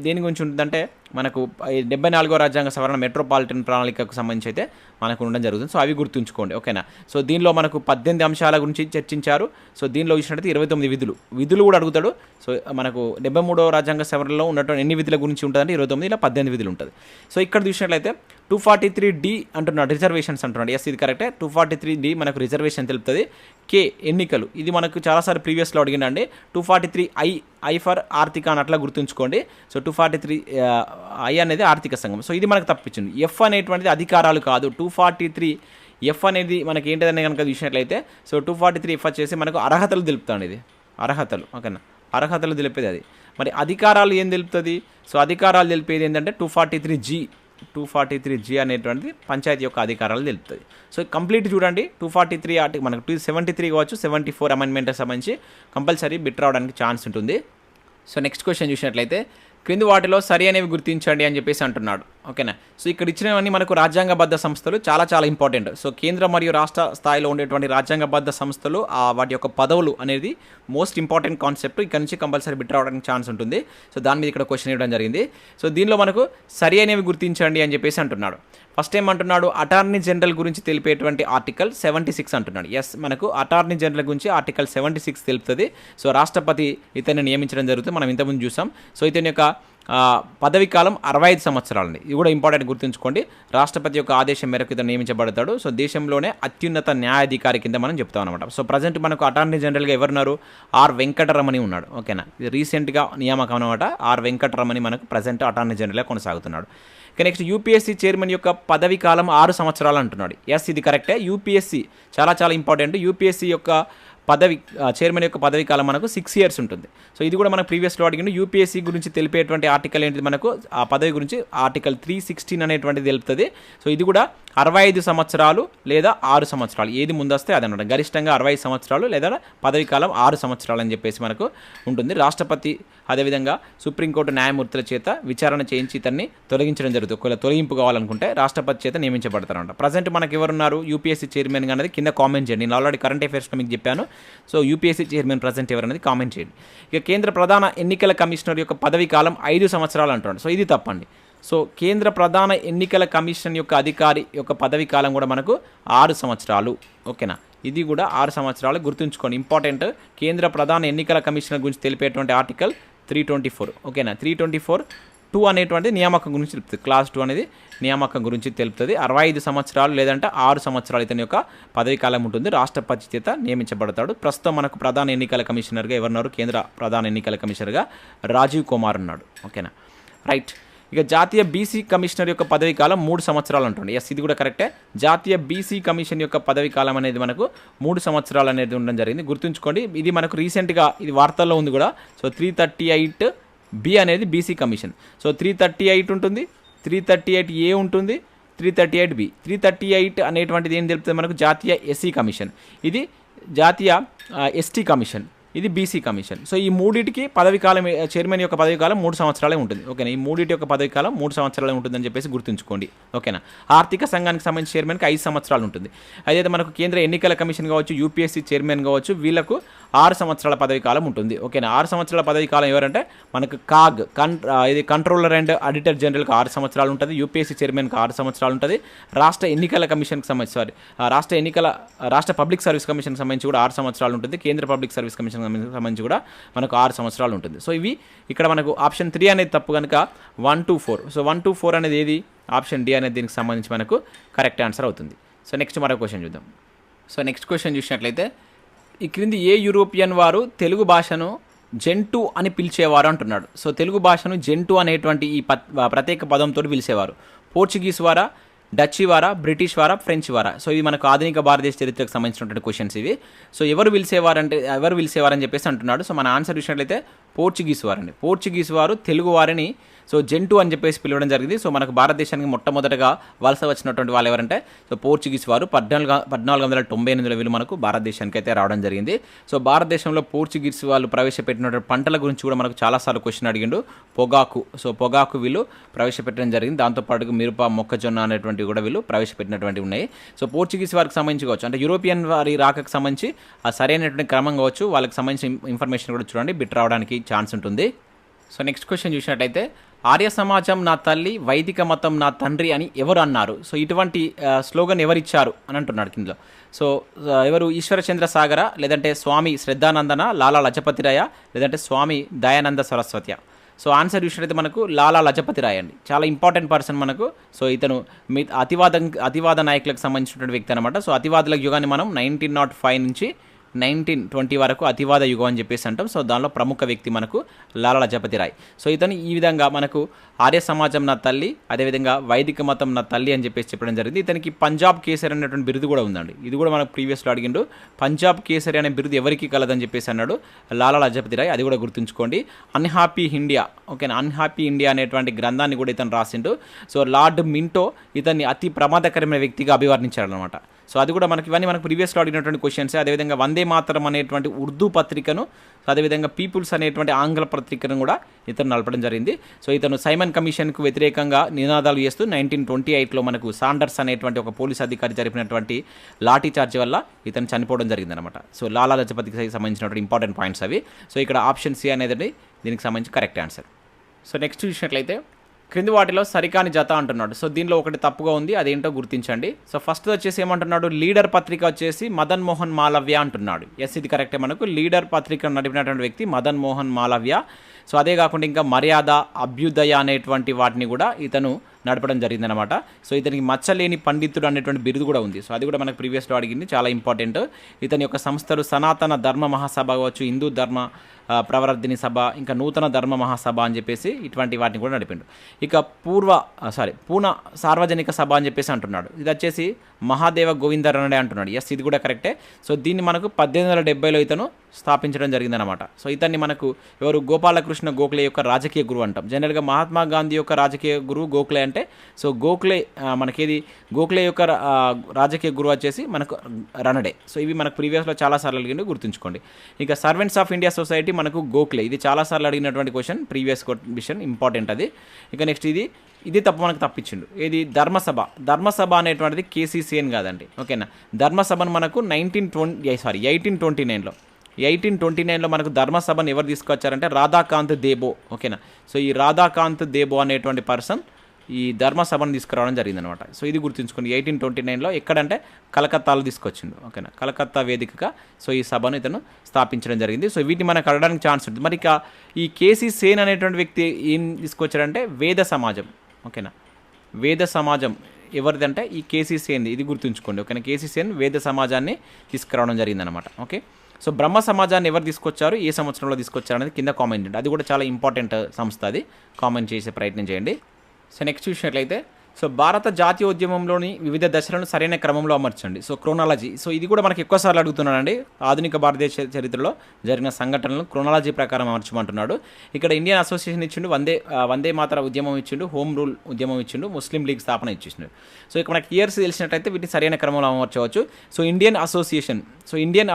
దేని గురించి ఉంటుందంటే మనకు 74వ రాజ్యాంగ సవరణ మెట్రోపాలిటన్ ప్రణాళికకు సంబంధించి అయితే మనకు ఉండడం జరుగుతుంది. సో అవి గుర్తుంచుకోండి, ఓకేనా. సో దీనిలో మనకు 18 అంశాల గురించి చర్చించారు. సో దీనిలో చూసినట్లయితే 29 విధులు కూడా అడుగుతాడు. సో మనకు 73వ రాజ్యాంగ సవరణలో ఉన్నటువంటి ఎన్ని విధుల గురించి ఉంటుందంటే 29, ఇలా 18 విధులు ఉంటుంది. సో ఇక్కడ చూసినట్లయితే 243D అంటున్నాడు, రిజర్వేషన్స్ అంటున్నాడు. ఎస్, ఇది కరెక్టే. 243D మనకు రిజర్వేషన్ తెలుపుతుంది. కే ఎన్నికలు, ఇది మనకు చాలాసార్లు ప్రీవియస్లో అడిగిందండి. 243I ఫర్ ఆర్థిక అని అట్లా గుర్తుంచుకోండి. సో 243I అనేది ఆర్థిక సంఘం. సో ఇది మనకు తప్పించింది. ఎఫ్ అనేటువంటిది అధికారాలు కాదు. 243F అనేది మనకి ఏంటిదని కనుక చూసినట్లయితే సో 243F వచ్చేసి మనకు అర్హతలు తెలుపుతాడు. ఇది అర్హతలు, ఓకేనా. అర్హతలు తెలిపేది అది. మరి అధికారాలు ఏం తెలుపుతుంది? సో అధికారాలు తెలిపేది ఏంటంటే 243G అనేటువంటిది పంచాయతీ యొక్క అధికారాలు తెలుపుతుంది. సో కంప్లీట్ చూడండి. 243 ఆర్టికల్ మనకు 273 కావచ్చు, 74 అమెండ్మెంట్ సంబంధించి కంపల్సరీ బిట్ రావడానికి ఛాన్స్ ఉంటుంది. సో నెక్స్ట్ క్వశ్చన్ చూసినట్లయితే క్రింది వాటిలో సరి అనేవి గుర్తించండి అని చెప్పేసి అంటున్నాడు, ఓకేనా. సో ఇక్కడ ఇచ్చినవన్నీ మనకు రాజ్యాంగబద్ధ సంస్థలు, చాలా చాలా ఇంపార్టెంట్. సో కేంద్ర మరియు రాష్ట్ర స్థాయిలో ఉండేటువంటి రాజ్యాంగబద్ధ సంస్థలు వాటి యొక్క పదవులు అనేది మోస్ట్ ఇంపార్టెంట్ కాన్సెప్ట్. ఇక్కడ నుంచి కంపల్సరీ బిట్ రావడానికి ఛాన్స్ ఉంటుంది. సో దాని మీద ఇక్కడ క్వశ్చన్ ఇవ్వడం జరిగింది. సో దీనిలో మనకు సరి అనేవి గుర్తించండి అని చెప్పేసి అంటున్నాడు. ఫస్ట్ ఏమంటున్నాడు, అటార్నీ జనరల్ గురించి తెలిపేటువంటి ఆర్టికల్ 76 అంటున్నాడు. ఎస్, మనకు అటార్నీ జనరల్ గురించి ఆర్టికల్ 76 తెలుపుతుంది. సో రాష్ట్రపతి ఇతన్ని నియమించడం జరుగుతుంది. మనం ఇంతకుముందు చూసాం. సో ఇతని యొక్క పదవి కాలం 65 సంవత్సరాలండి. ఇది కూడా ఇంపార్టెంట్ గుర్తుంచుకోండి. రాష్ట్రపతి యొక్క ఆదేశం మేరకు ఇతను నియమించబడతాడు. సో దేశంలోనే అత్యున్నత న్యాయాధికారి కింద మనం చెప్తాం అనమాట. సో ప్రజెంట్ మనకు అటార్నీ జనరల్గా ఎవరున్నారు? ఆర్ వెంకటరమణి ఉన్నాడు. ఓకేనా, ఇది రీసెంట్గా నియామకం అనమాట. ఆర్ వెంకటరమణి మనకు ప్రజెంట్ అటార్నీ జనరల్గా కొనసాగుతున్నాడు. ఇక నెక్స్ట్ యూపీఎస్సీ చైర్మన్ యొక్క పదవి కాలం 6 సంవత్సరాలు అంటున్నాడు. ఎస్, ఇది కరెక్టే. యూపీఎస్సీ చాలా చాలా ఇంపార్టెంట్. యూపీఎస్సీ యొక్క చైర్మన్ యొక్క పదవి కాలం మనకు 6 years ఉంటుంది. సో ఇది కూడా మనకు ప్రీవియస్లో అడిగిండు. యూపీఎస్సీ గురించి తెలిపేటువంటి ఆర్టికల్ ఏంటిది మనకు? ఆ పదవి గురించి ఆర్టికల్ 316 అనేటువంటిది తెలుపుతుంది. సో ఇది కూడా 65 సంవత్సరాలు లేదా 6 సంవత్సరాలు, ఏది ముందొస్తే అదనమాట. గరిష్టంగా 65 సంవత్సరాలు లేదా పదవి కాలం 6 సంవత్సరాలు అని చెప్పేసి మనకు ఉంటుంది. రాష్ట్రపతి అదేవిధంగా సుప్రీంకోర్టు న్యాయమూర్తుల చేత విచారణ చేయించి ఇతన్ని తొలగించడం జరుగుతుంది. ఒకవేళ తొలగింపు కావాలనుకుంటే రాష్ట్రపతి చేత నియమించబడతారంట. ప్రజెంట్ మనకు ఎవరున్నారు యూపీఎస్సీ చైర్మన్ అనేది? కింద కామెంట్ చేయండి. నేను ఆల్రెడీ కరెంట్ అఫైర్స్లో మీకు చెప్పాను. సో యూపీఎస్సీ చైర్మన్ ప్రజెంట్ ఎవరనేది కామెంట్ చేయండి. ఇక కేంద్ర ప్రధాన ఎన్నికల కమిషనర్ యొక్క పదవి కాలం 5 సంవత్సరాలు అంటున్నాడు. సో ఇది తప్పండి. సో కేంద్ర ప్రధాన ఎన్నికల కమిషన్ యొక్క అధికారి యొక్క పదవి కాలం కూడా మనకు 6 సంవత్సరాలు. ఓకేనా, ఇది కూడా 6 సంవత్సరాలు గుర్తుంచుకోండి. ఇంపార్టెంట్. కేంద్ర ప్రధాన ఎన్నికల కమిషనర్ గురించి తెలిపేటువంటి ఆర్టికల్ 324. ఓకేనా, 324(2) అనేటువంటి నియామకం గురించి తెలుపుతుంది. క్లాస్ 2 అనేది నియామకం గురించి తెలుపుతుంది. 65 సంవత్సరాలు లేదంటే 6 సంవత్సరాలు ఇతని యొక్క పదవి కాలం ఉంటుంది. రాష్ట్రపతి చేత నియమించబడతాడు. ప్రస్తుతం మనకు ప్రధాన ఎన్నికల కమిషనర్గా ఎవరున్నారు? కేంద్ర ప్రధాన ఎన్నికల కమిషనర్గా రాజీవ్ కుమార్ ఉన్నాడు. ఓకేనా, రైట్. ఇక జాతీయ బీసీ కమిషనర్ యొక్క పదవి కాలం 3 సంవత్సరాలు అంటుంది. ఎస్, ఇది కూడా కరెక్టే. జాతీయ బీసీ కమిషన్ యొక్క పదవి కాలం అనేది మనకు 3 సంవత్సరాలు అనేది ఉండడం జరిగింది. గుర్తుంచుకోండి, ఇది మనకు రీసెంట్గా ఇది వార్తల్లో ఉంది కూడా. సో 338(b) అనేది బీసీ కమిషన్. సో 338 ఉంటుంది, 338(a) ఉంటుంది, 338(b). 338 అనేటువంటిది ఏం తెలుపుతుంది మనకు? జాతీయ ఎస్సీ కమిషన్. ఇది జాతీయ ఎస్టీ కమిషన్, ఇది బీసీ కమిషన్. సో ఈ మూడింటికి పదవి కాలం, చైర్మన్ యొక్క పదవి కాలం 3 సంవత్సరాలే ఉంటుంది. ఓకేనా, ఈ మూడింటి యొక్క పదవి కాలం 3 సంవత్సరాలే ఉంటుందని చెప్పేసి గుర్తుంచుకోండి. ఓకేనా, ఆర్థిక సంఘానికి సంబంధించి చైర్మన్కి 5 సంవత్సరాలు ఉంటుంది. అయితే మనకు కేంద్ర ఎన్నికల కమిషన్ కావచ్చు, యూపీఎస్సీ చైర్మన్ కావచ్చు, వీళ్ళకు 6 సంవత్సరాల పదవి కాలం ఉంటుంది. ఓకేనా, 6 సంవత్సరాల పదవి కాలం ఎవరంటే మనకు ఇది కంట్రోలర్ అండ్ ఆడిటర్ జనరల్కి 6 సంవత్సరాలు ఉంటుంది. యూపీఎస్సీ చైర్మన్కి 6 సంవత్సరాలు ఉంటుంది. రాష్ట్ర ఎన్నికల కమిషన్కి సంబంధించి రాష్ట్ర పబ్లిక్ సర్వీస్ కమిషన్కి సంబంధించి కూడా 6 సంవత్సరాలు ఉంటుంది. కేంద్ర పబ్లిక్ సర్వీస్ కమిషన్ సంబంధించి కూడా మనకు 6 సంవత్సరాలు ఉంటుంది. సో ఇవి ఇక్కడ మనకు ఆప్షన్ 3 అనేది తప్పు కనుక 1 to 4. సో 1 to 4 అనేది ఏది? ఆప్షన్ డి అనేది దీనికి సంబంధించి మనకు కరెక్ట్ ఆన్సర్ అవుతుంది. సో నెక్స్ట్ మరో క్వశ్చన్ చూద్దాం. సో నెక్స్ట్ క్వశ్చన్ చూసినట్లయితే, ఈ క్రింది ఏ యూరోపియన్ వారు తెలుగు భాషను జెంటు అని పిలిచేవారు అంటున్నాడు. సో తెలుగు భాషను జెంటు అనేటువంటి ఈ ప్రత్యేక పదంతో పిలిచేవారు. పోర్చుగీస్ వారా, డచ్ వారా, బ్రిటిష్ వారా, ఫ్రెంచ్ వారా? సో ఇది మనకు ఆధునిక భారతదేశ చరిత్రకు సంబంధించినటువంటి క్వశ్చన్స్ ఇవి. సో ఎవరు పిలిచేవారని చెప్పేసి అంటున్నాడు. సో మన ఆన్సర్ చూసినట్లయితే పోర్చుగీస్ వారండి. పోర్చుగీస్ వారు తెలుగు వారిని సో జెంటు అని చెప్పేసి పిలవడం జరిగింది. సో మనకు భారతదేశానికి మొట్టమొదటగా వలస వచ్చినటువంటి వాళ్ళు ఎవరంటే సో పోర్చుగీస్ వారు 1498లో వీళ్ళు మనకు భారతదేశానికి అయితే రావడం జరిగింది. సో భారతదేశంలో పోర్చుగీస్ వాళ్ళు ప్రవేశపెట్టినటువంటి పంటల గురించి కూడా మనకు చాలాసార్లు క్వశ్చన్ అడిగిండు. పొగాకు. సో పొగాకు వీళ్ళు ప్రవేశపెట్టడం జరిగింది. దాంతోపాటు మిరప, మొక్కజొన్న అనేటువంటివి కూడా వీళ్ళు ప్రవేశపెట్టినటువంటివి ఉన్నాయి. సో పోర్చుగీస్ వారికి సంబంధించి కావచ్చు, అంటే యూరోపియన్ వారి రాకకు సంబంధించి ఆ సరైనటువంటి క్రమం కావచ్చు, వాళ్ళకి సంబంధించిన ఇన్ఫర్మేషన్ కూడా చూడండి, బిట్ రావడానికి ఛాన్స్ ఉంటుంది. సో నెక్స్ట్ క్వశ్చన్ చూసినట్టయితే, ఆర్య సమాజం నా తల్లి, వైదిక మతం నా తండ్రి అని ఎవరు అన్నారు? సో ఇటువంటి స్లోగన్ ఎవరిచ్చారు అని అంటున్నాడు కింద. సో ఎవరు? ఈశ్వరచంద్ర సాగర, లేదంటే స్వామి శ్రద్ధానందన, లాలా లజపతి రాయ, లేదంటే స్వామి దయానంద సరస్వతి. సో ఆన్సర్ చూసినట్లయితే మనకు లాలా లజపతి రాయ్ అండి. చాలా ఇంపార్టెంట్ పర్సన్ మనకు. సో ఇతను అతివాద నాయకులకు సంబంధించినటువంటి వ్యక్తి అనమాట. సో అతివాదుల యుగాన్ని మనం 1905 నుంచి 1920 వరకు అతివాద యుగం అని చెప్పేసి అంటాం. సో దానిలో ప్రముఖ వ్యక్తి మనకు లాలా లజపతి రాయ్. సో ఇతను ఈ విధంగా మనకు ఆర్య సమాజం నా తల్లి, అదేవిధంగా వైదిక మతం నా తల్లి అని చెప్పేసి చెప్పడం జరిగింది. ఇతనికి పంజాబ్ కేసరి అనేటువంటి బిరుదు కూడా ఉందండి. ఇది కూడా మనకు ప్రీవియస్లో అడిగిండు. పంజాబ్ కేసరి అనే బిరుదు ఎవరికి కలదని చెప్పేసి అన్నాడు? లాలా లజపతి రాయ్. అది కూడా గుర్తుంచుకోండి. అన్హ్యాపీ ఇండియా, ఓకేనా, అన్హ్యాపీ ఇండియా అనేటువంటి గ్రంథాన్ని కూడా ఇతను రాసిండు. సో లార్డ్ మింటో ఇతన్ని అతి ప్రమాదకరమైన వ్యక్తిగా అభివర్ణించాడు అనమాట. సో అది కూడా ఇవన్నీ మనకు ప్రీవియస్లో అడిగినటువంటి క్వశ్చన్స్. అదేవిధంగా వందే మాతరం అనేటువంటి ఉర్దూ పత్రికను, అదేవిధంగా పీపుల్స్ అనేటువంటి ఆంగ్ల పత్రికను కూడా ఇతను నడపడం జరిగింది. సో ఇతను సైమన్ కమిషన్కు వ్యతిరేకంగా నినాదాలు చేస్తూ 1928లో మనకు సాండర్స్ అనేటువంటి ఒక పోలీస్ అధికారి జరిపినటువంటి లాఠీ చార్జ్ వల్ల ఇతను చనిపోవడం జరిగిందనమాట. సో లాలా లజపతికి సంబంధించినటువంటి ఇంపార్టెంట్ పాయింట్స్ అవి. సో ఇక్కడ ఆప్షన్ సి అనేది దీనికి సంబంధించి కరెక్ట్ ఆన్సర్. సో నెక్స్ట్ చూసినట్లయితే, క్రింది వాటిలో సరికాని జత అంటున్నాడు. సో దీనిలో ఒకటి తప్పుగా ఉంది, అదేంటో గుర్తించండి. సో ఫస్ట్ వచ్చేసి ఏమంటున్నాడు? లీడర్ పత్రిక వచ్చేసి మదన్ మోహన్ మాలవ్య అంటున్నాడు. ఎస్, ఇది కరెక్టే. మనకు లీడర్ పత్రిక నడిపినటువంటి వ్యక్తి మదన్ మోహన్ మాలవ్య. సో అదే కాకుండా ఇంకా మర్యాద, అభ్యుదయ అనేటువంటి వాటిని కూడా ఇతను నడపడం జరిగిందనమాట. సో ఇతనికి మచ్చలేని పండితుడు అనేటువంటి బిరుదు కూడా ఉంది. సో అది కూడా మనకు ప్రీవియస్లో అడిగింది, చాలా ఇంపార్టెంట్. ఇతని యొక్క సంస్థలు సనాతన ధర్మ మహాసభ కావచ్చు, హిందూ ధర్మ ప్రవర్ధిని సభ, ఇంకా నూతన ధర్మ మహాసభ అని చెప్పేసి ఇటువంటి వాటిని కూడా నడిపిండు. ఇక పూనా సార్వజనిక సభ అని చెప్పేసి అంటున్నాడు. ఇది వచ్చేసి మహాదేవ గోవిందరనడే అంటున్నాడు. ఎస్, ఇది కూడా కరెక్టే. సో దీన్ని మనకు 1870లో ఇతను స్థాపించడం జరిగిందనమాట. సో ఇతన్ని మనకు ఎవరు, గోపాలకృష్ణ గోఖలే యొక్క రాజకీయ గురువు అంటాం. జనరల్గా మహాత్మా గాంధీ యొక్క రాజకీయ గురువు గోఖలే అంటే, సో మనకేది గోఖలే యొక్క రాజకీయ గురువు వచ్చేసి మనకు రనడే. సో ఇవి మనకు ప్రీవియస్లో చాలాసార్లు అడిగింది, గుర్తుంచుకోండి. ఇక సర్వెంట్స్ ఆఫ్ ఇండియా సొసైటీ మనకు గోఖలే, ఇది చాలాసార్లు అడిగినటువంటి క్వశ్చన్, ప్రీవియస్ క్వశ్చన్, ఇంపార్టెంట్ అది. ఇక నెక్స్ట్ ఇది తప్పు, మనకు తప్పించిండు. ఇది ధర్మసభ అనేటువంటిది కేసీసీఎన్ కాదండి, ఓకేనా. ధర్మసభను మనకు 1829లో మనకు ధర్మసభను ఎవరు తీసుకొచ్చారంటే రాధాకాంత్ దేబో, ఓకేనా. సో ఈ రాధాకాంత్ దేబో అనేటువంటి పర్సన్ ఈ ధర్మసభను తీసుకురావడం జరిగిందనమాట. సో ఇది గుర్తుంచుకోండి, 1829లో ఎక్కడంటే కలకత్తాలో తీసుకొచ్చిండు, ఓకేనా. కలకత్తా వేదికగా సో ఈ సభను ఇతను స్థాపించడం జరిగింది. సో వీటిని మనకు అడగడానికి ఛాన్స్ ఉంటుంది. మరి ఇక ఈ కేసీ సేన్ అనేటువంటి వ్యక్తి ఏం తీసుకొచ్చాడంటే వేద సమాజం, ఓకేనా. వేద సమాజం ఎవరిదంటే ఈ కేసీ సేన్, ఇది గుర్తుంచుకోండి, ఓకేనా. కేసీ సేన్ వేద సమాజాన్ని తీసుకురావడం జరిగిందనమాట, ఓకే. సో బ్రహ్మ సమాజాన్ని ఎవరు తీసుకొచ్చారు, ఏ సంవత్సరంలో తీసుకొచ్చారు అనేది కింద కామెంట్ చేయండి. అది కూడా చాలా ఇంపార్టెంట్ సంస్థ, అది కామెంట్ చేసే ప్రయత్నం చేయండి. సో నెక్స్ట్ చూసినట్లయితే, సో భారత జాతీయోద్యమంలోని వివిధ దశలను సరైన క్రమంలో అమర్చండి. సో క్రోనాలజీ, సో ఇది కూడా మనకి ఎక్కువసార్లు అడుగుతున్నాడండి. ఆధునిక భారతదేశ చరిత్రలో జరిగిన సంఘటనలను క్రోనాలజీ ప్రకారం అమర్చమంటున్నాడు. ఇక్కడ ఇండియన్ అసోసియేషన్ ఇచ్చిండు, వందే మాతర ఉద్యమం ఇచ్చిండు, హోమ్ రూల్ ఉద్యమం ఇచ్చిండు, ముస్లిం లీగ్ స్థాపన ఇచ్చేసిండు. సో ఇక్కడ మనకి ఇయర్స్ తెలిసినట్టయితే వీటిని సరైన క్రమంలో అమర్చవచ్చు. సో ఇండియన్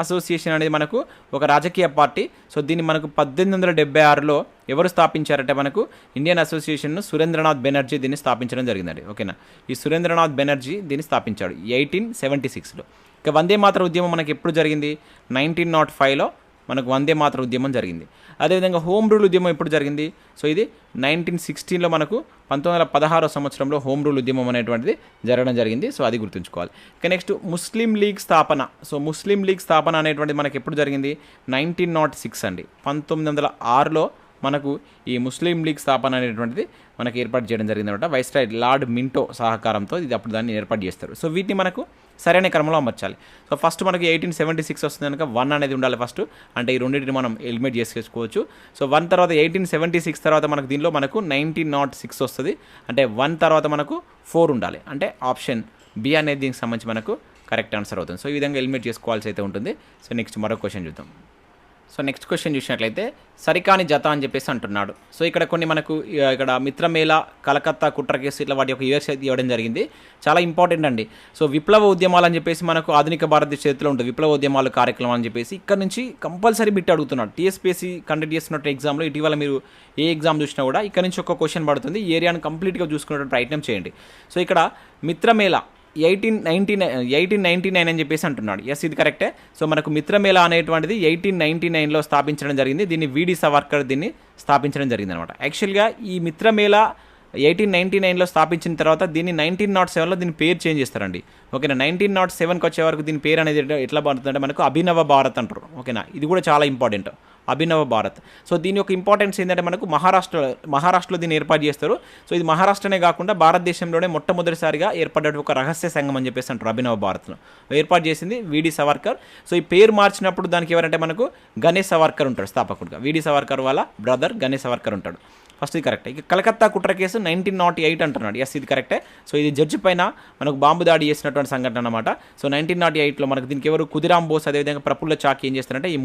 అసోసియేషన్ అనేది మనకు ఒక రాజకీయ పార్టీ. సో దీన్ని మనకు 1876లో ఎవరు స్థాపించారంటే మనకు ఇండియన్ అసోసియేషన్ను సురేంద్రనాథ్ బెనర్జీ దీన్ని స్థాపించడం జరిగిందండి, ఓకేనా. ఈ సురేంద్రనాథ్ బెనర్జీ దీన్ని స్థాపించాడు 1876లో. ఇక వందే మాతర ఉద్యమం మనకి ఎప్పుడు జరిగింది, 1905లో మనకు వందే మాతర ఉద్యమం జరిగింది. అదేవిధంగా హోమ్ రూల్ ఉద్యమం ఎప్పుడు జరిగింది, సో ఇది 1916లో మనకు 1916వ సంవత్సరంలో హోమ్ రూల్ ఉద్యమం అనేటువంటిది జరగడం జరిగింది. సో అది గుర్తుంచుకోవాలి. ఇక నెక్స్ట్ ముస్లిం లీగ్ స్థాపన. సో ముస్లిం లీగ్ స్థాపన అనేటువంటిది మనకి ఎప్పుడు జరిగింది, 1906 అండి. 1906లో మనకు ఈ ముస్లిం లీగ్ స్థాపన అనేటువంటిది మనకి ఏర్పాటు చేయడం జరిగిందన్నమాట. వైస్రాయ్ లార్డ్ మింటో సహకారంతో ఇది అప్పుడు దాన్ని ఏర్పాటు చేస్తారు. సో వీటిని మనకు సరైన క్రమంలో అమర్చాలి. సో ఫస్ట్ మనకి 1876 వస్తుంది కనుక 1 అనేది ఉండాలి ఫస్ట్, అంటే ఈ రెండింటిని మనం ఎలిమినేట్ చేసుకోవచ్చు. సో 1 తర్వాత 1876 తర్వాత మనకు దీనిలో మనకు 1906 వస్తుంది, అంటే 1 తర్వాత మనకు 4 ఉండాలి, అంటే ఆప్షన్ బి అనేది దీనికి సంబంధించి మనకు కరెక్ట్ ఆన్సర్ అవుతుంది. సో ఈ విధంగా ఎలిమినేట్ చేసుకోవాల్సి అయితే ఉంటుంది. సో నెక్స్ట్ మరో క్వశ్చన్ చూద్దాం. సో నెక్స్ట్ క్వశ్చన్ చూసినట్లయితే సరికాని జత అని చెప్పేసి అంటున్నాడు. సో ఇక్కడ కొన్ని మనకు ఇక్కడ మిత్రమేళ, కలకత్తా కుట్ర కేసు ఇట్లా వాటి యొక్క ఇయర్స్ ఇవ్వడం జరిగింది. చాలా ఇంపార్టెంట్ అండి. సో విప్లవ ఉద్యమాలు అని చెప్పేసి మనకు ఆధునిక భారతదేశ చరిత్రలో ఉంటుంది, విప్లవ ఉద్యమాలు కార్యక్రమం అని చెప్పేసి ఇక్కడ నుంచి కంపల్సరీ బిట్ అడుగుతున్నాడు. టీఎస్పీఎస్సీ కండక్ట్ చేస్తున్న ఎగ్జామ్లో ఇటీవల మీరు ఏ ఎగ్జామ్ చూసినా కూడా ఇక్కడ నుంచి ఒక క్వశ్చన్ పడుతుంది. ఈ ఏరియాను కంప్లీట్గా చూసుకునేటువంటి ప్రయత్నం చేయండి. సో ఇక్కడ మిత్రమేళ 1899 అని చెప్పేసి అంటున్నాడు. ఎస్, ఇది కరెక్టే. సో మనకు మిత్రమేళ అనేటువంటిది 1899లో స్థాపించడం జరిగింది. దీన్ని వీడి సవర్కర్ దీన్ని స్థాపించడం జరిగింది అనమాట. యాక్చువల్గా ఈ మిత్రమేళ 1899లో స్థాపించిన తర్వాత దీన్ని 1907లో దీని పేరు చేంజ్ చేస్తారండి, ఓకేనా. 1907కి వచ్చే వరకు దీని పేరు అనేది ఎట్లా పడుతుందంటే మనకు అభినవ భారత్ అంటారు, ఓకేనా. ఇది కూడా చాలా ఇంపార్టెంట్, అభినవ భారత్. సో దీని యొక్క ఇంపార్టెన్స్ ఏంటంటే మనకు మహారాష్ట్రలో దీన్ని ఏర్పాటు చేస్తారు. సో ఇది మహారాష్ట్రనే కాకుండా భారతదేశంలోనే మొట్టమొదటిసారిగా ఏర్పడ్డ ఒక రహస్య సంఘం అని చెప్పేసి అంటారు. అభినవ భారత్ను ఏర్పాటు చేసింది వీడి సవర్కర్. సో ఈ పేరు మార్చినప్పుడు దానికి ఎవరంటే మనకు గణేష్ సవర్కర్ ఉంటాడు స్థాపకుడుగా. వీడి సవర్కర్ వాళ్ళ బ్రదర్ గణేష్ సవర్కర్ ఉంటాడు. ఫస్ట్ ఇది కరెక్టే. ఇక కలకత్తా కుట్ర కేసు 1908 అంటున్నాడు. ఎస్, ఇది కరెక్టే. సో ఇది జడ్జి పైన మనకు బాంబు దాడి చేసినటువంటి సంఘటన అనమాట. సో 1908లో మనకు దీనికి ఎవరు కుదిరాం బోస్, అదేవిధంగా ప్రఫుల్ల చాకి ఏం చేస్తారంటే ఈ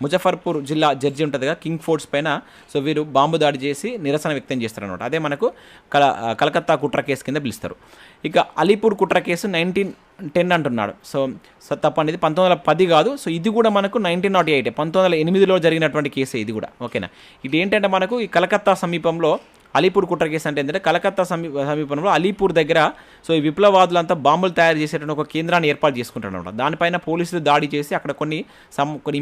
ముజఫర్పూర్ జిల్లా జడ్జి ఉంటుంది కదా, కింగ్ ఫోర్ట్స్ పైన. సో వీరు బాంబు దాడి చేసి నిరసన వ్యక్తం చేస్తారనమాట. అదే మనకు కలకత్తా కుట్ర కేసు కింద పిలుస్తారు. ఇక అలీపూర్ కుట్ర కేసు 1910 అంటున్నాడు. సో తప్ప అనేది 1910 కాదు. సో ఇది కూడా మనకు 1908 1908లో జరిగినటువంటి కేసే ఇది కూడా, ఓకేనా. ఇది ఏంటంటే మనకు ఈ కలకత్తా సమీపంలో అలీపూర్ కుట్ర కేసు అంటే ఏంటంటే కలకత్తా సమీపంలో అలీపూర్ దగ్గర సో ఈ విప్లవాదులంతా బాంబులు తయారు చేసేటువంటి ఒక కేంద్రాన్ని ఏర్పాటు చేసుకుంటారు అనమాట. దానిపైన పోలీసులు దాడి చేసి అక్కడ కొన్ని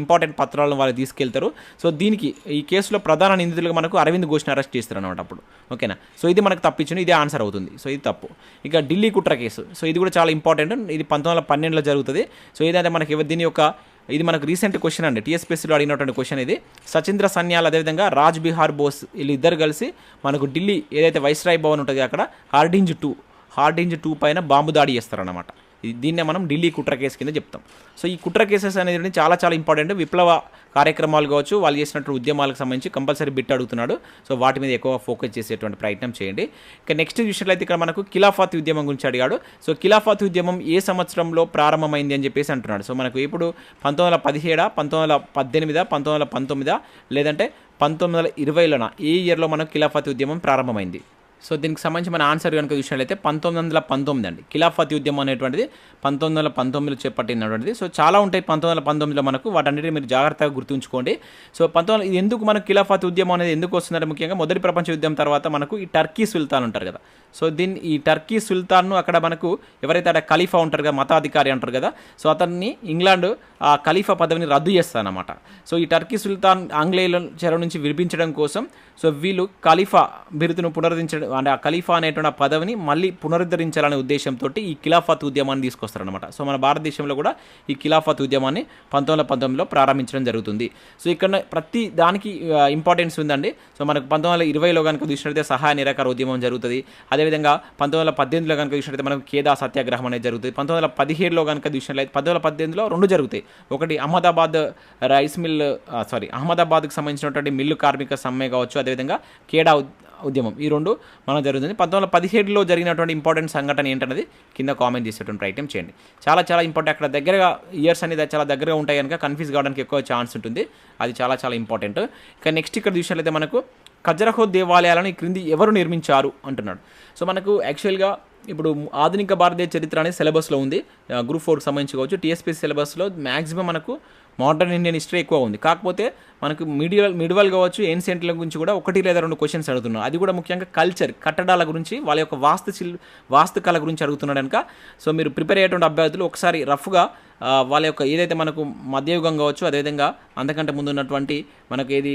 ఇంపార్టెంట్ పత్రాలను వాళ్ళు తీసుకెళ్తారు. సో దీనికి ఈ కేసులో ప్రధాన నిందితులుగా మనకు అరవింద్ ఘోష్ని అరెస్ట్ చేస్తారు అనమాట అప్పుడు, ఓకేనా. సో ఇది మనకు తప్పించును, ఇదే ఆన్సర్ అవుతుంది. సో ఇది తప్పు. ఇక ఢిల్లీ కుట్ర కేసు, సో ఇది కూడా చాలా ఇంపార్టెంట్. ఇది 1912లో జరుగుతుంది. సో ఏదంటే మనకి దీని యొక్క ఇది మనకు రీసెంట్ క్వశ్చన్ అండి, టీఎస్పీఎస్సీలో అడిగినటువంటి క్వశ్చన్ ఇది. సచీంద్ర సన్యాల్ అదేవిధంగా రాజ్ బిహార్ బోస్ వీళ్ళు ఇద్దరు కలిసి మనకు ఢిల్లీ ఏదైతే వైస్రాయ్ భవన్ ఉంటుంది అక్కడ హార్డింజ్ 2 పైన బాంబు దాడి చేస్తారన్నమాట. దీన్నే మనం ఢిల్లీ కుట్ర కేసు కింద చెప్తాం. సో ఈ కుట్ర కేసెస్ అనేది చాలా చాలా ఇంపార్టెంట్. విప్లవ కార్యక్రమాలు కావచ్చు, వాళ్ళు చేసినటువంటి ఉద్యమాలకు సంబంధించి కంపల్సరీ బిట్ అడుగుతున్నాడు. సో వాటి మీద ఎక్కువ ఫోకస్ చేసేటువంటి ప్రయత్నం చేయండి. ఇక నెక్స్ట్ చూసినట్లయితే ఇక్కడ మనకు ఖిలాఫత్ ఉద్యమం గురించి అడిగాడు. సో ఖిలాఫత్ ఉద్యమం ఏ సంవత్సరంలో ప్రారంభమైంది అని చెప్పేసి అంటున్నాడు. సో మనకు ఇప్పుడు 1917, 1918, 1919 లేదంటే 1920లోన ఏ ఇయర్లో మనకు ఖిలాఫత్ ఉద్యమం ప్రారంభమైంది? సో దీనికి సంబంధించి మన ఆన్సర్ కనుక చూసినట్లయితే 1919 అండి. ఖిలాఫత్ ఉద్యమం అనేటువంటిది 1919లో చేపట్టినటువంటిది. సో చాలా ఉంటాయి 1919లో మనకు, వాటన్నిటిని మీరు జాగ్రత్తగా గుర్తుంచుకోండి. సో ఇది ఎందుకు మనకు ఖిలాఫత్ ఉద్యమం అనేది ఎందుకు వస్తుందంటే ముఖ్యంగా మొదటి ప్రపంచ యుద్ధం తర్వాత మనకు ఈ టర్కీ సుల్తాన్ ఉంటారు కదా. సో ఈ టర్కీ సుల్తాన్ను అక్కడ మనకు ఎవరైతే అక్కడ ఖలీఫా ఉంటారు కదా, మతాధికారి అంటారు కదా, సో అతన్ని ఇంగ్లాండ్ ఆ ఖలీఫా పదవిని రద్దు చేస్తారన్నమాట. సో ఈ టర్కీ సుల్తాన్ ఆంగ్లేయుల చెర నుంచి విడిపించడం కోసం సో వీళ్ళు ఖలీఫా బిరుదును పునరుద్ధరించడం, అంటే ఆ ఖలీఫా అనేటువంటి ఆ పదవిని మళ్ళీ పునరుద్ధరించాలనే ఉద్దేశంతో ఈ ఖిలాఫత్ ఉద్యమాన్ని తీసుకొస్తారనమాట. సో మన భారతదేశంలో కూడా ఈ ఖిలాఫత్ ఉద్యమాన్ని 1919లో ప్రారంభించడం జరుగుతుంది. సో ఇక్కడ ప్రతి దానికి ఇంపార్టెన్స్ ఉందండి. సో మనకు 1920లో కనుక చూసినట్లయితే సహాయ నిరాకరణ ఉద్యమం జరుగుతుంది. అదేవిధంగా 1918లో కనుక చూసినట్లయితే మనకు ఖేదా సత్యాగ్రహం అనేది జరుగుతుంది. 1917లో కనుక చూసినట్లయితే 1918లో 2 జరుగుతాయి. ఒకటి అహ్మదాబాద్కి సంబంధించినటువంటి మిల్లు కార్మిక సమ్మె కావచ్చు, అదేవిధంగా ఖేడా ఉద్యమం, ఈ 2 మనం జరుగుతుంది. 1917లో జరిగినటువంటి ఇంపార్టెంట్ సంఘటన ఏంటనేది కింద కామెంట్ చేసేటువంటి ప్రయత్నం చేయండి. చాలా చాలా ఇంపార్టెంట్. అక్కడ దగ్గరగా ఇయర్స్ అనేది చాలా దగ్గరగా ఉంటాయి కనుక కన్ఫ్యూజ్ కావడానికి ఎక్కువ ఛాన్స్ ఉంటుంది. అది చాలా చాలా ఇంపార్టెంట్. ఇక నెక్స్ట్ ఇక్కడ చూసినట్లయితే మనకు ఖజరహో దేవాలయాలను ఈ క్రింది ఎవరు నిర్మించారు అంటున్నాడు. సో మనకు యాక్చువల్గా ఇప్పుడు ఆధునిక భారతీయ చరిత్ర అనేది సిలబస్లో ఉంది, గ్రూప్ 4కి సంబంధించి కావచ్చు. టీఎస్పీ సిలబస్లో మ్యాక్సిమం మనకు మోడర్న్ ఇండియన్ హిస్టరీ ఎక్కువ ఉంది. కాకపోతే మనకు మిడివల్ కావచ్చు, ఏన్షియంట్ల గురించి కూడా 1 లేదా 2 క్వశ్చన్స్ అడుగుతున్నాడు. అది కూడా ముఖ్యంగా కల్చర్, కట్టడాల గురించి, వాళ్ళ యొక్క వాస్తుకళ గురించి అడుగుతున్నాడు కనుక సో మీరు ప్రిపేర్ అయ్యేటువంటి అభ్యర్థులు ఒకసారి రఫ్గా వాళ్ళ యొక్క ఏదైతే మనకు మధ్యయుగం కావచ్చు, అదేవిధంగా అంతకంటే ముందు ఉన్నటువంటి మనకు ఏది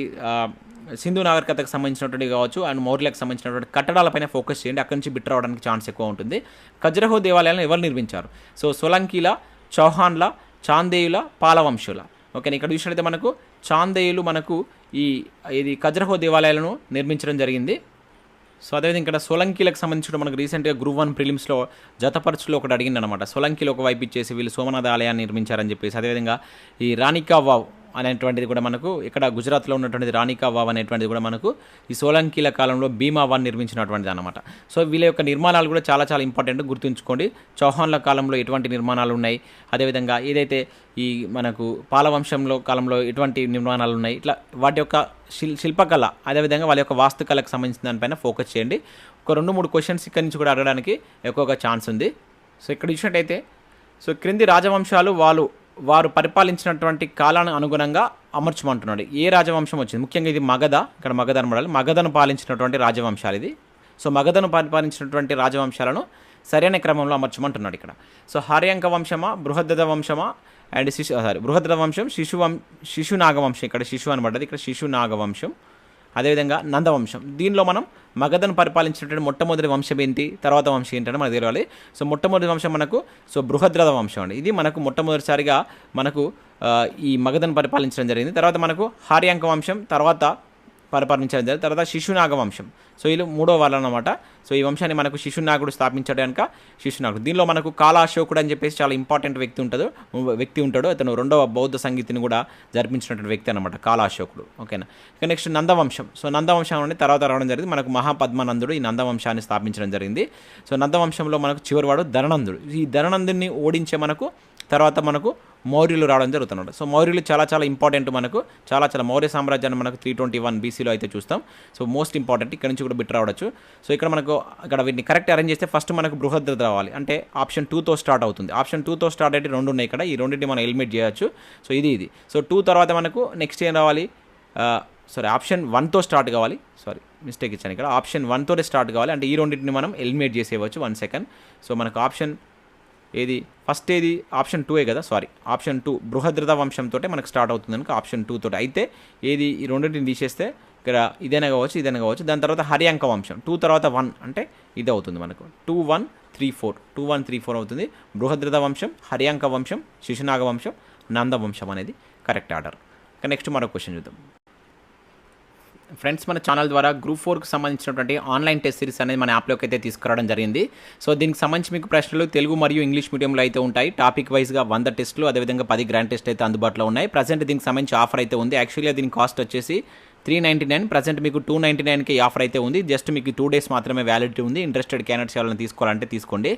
సింధు నాగరికతకు సంబంధించినటువంటి కావచ్చు అండ్ మౌర్యలకు సంబంధించినటువంటి కట్టడాలపైన ఫోకస్ చేయండి. అక్కడి నుంచి బిట్ రావడానికి ఛాన్స్ ఎక్కువ ఉంటుంది. ఖజరహో దేవాలయాలను ఎవరు నిర్మించారు? సో సోలంకీల, చౌహాన్ల, చాందేయుల, పాలవంశుల. ఓకే, ఇక్కడ చూసినట్లయితే మనకు చాందేయులు మనకు ఇది ఖజరహో దేవాలయాలను నిర్మించడం జరిగింది. సో అదేవిధంగా ఇక్కడ సోలంకీలకు సంబంధించిన మనకు రీసెంట్గా గ్రూప్ 1 ప్రిలిమ్స్లో జతపరచులో ఒకటి అడిగిందనమాట. సోలంకీలో ఒక వైపు ఇచ్చేసి వీళ్ళు సోమనాథ ఆలయాన్ని నిర్మించారని చెప్పేసి. అదేవిధంగా ఈ రాణికా వావ్ అనేటువంటిది కూడా మనకు ఇక్కడ గుజరాత్లో ఉన్నటువంటిది రాణికా వావ్ అనేటువంటిది కూడా మనకు ఈ సోలంకీల కాలంలో భీమావాన్ నిర్మించినటువంటిది అనమాట. సో వీళ్ళ యొక్క నిర్మాణాలు కూడా చాలా చాలా ఇంపార్టెంట్, గుర్తుంచుకోండి. చౌహాన్ల కాలంలో ఎటువంటి నిర్మాణాలు ఉన్నాయి, అదేవిధంగా ఏదైతే ఈ మనకు పాలవంశంలో కాలంలో ఎటువంటి నిర్మాణాలు ఉన్నాయి, ఇట్లా వాటి యొక్క శిల్పకళ, అదేవిధంగా వాళ్ళ యొక్క వాస్తుకళకు సంబంధించిన దానిపైన ఫోకస్ చేయండి. ఒక 2-3 క్వశ్చన్స్ ఇక్కడి నుంచి కూడా అడగడానికి ఎక్కువగా ఛాన్స్ ఉంది. సో ఇక్కడ చూసినట్టయితే సో క్రింది రాజవంశాలు వారు పరిపాలించినటువంటి కాలానికి అనుగుణంగా అమర్చమంటున్నాడు. ఏ రాజవంశం వచ్చింది? ముఖ్యంగా ఇది మగధ, ఇక్కడ మగధ అనబడాలి. మగధను పాలించినటువంటి రాజవంశాలు ఇది. సో మగధను పరిపాలించినటువంటి రాజవంశాలను సరైన క్రమంలో అమర్చమంటున్నాడు ఇక్కడ. సో హర్యంక వంశమా, బృహద్రథ వంశమా అండ్ బృహద్రథ వంశం, శిశునాగవంశం, ఇక్కడ శిశు అనబడ్డది, ఇక్కడ శిశునాగవంశం, అదేవిధంగా నందవంశం. దీనిలో మనం మగధను పరిపాలించినటువంటి మొట్టమొదటి వంశం ఏంటి, తర్వాత వంశం ఏంటంటే మనకు తెలియాలి. సో మొట్టమొదటి వంశం మనకు బృహద్రథ వంశం అండి. ఇది మనకు మొట్టమొదటిసారిగా మనకు ఈ మగధను పరిపాలించడం జరిగింది. తర్వాత మనకు హార్యాంక వంశం తర్వాత పరిపాలించడం జరిగింది. తర్వాత శిశునాగ వంశం. సో వీళ్ళు 3వ వాళ్ళు అనమాట. సో ఈ వంశాన్ని మనకు శిశునాగుడు స్థాపించాడు కనుక శిశునాగుడు. దీనిలో మనకు కాలాశోకుడు అని చెప్పేసి చాలా ఇంపార్టెంట్ వ్యక్తి ఉంటాడు. అతను 2వ బౌద్ధ సంగీతిని కూడా జరిపించినటువంటి వ్యక్తి అనమాట కాలాశోకుడు. ఓకేనా. ఇక నెక్స్ట్ నందవంశం. సో నందవంశం అనేది తర్వాత రావడం జరిగింది. మనకు మహాపద్మనందుడు ఈ నందవంశాన్ని స్థాపించడం జరిగింది. సో నందవంశంలో మనకు చివరివాడు ధననందుడు. ఈ ధననందుని ఓడించే మనకు తర్వాత మనకు మౌర్యులు రావడం జరుగుతున్నాడు. సో మౌర్యులు చాలా చాలా ఇంపార్టెంట్, మనకు చాలా మౌర్య సామ్రాజ్యాన్ని మనకు 321 BCలో అయితే చూస్తాం. సో మోస్ట్ ఇంపార్టెంట్, ఇక్కడ నుంచి కూడా బిట్ రావచ్చు. సో ఇక్కడ మనకు వీటిని కరెక్ట్ అరేంజ్ చేస్తే ఫస్ట్ మనకు బృహద్రథ రావాలి, అంటే ఆప్షన్ 2తో స్టార్ట్ అవుతుంది. ఆప్షన్ 2తో స్టార్ట్ అయితే 2 ఉన్నాయి ఇక్కడ, ఈ రెండింటిని మనం ఎలిమినేట్ చేయొచ్చు. సో ఇది సో 2 తర్వాత మనకు నెక్స్ట్ ఏం రావాలి, ఆప్షన్ 1తో స్టార్ట్ కావాలి. మిస్టేక్ ఇచ్చాను ఇక్కడ, ఆప్షన్ 1తోనే స్టార్ట్ కావాలి, అంటే ఈ రెండింటిని మనం ఎలిమినేట్ చేసేయవచ్చు. 1 సెకండ్. సో మనకు ఆప్షన్ ఫస్ట్ ఆప్షన్ 2 కదా, ఆప్షన్ 2 బృహద్రథ వంశంతో మనకు స్టార్ట్ అవుతుంది కనుక ఆప్షన్ 2 తోటి. అయితే ఈ రెండింటిని తీసేస్తే ఇక్కడ ఇదైనా కావచ్చు. దాని తర్వాత హర్యాంక వంశం 2 తర్వాత 1 అంటే ఇది అవుతుంది మనకు 2134 అవుతుంది. బృహద్రథ వంశం, హర్యాంక వంశం, శిశునాగ వంశం, నందవంశం అనేది కరెక్ట్ ఆర్డర్. నెక్స్ట్ మరో క్వశ్చన్ చూద్దాం. ఫ్రెండ్స్, మన ఛానల్ ద్వారా గ్రూప్ 4కి సంబంధించినటువంటి ఆన్లైన్ టెస్ట్ సిరీస్ అనేది మన యాప్లోకి అయితే తీసుకురావడం జరిగింది. సో దీనికి సంబంధించి మీకు ప్రశ్నలు తెలుగు మరియు ఇంగ్లీష్ మీడియంలో అయితే ఉంటాయి. టాపిక్ వైజ్గా 100 టెస్టులు, అదేవిధంగా 10 గ్రాండ్ టెస్ట్ అయితే అందుబాటులో ఉన్నాయి. ప్రజెంట్ దీనికి సంబంధించి ఆఫర్ అయితే ఉంది. యాక్చువల్గా దీని కాస్ట్ వచ్చేసి 399, ప్రజెంట్ మీకు 299కి ఆఫర్ అయితే ఉంది. జస్ట్ మీకు 2 డేస్ మాత్రమే వ్యాలిడిటీ ఉంది. ఇంట్రెస్టెడ్ క్యాండిడేట్స్ ఎవరైనా తీసుకోవాలంటే తీసుకోండి.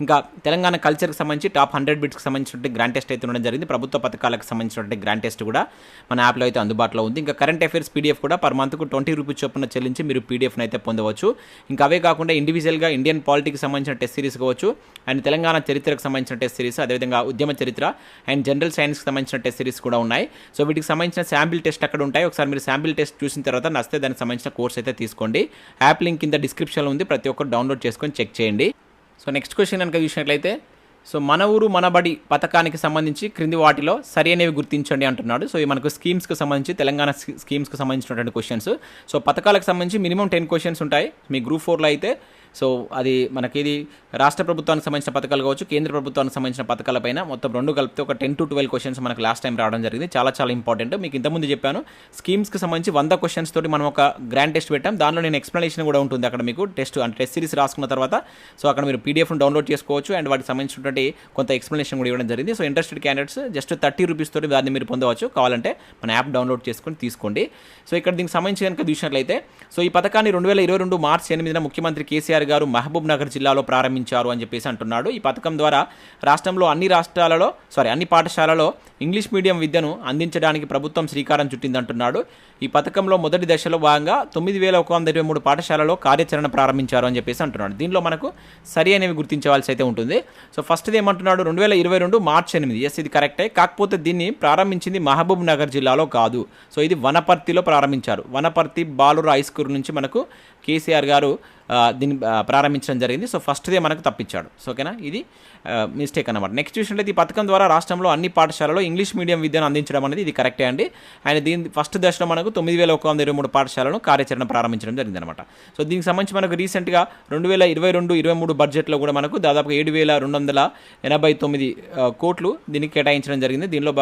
ఇంకా తెలంగాణ కల్చర్కి సంబంధించి టాప్ 100 బిట్స్కి సంబంధించినటువంటి గ్రాండ్ టెస్ట్ అయితే ఉండడం జరిగింది. ప్రభుత్వ పథకాలకు సంబంధించినటువంటి గ్రాండ్ టెస్ట్ కూడా మన యాప్లో అయితే అందుబాటులో ఉంది. ఇంకా కరెంట్ అఫైర్స్ పీడిఎఫ్ కూడా పర్ మంత్కు 20 రూపీస్ చొప్పున చెల్లించి మీరు పీడిఎఫ్ని అయితే పొందవచ్చు. ఇంకా అవే కాకుండా ఇండివిజువల్గా ఇండియన్ పాలిటిక్స్ సంబంధించిన టెస్ట్ సిరీస్ కావచ్చు, అండ్ తెలంగాణ చరిత్రకు సంబంధించిన టెస్ట్ సిరీస్, అదేవిధంగా ఉద్యమ చరిత్ర అండ్ జనరల్ సైన్స్కి సంబంధించిన టెస్ట్ సిరీస్ కూడా ఉన్నాయి. సో వీటికి సంబంధించిన శాంపిల్ టెస్ట్ అక్కడ ఉంటాయి. ఒకసారి మీరు శాంపిల్ టెస్ట్ చూసిన తర్వాత నచ్చితే దానికి సంబంధించిన కోర్స్ అయితే తీసుకోండి. యాప్ లింక్ కింద డిస్క్రిప్షన్లో ఉంది, ప్రతి ఒక్కరు డౌన్లోడ్ చేసుకొని చెక్ చేయండి. సో నెక్స్ట్ క్వశ్చన్ కనుక చూసినట్లయితే, సో మన ఊరు మన బడి పథకానికి సంబంధించి క్రింది వాటిలో సరి అనేవి గుర్తించండి అంటున్నాడు. సో ఇవి మనకు స్కీమ్స్కి సంబంధించి తెలంగాణ స్కీమ్స్కి సంబంధించినటువంటి క్వశ్చన్స్. సో పథకాలకు సంబంధించి మినిమం 10 క్వశ్చన్స్ ఉంటాయి. మీ గ్రూప్ 4లో అయితే సో అది మనకి ఇది రాష్ట్ర ప్రభుత్వానికి సంబంధించిన పథకాలు కావచ్చు, కేంద్ర ప్రభుత్వానికి సంబంధించిన పథకాలపైన మొత్తం 2 కలిపితే ఒక 10 to 12 క్వశ్చన్స్ మనకు లాస్ట్ టైం రావడం జరిగింది. చాలా చాలా ఇంపార్టెంట్. మీకు ఇంతకుముందు చెప్పాను, స్కీమ్స్కి సంబంధించి 100 క్వశ్చన్స్ తోటి మనం ఒక గ్రాండ్ టెస్ట్ పెట్టాం. దానిలో నేను ఎక్స్ప్లెనేషన్ కూడా ఉంటుంది అక్కడ మీకు టెస్ట్ సిరీస్ రాసుకున్న తర్వాత. సో అక్కడ మీరు పీడిఎఫ్ను డౌన్లోడ్ చేసుకోవచ్చు అండ్ వాటికి సంబంధించినటువంటి కొంత ఎక్స్ప్లెనేషన్ కూడా ఇవ్వడం జరిగింది. So interested candidates just 30 rupees తోటి దాన్ని మీరు పొందవచ్చు. కావాలంటే మన యాప్ డౌన్లోడ్ చేసుకొని తీసుకోండి. సో ఇక్కడ దీనికి సంబంధించి కనుక చూసినట్లయితే, సో ఈ పథకాన్ని 2022 మార్చి 8న ముఖ్యమంత్రి కేసీఆర్ గారు మహబూబ్ నగర్ జిల్లాలో ప్రారంభించారు అని చెప్పేసి అంటున్నాడు. ఈ పథకం ద్వారా రాష్ట్రంలో అన్ని పాఠశాలలో ఇంగ్లీష్ మీడియం విద్యను అందించడానికి ప్రభుత్వం శ్రీకారం చుట్టిందంటున్నాడు. ఈ పథకంలో మొదటి దశలో భాగంగా 9123 పాఠశాలలో కార్యాచరణ ప్రారంభించారు అని చెప్పేసి అంటున్నాడు. దీనిలో మనకు సరి అనేవి గుర్తించవలసి అయితే ఉంటుంది. సో ఫస్ట్ది ఏమంటున్నాడు, 2022 మార్చి 8. ఎస్, ఇది కరెక్టే. కాకపోతే దీన్ని ప్రారంభించింది మహబూబ్ నగర్ జిల్లాలో కాదు. సో ఇది వనపర్తిలో ప్రారంభించారు. వనపర్తి బాలుర హై స్కూల్ నుంచి మనకు కేసీఆర్ గారు దీన్ని ప్రారంభించడం జరిగింది. సో ఫస్ట్దే మనకు తప్పించాడు. సో ఓకేనా, ఇది మిస్టేక్ అన్నమాట. నెక్స్ట్ చూసినట్లయితే ఈ పథకం ద్వారా రాష్ట్రంలో అన్ని పాఠశాలలో ఇంగ్లీష్ మీడియం విద్యను అందించడం అనేది ఇది కరెక్టే అండి. ఆయన దీని ఫస్ట్ దశలో మనకు 9123 పాఠశాలను కార్యాచరణ ప్రారంభించడం జరిగిందనమాట. సో దీనికి సంబంధించి మనకు రీసెంట్గా 2022-23 బడ్జెట్లో కూడా మనకు దాదాపు 7,289 కోట్లు దీనికి కేటాయించడం జరిగింది. దీనిలో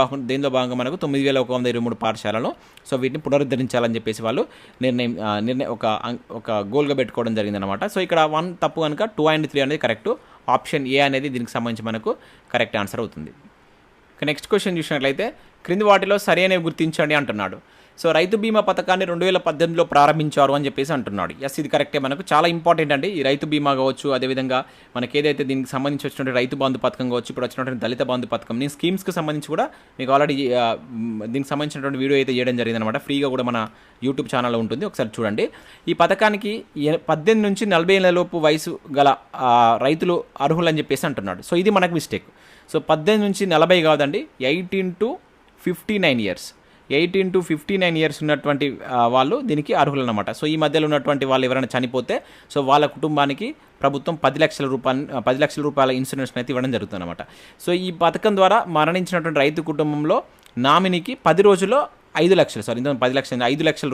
భాగంగా మనకు 9123 పాఠశాలలో సో వీటిని పునరుద్ధరించాలని చెప్పేసి వాళ్ళు నిర్ణయం ఒక గోల్గా పెట్టుకోవడం జరిగిందనమాట. సో ఇక్కడ 1 తప్పు కనుక 2 and 3 అనేది కరెక్ట్. ఆప్షన్ ఏ అనేది దీనికి సంబంధించి మనకు కరెక్ట్ ఆన్సర్ అవుతుంది. నెక్స్ట్ క్వశ్చన్ చూసినట్లయితే, క్రింది వాటిలో సరి అనేవి గుర్తించండి అంటున్నాడు. సో రైతు బీమా పథకాన్ని 2018లో ప్రారంభించారు అని చెప్పేసి అంటున్నాడు. ఎస్, ఇది కరెక్టే. మనకు చాలా ఇంపార్టెంట్ అండి ఈ రైతు బీమా కావచ్చు, అదేవిధంగా మనకి ఏదైతే దీనికి సంబంధించి వచ్చినటువంటి రైతు బంధు పథకం కావచ్చు, ఇప్పుడు వచ్చినటువంటి దళిత బంధు పథకం, నేను స్కీమ్స్కి సంబంధించి కూడా మీకు ఆల్రెడీ దీనికి సంబంధించినటువంటి వీడియో అయితే చేయడం జరిగిందనమాట. ఫ్రీగా కూడా మన యూట్యూబ్ ఛానల్లో ఉంటుంది, ఒకసారి చూడండి. ఈ పథకానికి 18 నుంచి 40 ఏళ్ల లోపు వయసు గల రైతులు అర్హులని చెప్పేసి అంటున్నాడు. సో ఇది మనకు మిస్టేక్. సో 18 నుంచి 40 కాదండి, 18 to 59 years. 18 to 59 years ఉన్నటువంటి వాళ్ళు దీనికి అర్హులు అనమాట. సో ఈ మధ్యలో ఉన్నటువంటి వాళ్ళు ఎవరైనా చనిపోతే సో వాళ్ళ కుటుంబానికి ప్రభుత్వం 10 లక్షల రూపాయల ఇన్సూరెన్స్ అయితే ఇవ్వడం జరుగుతుంది అనమాట. సో ఈ పథకం ద్వారా మరణించినటువంటి రైతు కుటుంబంలో నామినీకి 10 రోజుల్లో 5 లక్షలు 5 లక్షల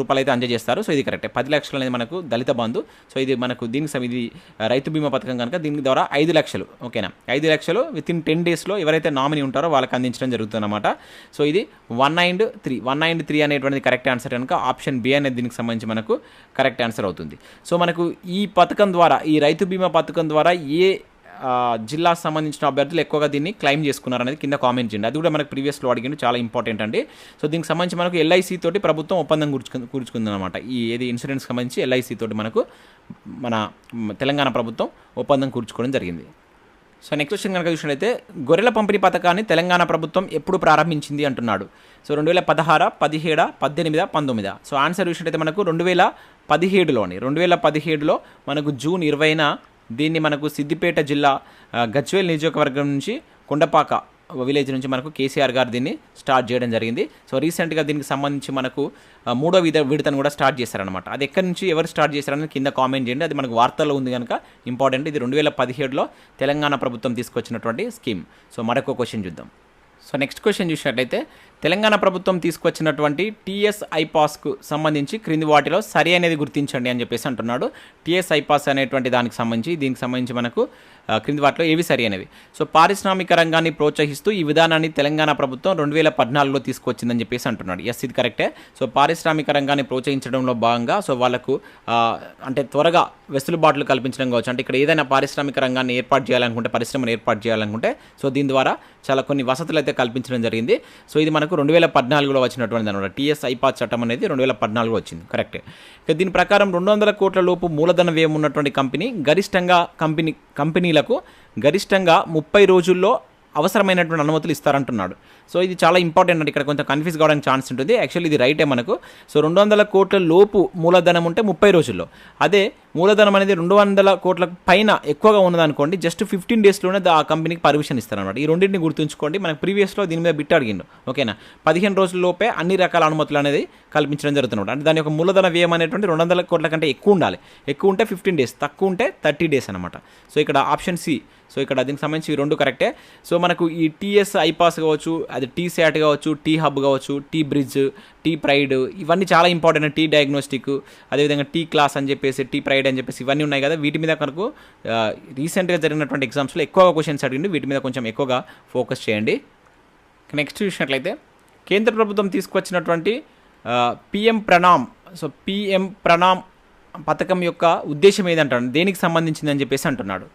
రూపాయలు అయితే అందజేస్తారు. సో ఇది కరెక్టే. 10 లక్షలు అనేది మనకు దళిత బంధు. సో ఇది మనకు ఇది రైతు బీమా పథకం కనుక దీని ద్వారా 5 లక్షలు, ఓకేనా, 5 లక్షలు వితిన్ 10 daysలో ఎవరైతే నామినీ ఉంటారో వాళ్ళకి అందించడం జరుగుతుందన్నమాట. సో ఇది 1 and 3 అనేటువంటిది కరెక్ట్ ఆన్సర్ కనుక ఆప్షన్ బి అనేది దీనికి సంబంధించి మనకు కరెక్ట్ ఆన్సర్ అవుతుంది. సో మనకు ఈ పథకం ద్వారా, ఈ రైతు బీమా పథకం ద్వారా ఏ జిల్లాకు సంబంధించిన అభ్యర్థులు ఎక్కువగా దీన్ని క్లెయిమ్ చేసుకున్నారు అనేది కింద కామెంట్ చేయండి. అది కూడా మనకు ప్రీవియస్లో అడిగింది, చాలా ఇంపార్టెంట్ అండి. సో దీనికి సంబంధించి మనకు ఎల్ఐసి తోటి ప్రభుత్వం ఒప్పందం కూర్చుకుందనమాట. ఈ ఇన్సూరెన్స్కి సంబంధించి ఎల్ఐసి తోటి మనకు మన తెలంగాణ ప్రభుత్వం ఒప్పందం కూర్చుకోవడం జరిగింది. సో నెక్స్ట్ క్వశ్చన్ కనుక చూసినట్లయితే, గొర్రెల పంపిణీ పథకాన్ని తెలంగాణ ప్రభుత్వం ఎప్పుడు ప్రారంభించింది అంటున్నాడు. సో 2016, 17, 18, 19. సో ఆన్సర్ చూసినట్లయితే మనకు 2017లో మనకు జూన్ 20న దీన్ని మనకు సిద్దిపేట జిల్లా గజ్వేల్ నియోజకవర్గం నుంచి కొండపాక విలేజ్ నుంచి మనకు కేసీఆర్ గారు దీన్ని స్టార్ట్ చేయడం జరిగింది. సో రీసెంట్గా దీనికి సంబంధించి మనకు 3వ విడతను కూడా స్టార్ట్ చేశారనమాట. అది ఎక్కడి నుంచి ఎవరు స్టార్ట్ చేశారని కింద కామెంట్ చేయండి. అది మనకు వార్తల్లో ఉంది కనుక ఇంపార్టెంట్. ఇది 2017లో తెలంగాణ ప్రభుత్వం తీసుకొచ్చినటువంటి స్కీమ్. సో మరొక క్వశ్చన్ చూద్దాం. సో నెక్స్ట్ క్వశ్చన్ చూసినట్లయితే, తెలంగాణ ప్రభుత్వం తీసుకొచ్చినటువంటి టీఎస్ ఐపాస్కు సంబంధించి క్రింది వాటిలో సరి అనేది గుర్తించండి అని చెప్పేసి అంటున్నాడు. టీఎస్ ఐపాస్ అనేటువంటి దీనికి సంబంధించి మనకు క్రింది వాటిలో ఏవి సరి అనేవి. సో పారిశ్రామిక రంగాన్ని ప్రోత్సహిస్తూ ఈ విధానాన్ని తెలంగాణ ప్రభుత్వం 2014లో తీసుకొచ్చిందని చెప్పేసి అంటున్నాడు. ఎస్, ఇది కరెక్టే. సో పారిశ్రామిక రంగాన్ని ప్రోత్సహించడంలో భాగంగా సో వాళ్ళకు అంటే త్వరగా వెసులుబాట్లు కల్పించడం కావచ్చు. అంటే ఇక్కడ ఏదైనా పారిశ్రామిక రంగాన్ని పరిశ్రమను ఏర్పాటు చేయాలనుకుంటే సో దీని ద్వారా చాలా కొన్ని వసతులు అయితే కల్పించడం జరిగింది. సో ఇది మనకు 2014లో వచ్చినటువంటిది అనమాట. టీఎస్ ఐపాస్ చట్టం అనేది 2014లో వచ్చింది, కరెక్టే. ఇక దీని ప్రకారం 200 కోట్ల లోపు మూలధన వ్యయం ఉన్నటువంటి కంపెనీలకు గరిష్టంగా 30 రోజుల్లో అవసరమైనటువంటి అనుమతులు ఇస్తారంటున్నాడు. సో ఇది చాలా ఇంపార్టెంట్ అండి. ఇక్కడ కొంచెం కన్ఫ్యూజ్ కావడానికి ఛాన్స్ ఉంటుంది. యాక్చువల్లీ ఇది రైటే మనకు. సో 200 కోట్ల లోపు మూలధనం ఉంటే 30 రోజుల్లో, అదే మూలధనం అనేది 200 కోట్ల పైన ఎక్కువగా ఉన్నదనుకోండి జస్ట్ 15 డేస్లోనే ఆ కంపెనీకి పర్మిషన్ ఇస్తారనమాట. ఈ రెండింటిని గుర్తుంచుకోండి. మనకు ప్రీవియస్లో దీని మీద బిట్ అడిగిండు, ఓకేనా. 15 రోజుల లోపే అన్ని రకాల అనుమతులు అనేది కల్పించడం జరుగుతుంది. అంటే దాని యొక్క మూలధన వ్యయం అనేటువంటి 200 కోట్ల కంటే ఎక్కువ ఉండాలి. ఎక్కువ ఉంటే 15 డేస్, తక్కువ ఉంటే 30 డేస్ అనమాట. సో ఇక్కడ ఆప్షన్ సి. సో ఇక్కడ దీనికి సంబంధించి ఈ రెండు కరెక్టే. సో మనకు ఈ టీఎస్ ఐపాస్ కావచ్చు, అది టీ శాట్ కావచ్చు, టీ హబ్ కావచ్చు, టీ బ్రిడ్జ్, టీ ప్రైడ్, ఇవన్నీ చాలా ఇంపార్టెంట్. టీ డయాగ్నోస్టిక్, అదేవిధంగా టీ క్లాస్ అని చెప్పేసి, టీ ప్రైడ్ అని చెప్పేసి ఇవన్నీ ఉన్నాయి కదా. వీటి మీద మనకు రీసెంట్గా జరిగినటువంటి ఎగ్జామ్స్లో ఎక్కువగా క్వశ్చన్స్ అడిగింది. వీటి మీద కొంచెం ఎక్కువగా ఫోకస్ చేయండి. నెక్స్ట్ చూసినట్లయితే కేంద్ర ప్రభుత్వం తీసుకొచ్చినటువంటి PM Pranam. So PM Pranam పథకం యొక్క ఉద్దేశం ఏదంటాడు, దేనికి సంబంధించిందని చెప్పేసి అంటున్నాడు.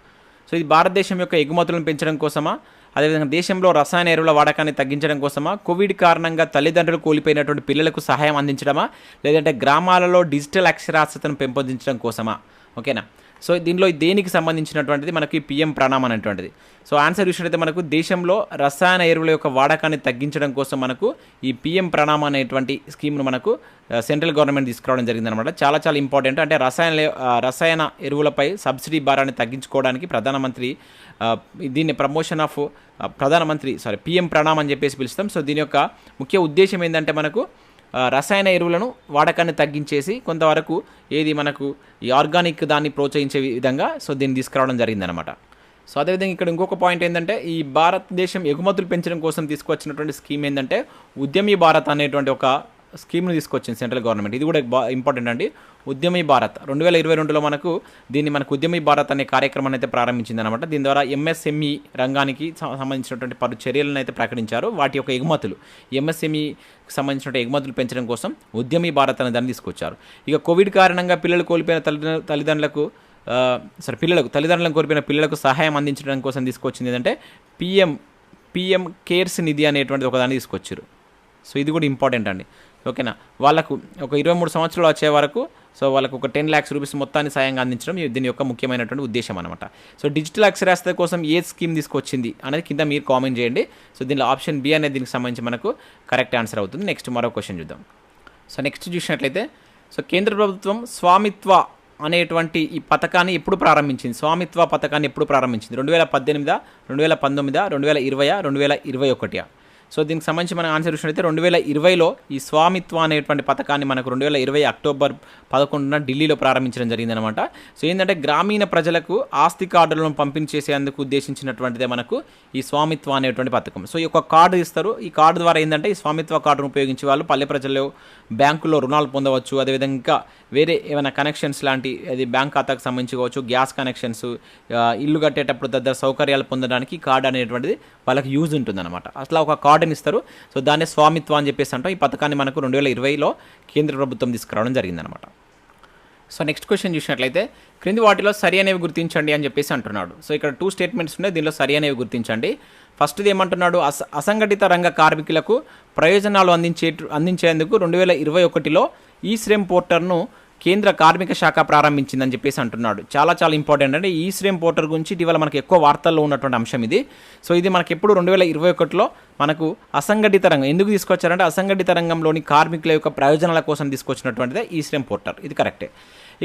సో ఇది భారతదేశం యొక్క ఎగుమతులను పెంచడం కోసమా, అదేవిధంగా దేశంలో రసాయన ఎరువుల వాడకాన్ని తగ్గించడం కోసమా, కోవిడ్ కారణంగా తల్లిదండ్రులు కోల్పోయినటువంటి పిల్లలకు సహాయం అందించడమా, లేదంటే గ్రామాలలో డిజిటల్ అక్షరాస్యతను పెంపొందించడం కోసమా, ఓకేనా. సో దీనిలో దేనికి సంబంధించినటువంటిది మనకి పిఎం ప్రణామ్ అనేటువంటిది. సో ఆన్సర్ చూసినట్లయితే మనకు దేశంలో రసాయన ఎరువుల యొక్క వాడకాన్ని తగ్గించడం కోసం మనకు ఈ పిఎం ప్రణామ్ అనేటువంటి స్కీమ్ను మనకు సెంట్రల్ గవర్నమెంట్ తీసుకురావడం జరిగిందనమాట. చాలా చాలా ఇంపార్టెంట్. అంటే రసాయన ఎరువులపై సబ్సిడీ భారాన్ని తగ్గించుకోవడానికి దీన్ని పిఎం ప్రణామ్ అని చెప్పేసి పిలుస్తాం. సో దీని యొక్క ముఖ్య ఉద్దేశం ఏంటంటే మనకు రసాయన ఎరువులను వాడకాన్ని తగ్గించేసి కొంతవరకు మనకు ఈ ఆర్గానిక్ దాన్ని ప్రోత్సహించే విధంగా సో దీన్ని తీసుకురావడం జరిగిందనమాట. సో అదేవిధంగా ఇక్కడ ఇంకొక పాయింట్ ఏంటంటే ఈ భారతదేశం ఎగుమతులు పెంచడం కోసం తీసుకొచ్చినటువంటి స్కీమ్ ఏంటంటే ఉద్యమీ భారత్ అనేటువంటి ఒక స్కీమ్ను తీసుకొచ్చింది సెంట్రల్ గవర్నమెంట్. ఇది కూడా ఇంపార్టెంట్ అండి. ఉద్యమీ భారత్ 2022లో మనకు ఉద్యమీ భారత్ అనే కార్యక్రమాన్ని అయితే ప్రారంభించింది అనమాట. దీని ద్వారా ఎంఎస్ఎంఈ రంగానికి సంబంధించినటువంటి పలు చర్యలను అయితే ప్రకటించారు. వాటి యొక్క ఎంఎస్ఎంఈకి సంబంధించిన ఎగుమతులు పెంచడం కోసం ఉద్యమీ భారత్ అనే దాన్ని తీసుకొచ్చారు. ఇక కోవిడ్ కారణంగా పిల్లలు కోల్పోయిన తల్లిదండ్రులను కోల్పోయిన పిల్లలకు సహాయం అందించడం కోసం తీసుకొచ్చింది ఏంటంటే పిఎం కేర్స్ నిధి అనేటువంటిది ఒకదాన్ని తీసుకొచ్చారు. సో ఇది కూడా ఇంపార్టెంట్ అండి, ఓకేనా. వాళ్ళకు ఒక 23 సంవత్సరాలు వచ్చే వరకు సో వాళ్ళకు ఒక 10 lakhs రూపీస్ మొత్తాన్ని సాయంగా అందించడం దీని యొక్క ముఖ్యమైనటువంటి ఉద్దేశం అనమాట. సో డిజిటల్ అక్షరాస్యత కోసం ఏ స్కీమ్ తీసుకొచ్చింది అనేది కింద మీరు కామెంట్ చేయండి. సో దీనిలో ఆప్షన్ బి అనేది దీనికి సంబంధించి మనకు కరెక్ట్ ఆన్సర్ అవుతుంది. నెక్స్ట్ మరో క్వశ్చన్ చూద్దాం. సో నెక్స్ట్ చూసినట్లయితే సో కేంద్ర ప్రభుత్వం స్వామిత్వ అనేటువంటి ఈ పథకాన్ని ఎప్పుడు ప్రారంభించింది? 2018, 2019, 2020, 2021? సో దీనికి సంబంధించి మనం ఆన్సర్ చూసినట్లయితే 2020లో ఈ స్వామిత్వ అనేటువంటి పథకాన్ని మనకు 2020 అక్టోబర్ 11న ఢిల్లీలో ప్రారంభించడం జరిగిందనమాట. సో ఏంటంటే గ్రామీణ ప్రజలకు ఆస్తి కార్డులను పంపిణీ చేసేందుకు ఉద్దేశించినటువంటిదే మనకు ఈ స్వామిత్వ అనేటువంటి పథకం. సో ఈ యొక్క కార్డు ఇస్తారు. ఈ కార్డు ద్వారా ఏంటంటే ఈ స్వామిత్వ కార్డును ఉపయోగించి వాళ్ళు పల్లె ప్రజల్లో బ్యాంకుల్లో రుణాలు పొందవచ్చు. అదేవిధంగా ఇంకా వేరే ఏమైనా కనెక్షన్స్ లాంటి అది బ్యాంక్ ఖాతాకు సంబంధించి కావచ్చు, గ్యాస్ కనెక్షన్స్, ఇల్లు కట్టేటప్పుడు తదితర సౌకర్యాలు పొందడానికి ఈ కార్డు అనేటువంటిది వాళ్ళకి యూజ్ ఉంటుందన్నమాట. అట్లా ఒక కార్డుని ఇస్తారు. సో దాన్ని స్వామిత్వ అని చెప్పేసి అంటాం. ఈ పథకాన్ని మనకు 2020లో కేంద్ర ప్రభుత్వం తీసుకురావడం జరిగిందనమాట. సో నెక్స్ట్ క్వశ్చన్ చూసినట్లయితే క్రింది వాటిలో సరి అనేవి గుర్తించండి అని చెప్పేసి అంటున్నాడు. సో ఇక్కడ 2 స్టేట్మెంట్స్ ఉన్నాయి. దీనిలో సరి అనేవి గుర్తించండి. ఫస్ట్ది ఏమంటున్నాడు, అసంఘటిత రంగ కార్మికులకు ప్రయోజనాలు అందించేందుకు 2021లో ఈ శ్రమ్ పోర్టల్ను కేంద్ర కార్మిక శాఖ ప్రారంభించిందని చెప్పేసి అంటున్నాడు. చాలా చాలా ఇంపార్టెంట్ అంటే ఈ శ్రమ్ పోర్టల్ గురించి ఇటీవల మనకు ఎక్కువ వార్తల్లో ఉన్నటువంటి అంశం ఇది. సో ఇది మనకి ఎప్పుడు 2021లో మనకు అసంఘటిత రంగం ఎందుకు తీసుకొచ్చారంటే అసంఘటిత రంగంలోని కార్మికుల యొక్క ప్రయోజనాల కోసం తీసుకొచ్చినటువంటిదే ఈ శ్రమ్ పోర్టల్. ఇది కరెక్టే.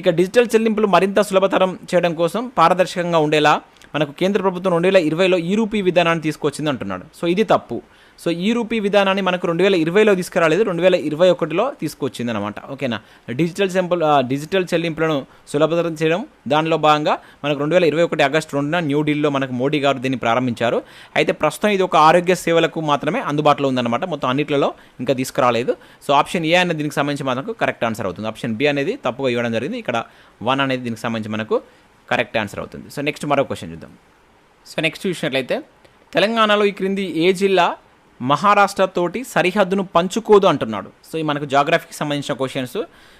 ఇక డిజిటల్ చెల్లింపులు మరింత సులభతరం చేయడం కోసం పారదర్శకంగా ఉండేలా మనకు కేంద్ర ప్రభుత్వం 2020లో ఈ రూపీ విధానాన్ని తీసుకొచ్చింది అంటున్నాడు. సో ఇది తప్పు. సో ఈ రూపీ విధానాన్ని మనకు 2020లో తీసుకురాలేదు, 2021లో తీసుకొచ్చింది అనమాట. ఓకేనా. డిజిటల్ చెల్లింపులను సులభతరం చేయడం దానిలో భాగంగా మనకు 2021 ఆగస్టు 2న న్యూఢిల్లీలో మనకు మోడీ గారు దీన్ని ప్రారంభించారు. అయితే ప్రస్తుతం ఇది ఒక ఆరోగ్య సేవలకు మాత్రమే అందుబాటులో ఉందన్నమాట, మొత్తం అన్నిట్లలో ఇంకా తీసుకురాలేదు. సో ఆప్షన్ ఏ అనేది దీనికి సంబంధించి మనకు కరెక్ట్ ఆన్సర్ అవుతుంది. ఆప్షన్ బి అనేది తప్పుగా ఇవ్వడం జరిగింది, ఇక్కడ 1 అనేది దీనికి సంబంధించి మనకు కరెక్ట్ ఆన్సర్ అవుతుంది. సో నెక్స్ట్ మరో క్వశ్చన్ చూద్దాం. సో నెక్స్ట్ చూసినట్లయితే తెలంగాణలో ఈ క్రింది ఏ జిల్లా మహారాష్ట్ర తోటి సరిహద్దును పంచుకోదు అంటున్నాడు. సో ఈ మనకు జాగ్రఫీకి సంబంధించిన క్వశ్చన్స్.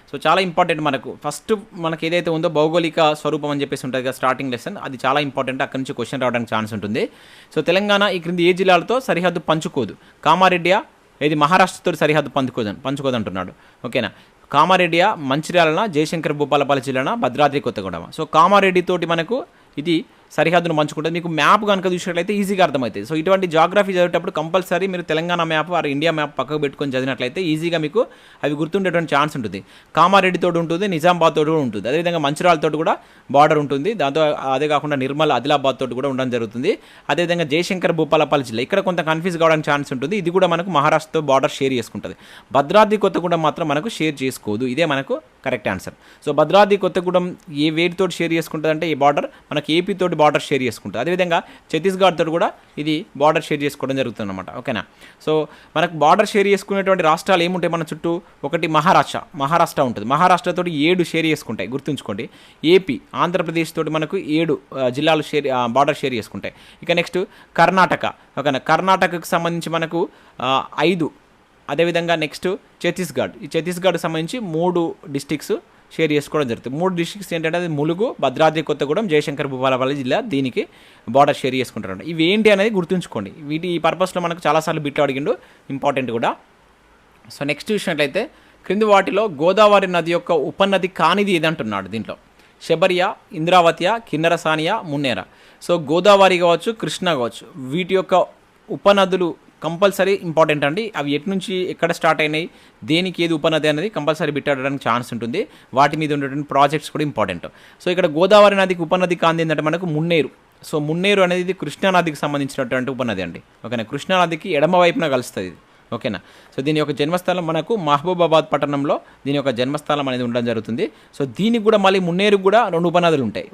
సో చాలా ఇంపార్టెంట్. ఫస్ట్ మనకి ఏదైతే ఉందో భౌగోళిక స్వరూపం అని చెప్పేసి ఉంటుంది కదా స్టార్టింగ్ లెసన్, అది చాలా ఇంపార్టెంట్. అక్కడి నుంచి క్వశ్చన్ రావడానికి ఛాన్స్ ఉంటుంది. సో తెలంగాణ ఈ క్రింది ఏ జిల్లాలతో సరిహద్దు పంచుకోదు? కామారెడ్డియా, ఏది మహారాష్ట్రతో సరిహద్దు పంచుకోదు అంటున్నాడు. ఓకేనా. కామారెడ్డియా, మంచిర్యాలన, జయశంకర్ భూపాలపల్లి జిల్లాన, భద్రాద్రి కొత్తగూడెం. సో కామారెడ్డి తోటి మనకు ఇది సరిహద్దును పంచుకుంటుంది. మీకు మ్యాప్ కనుక చూసినట్లయితే ఈజీగా అర్థమవుతుంది. సో ఇటువంటి జాగ్రఫీ చదివేటప్పుడు కంపల్సరీ మీరు Telangana map are India map పక్కకు పెట్టుకొని చదివినట్లయితే ఈజీగా మీకు అవి గుర్తుండేటువంటి ఛాన్స్ ఉంటుంది. కామారెడ్డి తోటి ఉంటుంది, నిజామాబాద్ తోటి కూడా ఉంటుంది, అదేవిధంగా మంచిర్యాల తోటి కూడా బార్డర్ ఉంటుంది. దాంతో అదే కాకుండా నిర్మల్, ఆదిలాబాద్ తోటి కూడా ఉండడం జరుగుతుంది. అదేవిధంగా జయశంకర్ భూపాలపల్లి జిల్లా ఇక్కడ కొంత కన్ఫ్యూజ్ కావడానికి ఛాన్స్ ఉంటుంది. ఇది కూడా మనకు మహారాష్ట్రతో బార్డర్ షేర్ చేసుకుంటుంది. భద్రాద్రి కొత్తగూడెం మాత్రం మనకు షేర్ చేసుకోదు. ఇదే మనకు correct answer. So Bhadradri Kothagudem ఏ వేటితోటి షేర్ చేసుకుంటుంది అంటే ఈ బార్డర్ మనకి ఏపీ తోటి బార్డర్ షేర్ చేసుకుంటుంది. అదేవిధంగా ఛత్తీస్గఢ్ తోటి కూడా ఇది బార్డర్ షేర్ చేసుకోవడం జరుగుతుంది అనమాట. ఓకేనా. సో మనకు బార్డర్ షేర్ చేసుకునేటువంటి రాష్ట్రాలు ఏముంటాయి మన చుట్టూ? ఒకటి మహారాష్ట్ర ఉంటుంది. మహారాష్ట్ర తోటి 7 షేర్ చేసుకుంటాయి, గుర్తుంచుకోండి. ఏపీ, ఆంధ్రప్రదేశ్ తోటి మనకు 7 జిల్లాలు బార్డర్ షేర్ చేసుకుంటాయి. ఇక నెక్స్ట్ కర్ణాటక. ఓకేనా. కర్ణాటకకు సంబంధించి మనకు 5. అదేవిధంగా నెక్స్ట్ ఛత్తీస్గఢ్. ఈ ఛత్తీస్గఢ్కి సంబంధించి 3 డిస్టిక్స్ షేర్ చేసుకోవడం జరుగుతుంది. 3 డిస్ట్రిక్ట్స్ ఏంటంటే అది ములుగు, భద్రాద్రి కొత్తగూడెం, జయశంకర్ భూపాలపల్లి జిల్లా దీనికి బార్డర్ షేర్ చేసుకుంటారు. ఇవి ఏంటి అనేది గుర్తుంచుకోండి. ఈ పర్పస్లో మనకు చాలాసార్లు బిట్లు అడిగిండు, ఇంపార్టెంట్ కూడా. సో నెక్స్ట్ చూసినట్లయితే క్రింది వాటిలో గోదావరి నది యొక్క ఉపనది కానిది ఏదంటున్నాడు దీంట్లో? శబరియా, ఇంద్రావతియా, కిన్నెరసానియా, మున్నేరా. సో గోదావరి కావచ్చు, కృష్ణ కావచ్చు, వీటి యొక్క ఉపనదులు కంపల్సరీ ఇంపార్టెంట్ అండి. అవి ఎటు నుంచి ఎక్కడ స్టార్ట్ అయినాయి, దేనికి ఏది ఉపనది అనేది కంపల్సరీ బిట్టాడడానికి ఛాన్స్ ఉంటుంది. వాటి మీద ఉండేటువంటి ప్రాజెక్ట్స్ కూడా ఇంపార్టెంట్. సో ఇక్కడ గోదావరి నదికి ఉపనది కాంది ఏంటంటే మనకు మున్నేరు. సో మున్నేరు అనేది ఇది కృష్ణానదికి సంబంధించినటువంటి ఉపనది అండి. ఓకేనా. కృష్ణానదికి ఎడమ వైపున కలుస్తుంది ఇది. ఓకేనా. సో దీని యొక్క జన్మస్థలం మనకు మహబూబాబాద్ పట్టణంలో దీని యొక్క జన్మస్థలం అనేది ఉండడం జరుగుతుంది. సో దీనికి కూడా మళ్ళీ మున్నేరుకు కూడా 2 ఉపనదులు ఉంటాయి.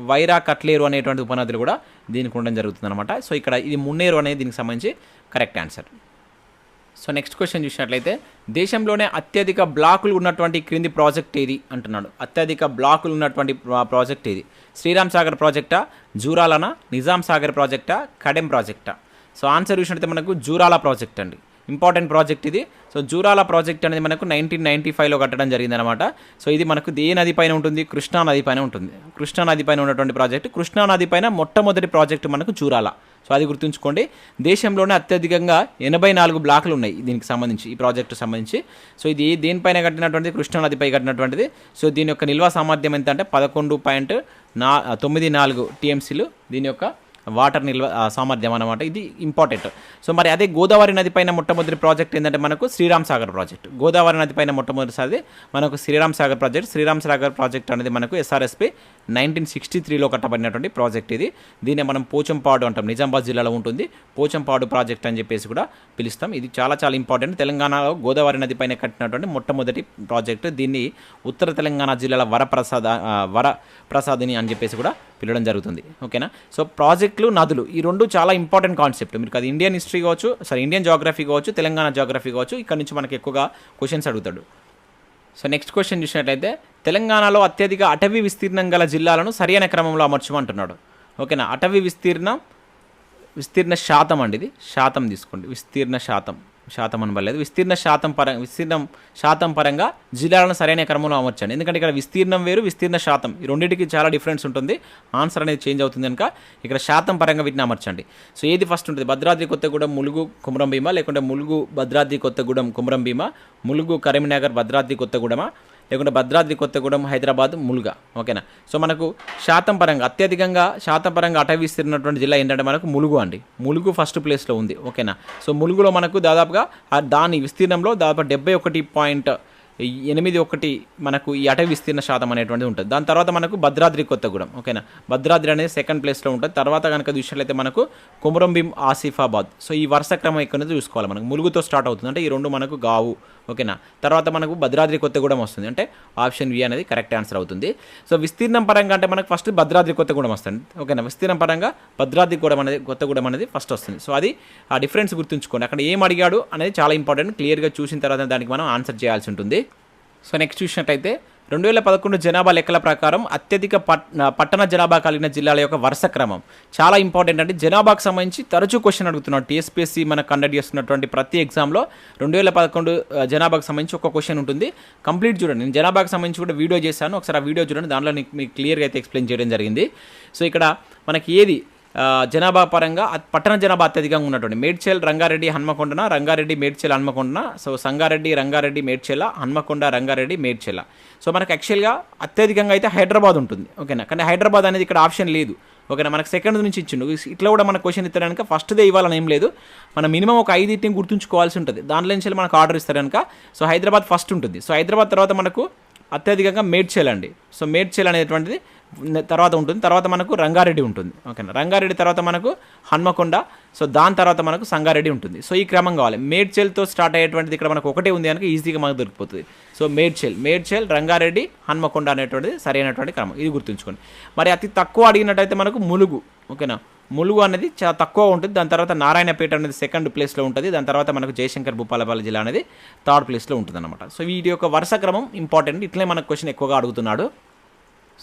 వైరా, కట్లేరు అనేటువంటి ఉపనదులు కూడా దీనికి ఉండడం జరుగుతుంది అనమాట. సో ఇక్కడ ఇది మున్నేరు అనేది దీనికి సంబంధించి correct answer. So next question చూసినట్లయితే దేశంలోనే అత్యధిక బ్లాకులు ఉన్నటువంటి క్రింది ప్రాజెక్ట్ ఏది అంటున్నాడు. అత్యధిక బ్లాకులు ఉన్నటువంటి ప్రాజెక్ట్ ఏది? శ్రీరామ్ సాగర్ ప్రాజెక్టా, జూరాలనా, నిజాం సాగర్ ప్రాజెక్టా, కడెం ప్రాజెక్టా? సో ఆన్సర్ చూసినట్లయితే మనకు జూరాల ప్రాజెక్ట్ అండి. ఇంపార్టెంట్ ప్రాజెక్ట్ ఇది. సో జూరాల ప్రాజెక్ట్ అనేది మనకు 1995లో కట్టడం జరిగిందనమాట. సో ఇది మనకు ఏ నది పైన ఉంటుంది? కృష్ణా నది పైన ఉంటుంది. కృష్ణా నది పైన ఉన్నటువంటి ప్రాజెక్ట్. కృష్ణా నది పైన మొట్టమొదటి ప్రాజెక్టు మనకు జూరాల. సో అది గుర్తుంచుకోండి. దేశంలోనే అత్యధికంగా 84 బ్లాకులు ఉన్నాయి దీనికి సంబంధించి, ఈ ప్రాజెక్టు సంబంధించి. సో ఇది దేనిపైన కట్టినటువంటిది? కృష్ణా నదిపై కట్టినటువంటిది. సో దీని యొక్క నిల్వ సామర్థ్యం ఎంత అంటే 11.94 టీఎంసీలు దీని యొక్క వాటర్ నిల్వ సామర్థ్యం అనమాట. ఇది ఇంపార్టెంట్. సో మరి అదే గోదావరి నది పైన మొట్టమొదటి ప్రాజెక్ట్ ఏంటంటే మనకు శ్రీరామ్ సాగర్ ప్రాజెక్ట్. గోదావరి నది పైన మొట్టమొదటిసారి మనకు శ్రీరామ్ సాగర్ ప్రాజెక్ట్. శ్రీరామ్ సాగర్ ప్రాజెక్ట్ అనేది మనకు ఎస్ఆర్ఎస్పి 1963లో కట్టబడినటువంటి ప్రాజెక్ట్ ఇది. దీన్ని మనం పోచంపాడు అంటాం, నిజామాబాద్ జిల్లాలో ఉంటుంది. పోచంపాడు ప్రాజెక్ట్ అని చెప్పేసి కూడా పిలుస్తాం. ఇది చాలా చాలా ఇంపార్టెంట్. తెలంగాణలో గోదావరి నది పైన కట్టినటువంటి మొట్టమొదటి ప్రాజెక్ట్. దీన్ని ఉత్తర తెలంగాణ జిల్లాల వరప్రసాదిని అని చెప్పేసి కూడా పిలవడం జరుగుతుంది. ఓకేనా. సో ప్రాజెక్టులు, నదులు ఈ 2 చాలా ఇంపార్టెంట్ కాన్సెప్ట్. మీకు అది ఇండియన్ హిస్టరీ కావచ్చు, ఇండియన్ జాగ్రఫీ కావచ్చు, తెలంగాణ జాగ్రఫీ కావచ్చు. ఇక్కడ నుంచి మనకి ఎక్కువగా క్వశ్చన్స్ అడుగుతాడు. సో నెక్స్ట్ క్వశ్చన్ చూసినట్లయితే తెలంగాణలో అత్యధిక అటవీ విస్తీర్ణం గల జిల్లాలను సరైన క్రమంలో అమర్చమంటున్నాడు. ఓకేనా. అటవీ విస్తీర్ణ శాతం అండి, ఇది శాతం తీసుకోండి. విస్తీర్ణ శాతం అనబడలేదు. విస్తీర్ణ శాతం పరంగా జిల్లాలను సరైన క్రమంలో అమర్చండి. ఎందుకంటే ఇక్కడ విస్తీర్ణం వేరు, విస్తీర్ణ శాతం, ఈ రెండింటికి చాలా డిఫరెన్స్ ఉంటుంది. ఆన్సర్ అనేది చేంజ్ అవుతుంది కనుక ఇక్కడ శాతం పరంగా వీటిని అమర్చండి. సో ఏది ఫస్ట్ ఉంటుంది? భద్రాద్రి కొత్తగూడెం ములుగు కుమరం భీమా, లేకుంటే ములుగు భద్రాద్రి కొత్తగూడెం కుమరం భీమా, ములుగు కరీంనగర్ భద్రాద్రి కొత్తగూడెమా, లేకుంటే భద్రాద్రి కొత్తగూడెం హైదరాబాద్ ములుగా? ఓకేనా. సో మనకు అత్యధికంగా శాతం పరంగా అటవీ విస్తీర్ణటువంటి జిల్లా ఏంటంటే మనకు ములుగు అండి. ములుగు ఫస్ట్ ప్లేస్లో ఉంది. ఓకేనా. సో ములుగులో మనకు దాదాపుగా దాని విస్తీర్ణంలో దాదాపు 8.1 మనకు ఈ అటవీ విస్తీర్ణ శాతం అనేటువంటిది ఉంటుంది. దాని తర్వాత మనకు భద్రాద్రి కొత్తగూడెం, ఓకేనా. భద్రాద్రి అనేది సెకండ్ ప్లేస్లో ఉంటుంది. తర్వాత కనుక చూసినట్లయితే మనకు కొమురంభీం ఆసిఫాబాద్. సో ఈ వరుస క్రమం ఎక్కడ చూసుకోవాలి. మనకు ములుగుతో స్టార్ట్ అవుతుంది, అంటే ఈ రెండు మనకు గావు, ఓకేనా. తర్వాత మనకు భద్రాద్రి కొత్తగూడెం వస్తుంది, అంటే ఆప్షన్ వి అనేది కరెక్ట్ ఆన్సర్ అవుతుంది. సో విస్తీర్ణం పరంగా అంటే మనకు ఫస్ట్ భద్రాద్రి కొత్తగూడెం వస్తుంది, ఓకేనా. విస్తీర్ణం పరంగా భద్రాద్రి కొత్తగూడెం అనేది ఫస్ట్ వస్తుంది. సో అది ఆ డిఫరెన్స్ గుర్తుంచుకోండి. అక్కడ ఏం అడిగాడు అనేది చాలా ఇంపార్టెంట్. క్లియర్గా చూసిన తర్వాత దానికి మనం ఆన్సర్ చేయాల్సి ఉంటుంది. సో నెక్స్ట్ చూసినట్లయితే 2011 జనాభా లెక్కల ప్రకారం అత్యధిక పట్టణ జనాభా కలిగిన జిల్లాల యొక్క వరుస క్రమం చాలా ఇంపార్టెంట్ అండి. జనాభాకు సంబంధించి తరచూ క్వశ్చన్ అడుగుతున్నాడు. టీఎస్పీఎస్సీ మనకు కండక్ట్ చేస్తున్నటువంటి ప్రతి ఎగ్జామ్లో 2011 జనాభాకు సంబంధించి ఒక క్వశ్చన్ ఉంటుంది. కంప్లీట్ చూడండి. నేను జనాభాకు సంబంధించి కూడా వీడియో చేశాను, ఒకసారి ఆ వీడియో చూడండి. దాంట్లో మీకు క్లియర్గా అయితే ఎక్స్ప్లెయిన్ చేయడం జరిగింది. సో ఇక్కడ మనకి ఏది జనాభా పరంగా పట్టణ జనాభా అత్యధికంగా ఉన్నటువంటి మేడ్చల్, రంగారెడ్డి, హన్మకొండన, రంగారెడ్డి, మేడ్చల్, హన్మకొండన. సో సంగారెడ్డి, రంగారెడ్డి, మేడ్చల్, హన్మకొండ, రంగారెడ్డి, మేడ్చల్. సో మనకు యాక్చువల్గా అత్యధికంగా అయితే హైదరాబాద్ ఉంటుంది, ఓకేనా. కానీ హైదరాబాద్ అనేది ఇక్కడ ఆప్షన్ లేదు, ఓకేనా. మనకు సెకండ్ నుంచి ఇచ్చిండు. ఇట్లా కూడా మన క్వశ్చన్ ఇస్తారనుక ఫస్ట్దే ఇవ్వాలని ఏం లేదు. మనం మినిమం ఒక 5 గుర్తుంచుకోవాల్సి ఉంటుంది. దాంట్లో నుంచి మనకు ఆర్డర్ ఇస్తారు కనుక సో హైదరాబాద్ ఫస్ట్ ఉంటుంది. సో హైదరాబాద్ తర్వాత మనకు అత్యధికంగా మేడ్చల్ అండి. సో మేడ్చల్ అనేటువంటిది తర్వాత ఉంటుంది. తర్వాత మనకు రంగారెడ్డి ఉంటుంది, ఓకేనా. రంగారెడ్డి తర్వాత మనకు హన్మకొండ. సో దాని తర్వాత మనకు సంగారెడ్డి ఉంటుంది. సో ఈ క్రమం కావాలి. మేడ్చల్తో స్టార్ట్ అయ్యేటువంటిది ఇక్కడ మనకు ఒకటే ఉంది కనుక ఈజీగా మనకు దొరికిపోతుంది. సో మేడ్చల్, రంగారెడ్డి, హన్మకొండ అనేటువంటిది సరైనటువంటి క్రమం. ఇది గుర్తుంచుకోండి. మరి అతి తక్కువ అడిగినట్టయితే మనకు ములుగు, ఓకేనా. ములుగు అనేది చాలా తక్కువ ఉంటుంది. దాని తర్వాత నారాయణపేట అనేది సెకండ్ ప్లేస్లో ఉంటుంది. దాని తర్వాత మనకు జయశంకర్ భూపాలపల్లి జిల్లా అనేది థర్డ్ ప్లేస్లో ఉంటుంది అనమాట. సో వీటి యొక్క వరుస క్రమం ఇంపార్టెంట్. ఇట్లే మనకు క్వశ్చన్ ఎక్కువగా అడుగుతున్నాడు.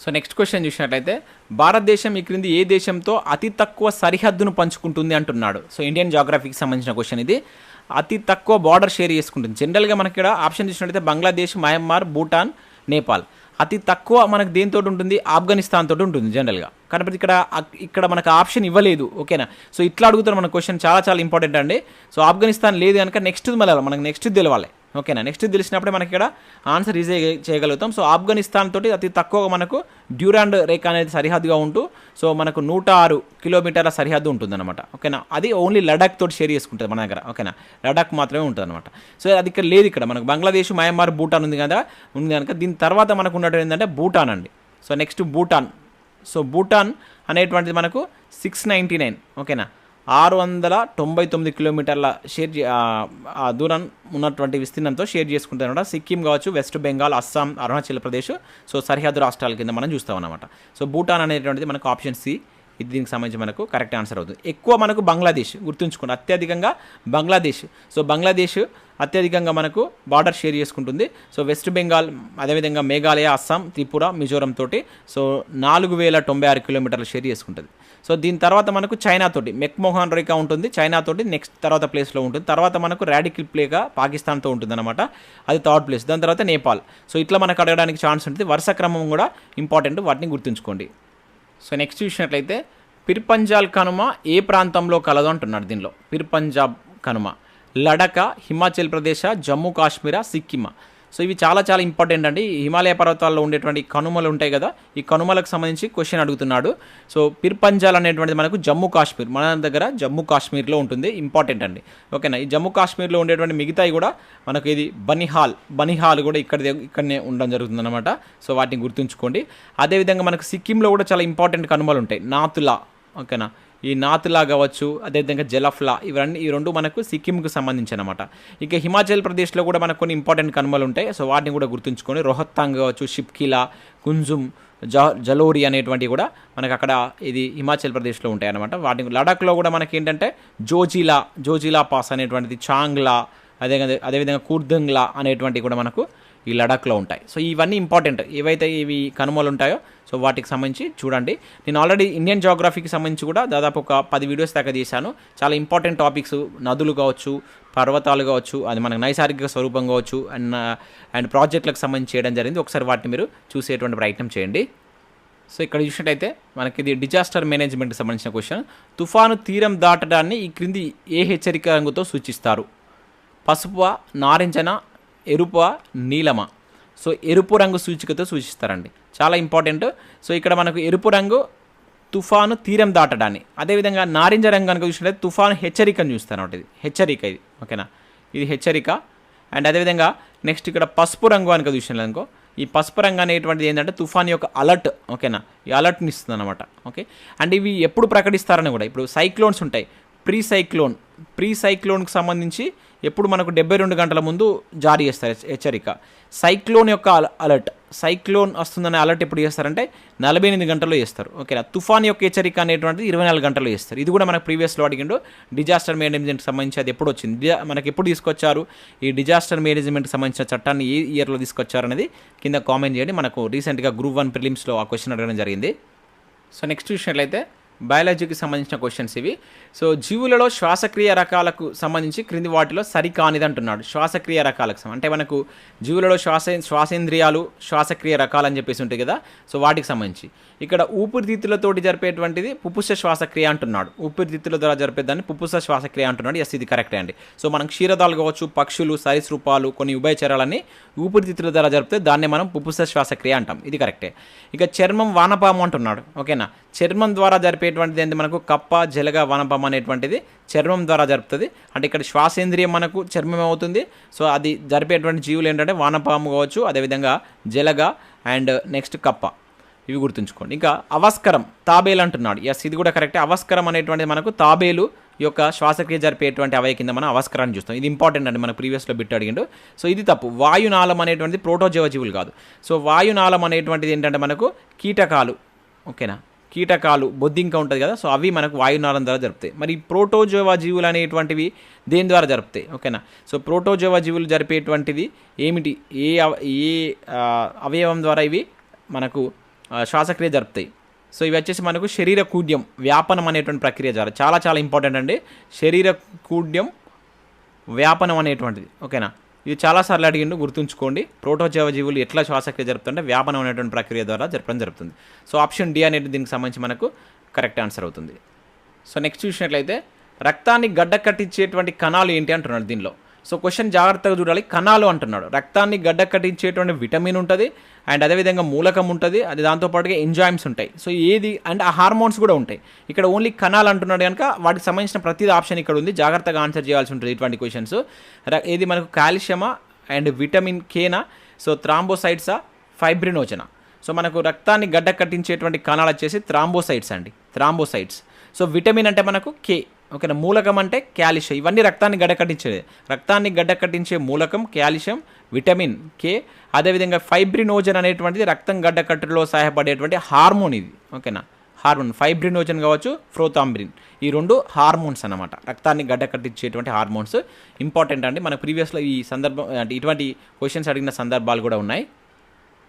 సో నెక్స్ట్ క్వశ్చన్ చూసినట్లయితే భారతదేశం ఈ క్రింది ఏ దేశంతో అతి తక్కువ సరిహద్దును పంచుకుంటుంది అంటున్నాడు. సో ఇండియన్ జాగ్రఫీకి సంబంధించిన క్వశ్చన్ ఇది. అతి తక్కువ బార్డర్ షేర్ చేసుకుంటుంది. జనరల్గా మనకి ఇక్కడ ఆప్షన్ చూసినట్లయితే బంగ్లాదేశ్, మయన్మార్, భూటాన్, నేపాల్. అతి తక్కువ మనకు దేనితో ఉంటుంది, ఆఫ్ఘనిస్తాన్ తోటి ఉంటుంది జనరల్గా. కాబట్టి ఇక్కడ మనకు ఆప్షన్ ఇవ్వలేదు, ఓకేనా. సో ఇట్లా అడుగుతారు మన క్వశ్చన్, చాలా చాలా ఇంపార్టెంట్ అండి. సో ఆఫ్ఘనిస్తాన్ లేదు కనుక నెక్స్ట్ మళ్ళీ మనకు నెక్స్ట్ తెలవాలి, ఓకేనా. నెక్స్ట్ తెలిసినప్పుడే మనకి ఇక్కడ ఆన్సర్ ఈజీ చేయగలుగుతాం. సో ఆఫ్ఘనిస్తాన్ తోటి అతి తక్కువగా మనకు డ్యూరాండ్ రేఖ అనేది సరిహద్దుగా ఉంటూ సో మనకు 106 కిలోమీటర్ల సరిహద్దు ఉంటుందన్నమాట, ఓకేనా. అది ఓన్లీ లడాక్ తోటి షేర్ చేసుకుంటుంది మన దగ్గర, ఓకేనా. లడాక్ మాత్రమే ఉంటుంది అనమాట. సో అది ఇక్కడ లేదు. ఇక్కడ మనకు బంగ్లాదేశ్, మయన్మార్, భూటాన్ ఉంది కనుక దీని తర్వాత మనకు ఉన్నట్టు ఏంటంటే భూటాన్ అండి. So next Bhutan. So Bhutan అనేటువంటిది మనకు 699, ఓకేనా. 699 కిలోమీటర్ల దూరం ఉన్నటువంటి విస్తీర్ణంతో షేర్ చేసుకుంటారన్నమాట. సిక్కిం కావచ్చు, వెస్ట్ బెంగాల్, అస్సాం, అరుణాచల్ ప్రదేశ్. సో సరిహద్దు రాష్ట్రాల కింద మనం చూస్తాం అన్నమాట. సో భూటాన్ అనేటువంటిది మనకు ఆప్షన్ సి, ఇది దీనికి సంబంధించి మనకు కరెక్ట్ ఆన్సర్ అవుతుంది. ఎక్కువ మనకు బంగ్లాదేశ్ గుర్తుంచుకోండి, అత్యధికంగా బంగ్లాదేశ్. సో బంగ్లాదేశ్ అత్యధికంగా మనకు బార్డర్ షేర్ చేసుకుంటుంది. సో వెస్ట్ బెంగాల్, అదేవిధంగా మేఘాలయ, అస్సాం, త్రిపుర, మిజోరం తోటి సో 4096 కిలోమీటర్లు షేర్ చేసుకుంటుంది. సో దీని తర్వాత మనకు చైనా తోటి మెక్మోహన్ రేఖ ఉంటుంది. చైనా తోటి నెక్స్ట్ తర్వాత ప్లేస్లో ఉంటుంది. తర్వాత మనకు రాడికల్ ప్లేగా పాకిస్తాన్తో ఉంటుంది అనమాట, అది థర్డ్ ప్లేస్. దాని తర్వాత నేపాల్. సో ఇట్లా మనకు అడగడానికి ఛాన్స్ ఉంటుంది. వరుస క్రమం కూడా ఇంపార్టెంట్, వాటిని గుర్తుంచుకోండి. సో నెక్స్ట్ చూసినట్లయితే పిర్పంజాల్ కనుమ ఏ ప్రాంతంలో కలదు అంటున్నాడు. దీనిలో పిర్పంజాబ్ కనుమ లడఖ, హిమాచల్ ప్రదేశ్, జమ్మూ కాశ్మీర్, సిక్కిమా. సో ఇవి చాలా చాలా ఇంపార్టెంట్ అండి. హిమాలయ పర్వతాల్లో ఉండేటువంటి కనుమలు ఉంటాయి కదా, ఈ కనుమలకు సంబంధించి క్వశ్చన్ అడుగుతున్నాడు. సో పిర్పంజాల్ అనేటువంటిది మనకు జమ్మూ కాశ్మీర్, మన దగ్గర జమ్మూ కాశ్మీర్లో ఉంటుంది. ఇంపార్టెంట్ అండి, ఓకేనా. ఈ జమ్మూ కాశ్మీర్లో ఉండేటువంటి మిగతాయి కూడా మనకు ఇది బనిహాల్ కూడా ఇక్కడనే ఉండడం జరుగుతుంది అనమాట. సో వాటిని గుర్తుంచుకోండి. అదేవిధంగా మనకు సిక్కింలో కూడా చాలా ఇంపార్టెంట్ కనుమలు ఉంటాయి. నాతులా, ఓకేనా. ఈ నాతులా కావచ్చు, అదేవిధంగా జలఫ్లా, ఈ రెండు మనకు సిక్కింకు సంబంధించి అనమాట. ఇక హిమాచల్ ప్రదేశ్లో కూడా మనకు కొన్ని ఇంపార్టెంట్ కనుమలు ఉంటాయి. సో వాటిని కూడా గుర్తుంచుకొని రోహతాంగ్ కావచ్చు, షిప్కిలా, కుంజుమ్, జలోరి అనేటువంటివి కూడా మనకు అక్కడ ఇది హిమాచల్ ప్రదేశ్లో ఉంటాయి అనమాట. వాటిని లడాఖ్లో కూడా మనకి ఏంటంటే జోజిలా పాస్ అనేటువంటిది, చాంగ్లా, అదేవిధంగా కూర్దంగ్లా అనేటువంటివి కూడా మనకు ఈ లడాఖ్లో ఉంటాయి. సో ఇవన్నీ ఇంపార్టెంట్, ఏవైతే ఇవి కనుమలు ఉంటాయో సో వాటికి సంబంధించి చూడండి. నేను ఆల్రెడీ ఇండియన్ జాగ్రఫీకి సంబంధించి కూడా దాదాపు ఒక 10 వీడియోస్ దాకా చేశాను. చాలా ఇంపార్టెంట్ టాపిక్స్, నదులు కావచ్చు, పర్వతాలు కావచ్చు, అది మనకు నైసర్గిక స్వరూపం కావచ్చు, అండ్ ప్రాజెక్టులకు సంబంధించి చేయడం జరిగింది. ఒకసారి వాటిని మీరు చూసేటువంటి ప్రయత్నం చేయండి. సో ఇక్కడ చూసినట్టయితే మనకి ఇది డిజాస్టర్ మేనేజ్మెంట్కి సంబంధించిన క్వశ్చన్. తుఫాను తీరం దాటడాన్ని ఈ క్రింది ఏ హెచ్చరిక రంగుతో సూచిస్తారు? పసుపు, నారింజన, ఎరుపు, నీలమ. సో ఎరుపు రంగు సూచికతో సూచిస్తారండి, చాలా ఇంపార్టెంట్. సో ఇక్కడ మనకు ఎరుపు రంగు తుఫాను తీరం దాటడాన్ని, అదేవిధంగా నారింజ రంగు కనుక చూసినట్లయితే తుఫాను హెచ్చరికను చూస్తాను. ఇది హెచ్చరిక, ఇది ఓకేనా, ఇది హెచ్చరిక. అండ్ అదేవిధంగా నెక్స్ట్ ఇక్కడ పసుపు రంగు అనుకో చూసినా అనుకో, ఈ పసుపు రంగు అనేటువంటిది ఏంటంటే తుఫాన్ యొక్క అలర్ట్, ఓకేనా, ఈ అలర్ట్ని ఇస్తుంది అనమాట. ఓకే, అండ్ ఇవి ఎప్పుడు ప్రకటిస్తారని కూడా, ఇప్పుడు సైక్లోన్స్ ఉంటాయి, ప్రీ సైక్లోన్కి సంబంధించి ఎప్పుడు మనకు 72 గంటల ముందు జారీ చేస్తారు హెచ్చరిక. సైక్లోన్ యొక్క అలర్ట్, సైక్లోన్ వస్తుందనే అలర్ట్ ఎప్పుడు చేస్తారంటే 48 గంటల్లో చేస్తారు. ఓకేనా, తుఫాన్ యొక్క హెచ్చరిక అనేటువంటిది 24 గంటల్లో చేస్తారు. ఇది కూడా మనకు ప్రీవియస్లో అడిగిండు. డిజాస్టర్ మేనేజ్మెంట్కి సంబంధించి అది ఎప్పుడు వచ్చింది, మనకి ఎప్పుడు తీసుకొచ్చారు ఈ డిజాస్టర్ మేనేజ్మెంట్కి సంబంధించిన చట్టాన్ని ఏ ఇయర్లో తీసుకొచ్చారు అనేది కింద కామెంట్ చేయండి. మనకు రీసెంట్గా గ్రూప్ 1 ప్రిలిమ్స్లో ఆ క్వశ్చన్ అడగడం జరిగింది. సో నెక్స్ట్ చూసినట్లయితే బయాలజీకి సంబంధించిన క్వశ్చన్స్ ఇవి. సో జీవులలో శ్వాసక్రియ రకాలకు సంబంధించి క్రింది వాటిలో సరికానిది అంటున్నాడు. శ్వాసక్రియ రకాలకు అంటే మనకు జీవులలో శ్వాసేంద్రియాలు, శ్వాసక్రియ రకాలు అని చెప్పేసి ఉంటాయి కదా, సో వాటికి సంబంధించి ఇక్కడ ఊపిరితిత్తులతోటి జరిపేటువంటిది పుపుస శ్వాసక్రియ అంటున్నాడు. ఊపిరితిత్తుల ద్వారా జరిపేదాన్ని పుపుస శ్వాసక్రియ అంటున్నాడు. ఎస్, ఇది కరెక్టే అండి. సో మనం క్షీరదాలు కావచ్చు, పక్షులు, సరీసృపాలు, కొన్ని ఉభయచరాలన్నీ ఊపిరితిత్తుల ద్వారా జరిపితే దాన్నే మనం పుపుస శ్వాసక్రియ అంటాం. ఇది కరెక్టే. ఇక చర్మం, వానపాము అంటున్నాడు. ఓకేనా, చర్మం ద్వారా జరిపేటువంటిది ఏంటి మనకు కప్ప, జలగ, వానపాము అనేటువంటిది చర్మం ద్వారా జరుపుతుంది. అంటే ఇక్కడ శ్వాసేంద్రియం మనకు చర్మం అవుతుంది. సో అది జరిపేటువంటి జీవులు ఏంటంటే వానపాము కావచ్చు, అదేవిధంగా జలగ అండ్ నెక్స్ట్ కప్ప, ఇవి గుర్తుంచుకోండి. ఇంకా అవస్కరం, తాబేలు అంటున్నాడు. ఎస్, ఇది కూడా కరెక్టే. అవస్కరం అనేటువంటిది మనకు తాబేలు యొక్క శ్వాసక్రియ జరిపేటువంటి అవయ కింద మనం అవస్కరాన్ని చూస్తాం. ఇది ఇంపార్టెంట్ అండి, మన ప్రీవియస్లో బిట్ అడిగిండు. సో ఇది తప్పు. వాయునాళం అనేటువంటిది ప్రోటోజోవ జీవులు కాదు. సో వాయునాళం అనేటువంటిది ఏంటంటే మనకు కీటకాలు, ఓకేనా, కీటకాలు, బొద్దింక ఉంటుంది కదా, సో అవి మనకు వాయునాళం ద్వారా జరుపుతాయి. మరి ప్రోటోజోవా జీవులు అనేటువంటివి దేని ద్వారా జరుపుతాయి? ఓకేనా, సో ప్రోటోజోవా జీవులు జరిపేటువంటిది ఏమిటి, ఏ అవయవం ద్వారా ఇవి మనకు శ్వాసక్రియ జరుపుతాయి? సో ఇవి వచ్చేసి మనకు శరీర కూడ్యం, వ్యాపనం అనేటువంటి ప్రక్రియ ద్వారా, చాలా చాలా ఇంపార్టెంట్ అండి. శరీర కూడ్యం, వ్యాపనం అనేటువంటిది, ఓకేనా, ఇది చాలాసార్లు అడిగిండు, గుర్తుంచుకోండి. ప్రోటోజోవా జీవులు ఎట్లా శ్వాసక్రియ జరుపుతుంటే వ్యాపనం అనేటువంటి ప్రక్రియ ద్వారా జరపడం జరుగుతుంది. సో ఆప్షన్ డి అనేది దీనికి సంబంధించి మనకు కరెక్ట్ ఆన్సర్ అవుతుంది. సో నెక్స్ట్ చూసినట్లయితే రక్తాన్ని గడ్డ కట్టించేటువంటి కణాలు ఏంటి అంటున్నాడు దీనిలో. సో క్వశ్చన్ జాగ్రత్తగా చూడాలి. కణాలు అంటున్నాడు. రక్తాన్ని గడ్డ కట్టించేటువంటి విటమిన్ ఉంటుంది, అండ్ అదేవిధంగా మూలకం ఉంటుంది, అది దాంతోపాటుగా ఎంజైమ్స్ ఉంటాయి. సో ఏది అండ్ ఆ హార్మోన్స్ కూడా ఉంటాయి. ఇక్కడ ఓన్లీ కణాలు అంటున్నాడు కనుక వాటికి సంబంధించిన ప్రతి ఆప్షన్ ఇక్కడ ఉంది. జాగ్రత్తగా ఆన్సర్ చేయాల్సి ఉంటుంది ఇటువంటి క్వశ్చన్స్. ఏది మనకు కాల్షియమా అండ్ విటమిన్ కేనా, సో థ్రాంబోసైట్సా, ఫైబ్రినోజనా. సో మనకు రక్తాన్ని గడ్డ కట్టించేటువంటి కణాలు వచ్చేసి థ్రాంబోసైట్స్ అండి, థ్రాంబోసైట్స్. సో విటమిన్ అంటే మనకు కే, ఓకేనా, మూలకం అంటే కాల్షియం. ఇవన్నీ రక్తాన్ని గడ్డకట్టించేది. రక్తాన్ని గడ్డకట్టించే మూలకం కాల్షియం, విటమిన్ కే, అదేవిధంగా ఫైబ్రినోజన్ అనేటువంటిది రక్తం గడ్డకట్టులో సహాయపడేటువంటి హార్మోన్ ఇది, ఓకేనా, హార్మోన్. ఫైబ్రినోజన్ కావచ్చు, ప్రోథాంబ్రిన్, ఈ రెండు హార్మోన్స్ అన్నమాట, రక్తాన్ని గడ్డకట్టించేటువంటి హార్మోన్స్. ఇంపార్టెంట్ అండి, మన ప్రీవియస్లో ఈ సందర్భం అంటే ఇటువంటి క్వశ్చన్స్ అడిగిన సందర్భాలు కూడా ఉన్నాయి.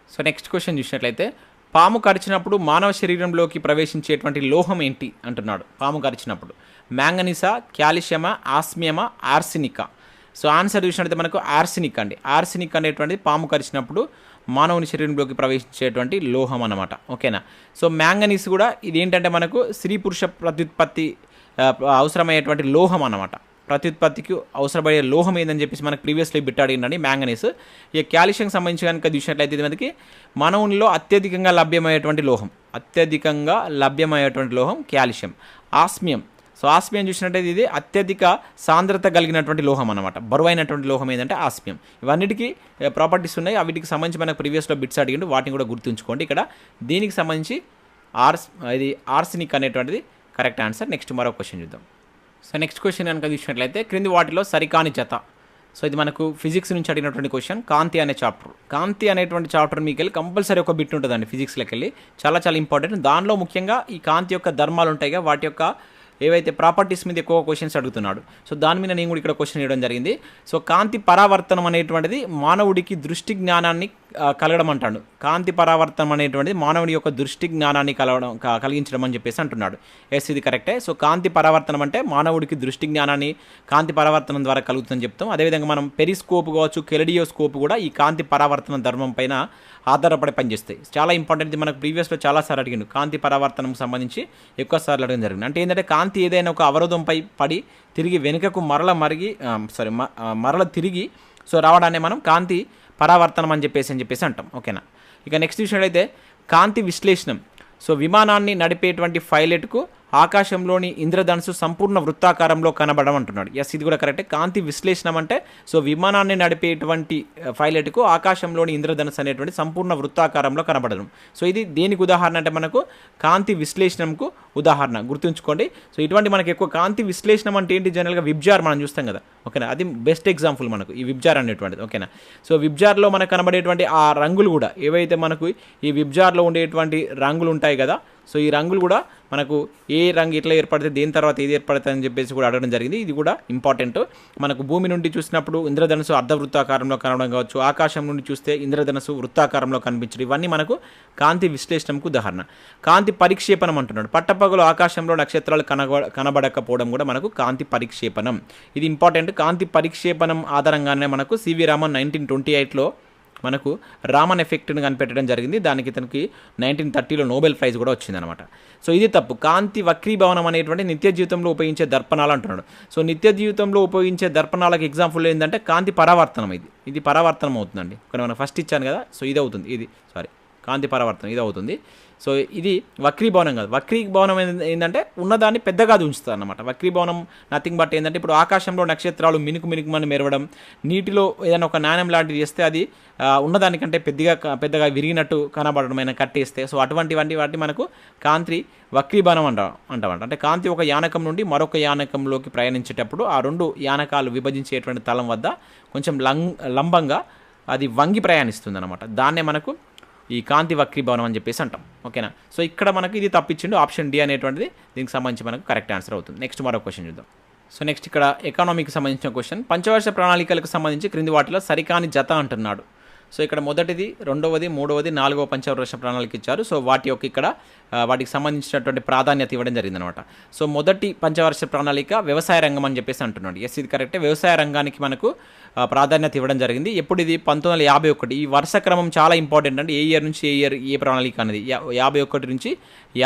సో నెక్స్ట్ క్వశ్చన్ చూసినట్లయితే పాము కరిచినప్పుడు మానవ శరీరంలోకి ప్రవేశించేటువంటి లోహం ఏంటి అంటున్నాడు. పాము కరిచినప్పుడు మ్యాంగనీసా, కాల్షియమా, ఆస్మియమా, ఆర్సినికా. సో ఆన్సర్ చూసినట్లయితే మనకు ఆర్సినిక్ అండి. ఆర్సినిక్ అనేటువంటిది పాము కరిచినప్పుడు మానవుని శరీరంలోకి ప్రవేశించేటువంటి లోహం అన్నమాట, ఓకేనా. సో మ్యాంగనీస్ కూడా ఇది ఏంటంటే మనకు స్త్రీ పురుష ప్రత్యుత్పత్తి అవసరమయ్యేటువంటి లోహం అన్నమాట. ప్రత్యుత్పత్తికి అవసరపడే లోహం ఏందని చెప్పేసి మనకు ప్రీవియస్లీ బిట్ అడిగిందండి, మ్యాంగనీస్. ఇక కాల్షియంకి సంబంధించి కనుక చూసినట్లయితే ఇది మనకి మానవునిలో అత్యధికంగా లభ్యమయ్యేటువంటి లోహం కాల్షియం. ఆస్మియం, సో ఆస్మియం చూసినట్టయితే ఇది అత్యధిక సాంద్రత కలిగినటువంటి లోహం అనమాట, బరువైనటువంటి లోహం ఏంటంటే ఆస్మియం. ఇవన్నిటికీ ప్రాపర్టీస్ ఉన్నాయి, వీటికి సంబంధించి మనకు ప్రీవియస్లో బిట్స్ అడిగిండు, వాటిని కూడా గుర్తుంచుకోండి. ఇక్కడ దీనికి సంబంధించి ఇది ఆర్సినిక్ అనేటువంటిది కరెక్ట్ ఆన్సర్. నెక్స్ట్ మరో క్వశ్చన్ చూద్దాం. సో నెక్స్ట్ క్వశ్చన్ కనుక చూసినట్లయితే క్రింది వాటిలో సరికాని జత. సో ఇది మనకు ఫిజిక్స్ నుంచి అడిగినటువంటి క్వశ్చన్. కాంతి అనే చాప్టర్, కాంతి అనేటువంటి చాప్టర్ మీకు వెళ్ళి కంపల్సరీ ఒక బిట్ ఉంటుందండి ఫిజిక్స్లోకి వెళ్ళి, చాలా చాలా ఇంపార్టెంట్. దానిలో ముఖ్యంగా ఈ కాంతి యొక్క ధర్మాలు ఉంటాయిగా, వాటి యొక్క ఏవైతే ప్రాపర్టీస్ మీద ఎక్కువ క్వశ్చన్స్ అడుగుతున్నాడు. సో దాని మీద నేను కూడా ఇక్కడ క్వశ్చన్ ఇవ్వడం జరిగింది. సో కాంతి పరావర్తనం అనేటువంటిది మానవుడికి దృష్టి జ్ఞానాన్ని కలగడం అంటాడు. కాంతి పరావర్తనం అనేటువంటిది మానవుడి యొక్క దృష్టి జ్ఞానాన్ని కలిగించడం అని చెప్పేసి అంటున్నాడు. ఎస్, ఇది కరెక్టే. సో కాంతి పరావర్తనం అంటే మానవుడికి దృష్టి జ్ఞానాన్ని కాంతి పరావర్తనం ద్వారా కలుగుతుందని చెప్తాం. అదేవిధంగా మనం పెరిస్కోప్ కావచ్చు, కెలిడియోస్కోప్ కూడా ఈ కాంతి పరావర్తన ధర్మం పైన ఆధారపడి పనిచేస్తాయి. చాలా ఇంపార్టెంట్. ఇది మనకు ప్రీవియస్లో చాలాసార్లు అడిగిండు, కాంతి పరావర్తనం సంబంధించి ఎక్కువ సార్లు అడగడం జరిగింది. అంటే ఏంటంటే కాంతి ఏదైనా ఒక అవరోధంపై పడి తిరిగి వెనుకకు మరల తిరిగి సో రావడాన్ని మనం కాంతి పరావర్తనం అని చెప్పేసి అంటాం, ఓకేనా. ఇక నెక్స్ట్ విషయం అయితే కాంతి విశ్లేషణం. సో విమానాన్ని నడిపేటువంటి పైలట్కు ఆకాశంలోని ఇంద్రధనుసు సంపూర్ణ వృత్తాకారంలో కనబడడం అంటున్నాడు. ఎస్, ఇది కూడా కరెక్టే. కాంతి విశ్లేషణం అంటే సో విమానాన్ని నడిపేటువంటి పైలట్కు ఆకాశంలోని ఇంద్రధనుసు అనేటువంటి సంపూర్ణ వృత్తాకారంలో కనబడడం. సో ఇది దేనికి ఉదాహరణ అంటే మనకు కాంతి విశ్లేషణంకు ఉదాహరణ, గుర్తుంచుకోండి. సో ఇటువంటి మనకి ఎక్కువ కాంతి విశ్లేషణం అంటే ఏంటి, జనరల్గా విబ్జార్ మనం చూస్తాం కదా, ఓకేనా, అది బెస్ట్ ఎగ్జాంపుల్ మనకు ఈ విబ్జార్ అనేటువంటిది, ఓకేనా. సో విబ్జార్లో మనకు కనబడేటువంటి ఆ రంగులు కూడా ఏవైతే మనకు ఈ విబ్జార్లో ఉండేటువంటి రంగులు ఉంటాయి కదా, సో ఈ రంగులు కూడా మనకు ఏ రంగు ఎట్లా ఏర్పడితే దేని తర్వాత ఏది ఏర్పడుతుంది అని చెప్పేసి కూడా అడగడం జరిగింది. ఇది కూడా ఇంపార్టెంట్. మనకు భూమి నుండి చూసినప్పుడు ఇంద్రధనుసు అర్ధవృత్తాకారంలో కనబడడం కావచ్చు, ఆకాశం నుండి చూస్తే ఇంద్రధనుసు వృత్తాకారంలో కనిపించడం, ఇవన్నీ మనకు కాంతి విశ్లేషణకు ఉదాహరణ. కాంతి పరిక్షేపణం అంటున్నాడు. పట్టపగలు ఆకాశంలో నక్షత్రాలు కనబడకపోవడం కూడా మనకు కాంతి పరిక్షేపణం. ఇది ఇంపార్టెంట్. కాంతి పరిక్షేపణం ఆధారంగానే మనకు సివి రామన్ 1928లో మనకు రామన్ ఎఫెక్ట్ని కనిపెట్టడం జరిగింది. దానికి తనకి 1930లో నోబెల్ ప్రైజ్ కూడా వచ్చిందనమాట. సో ఇది తప్పు. కాంతి వక్రీభవనం అనేటువంటి నిత్య జీవితంలో ఉపయోగించే దర్పణాలు అంటున్నాడు. సో నిత్య జీవితంలో ఉపయోగించే దర్పణాలకు ఎగ్జాంపుల్ ఏంటంటే కాంతి పరావర్తనం. ఇది పరావర్తనం అవుతుందండి. ఇక్కడ మనం ఫస్ట్ ఇచ్చాను కదా, సో ఇది అవుతుంది. కాంతి పరావర్తనం ఇది అవుతుంది. సో ఇది వక్రీభవనం కాదు. వక్రీభవనం ఏంటంటే ఉన్నదాన్ని పెద్దగా ఉంచుతుంది అన్నమాట. వక్రీభవనం నథింగ్ బట్ ఏంటంటే ఇప్పుడు ఆకాశంలో నక్షత్రాలు మినుకుమని మెరవడం, నీటిలో ఏదైనా ఒక నాణ్యం లాంటిది చేస్తే అది ఉన్నదానికంటే పెద్దగా విరిగినట్టు కనబడడం కట్టేస్తే, సో వాటి మనకు కాంతి వక్రీభవనం అంటామంట. అంటే కాంతి ఒక యానకం నుండి మరొక యానకంలోకి ప్రయాణించేటప్పుడు ఆ రెండు యానకాలు విభజించేటువంటి తలం వద్ద కొంచెం లంబంగా అది వంగి ప్రయాణిస్తుంది అనమాట. దాన్నే మనకు ఈ కాంతి వక్రీభవనం అని చెప్పేసి అంటాం, ఓకేనా. సో ఇక్కడ మనకు ఇది తప్పించిండు. ఆప్షన్ డి అనేటువంటిది దీనికి సంబంధించి మనకు కరెక్ట్ ఆన్సర్ అవుతుంది. నెక్స్ట్ మరో క్వశ్చన్ చూద్దాం. సో నెక్స్ట్ ఇక్కడ ఎకానమీకి సంబంధించిన క్వశ్చన్. పంచవర్ష ప్రణాళికలకు సంబంధించి క్రింది వాటిలో సరికాని జత అంటున్నాడు. సో ఇక్కడ మొదటిది, రెండవది, మూడవది, నాలుగవ పంచవర్ష ప్రణాళిక ఇచ్చారు. సో వాటికి సంబంధించినటువంటి ప్రాధాన్యత ఇవ్వడం జరిగిందనమాట. సో మొదటి పంచవర్ష ప్రణాళిక వ్యవసాయ రంగం అని చెప్పేసి అంటున్నాడు. ఎస్, ఇది కరెక్టే. వ్యవసాయ రంగానికి మనకు ప్రాధాన్యత ఇవ్వడం జరిగింది. ఎప్పుడు ఇది 1951. ఈ వరుస క్రమం చాలా ఇంపార్టెంట్ అండి. ఏ ఇయర్ నుంచి ఏ ఇయర్ ఏ ప్రణాళిక అనేది 51 నుంచి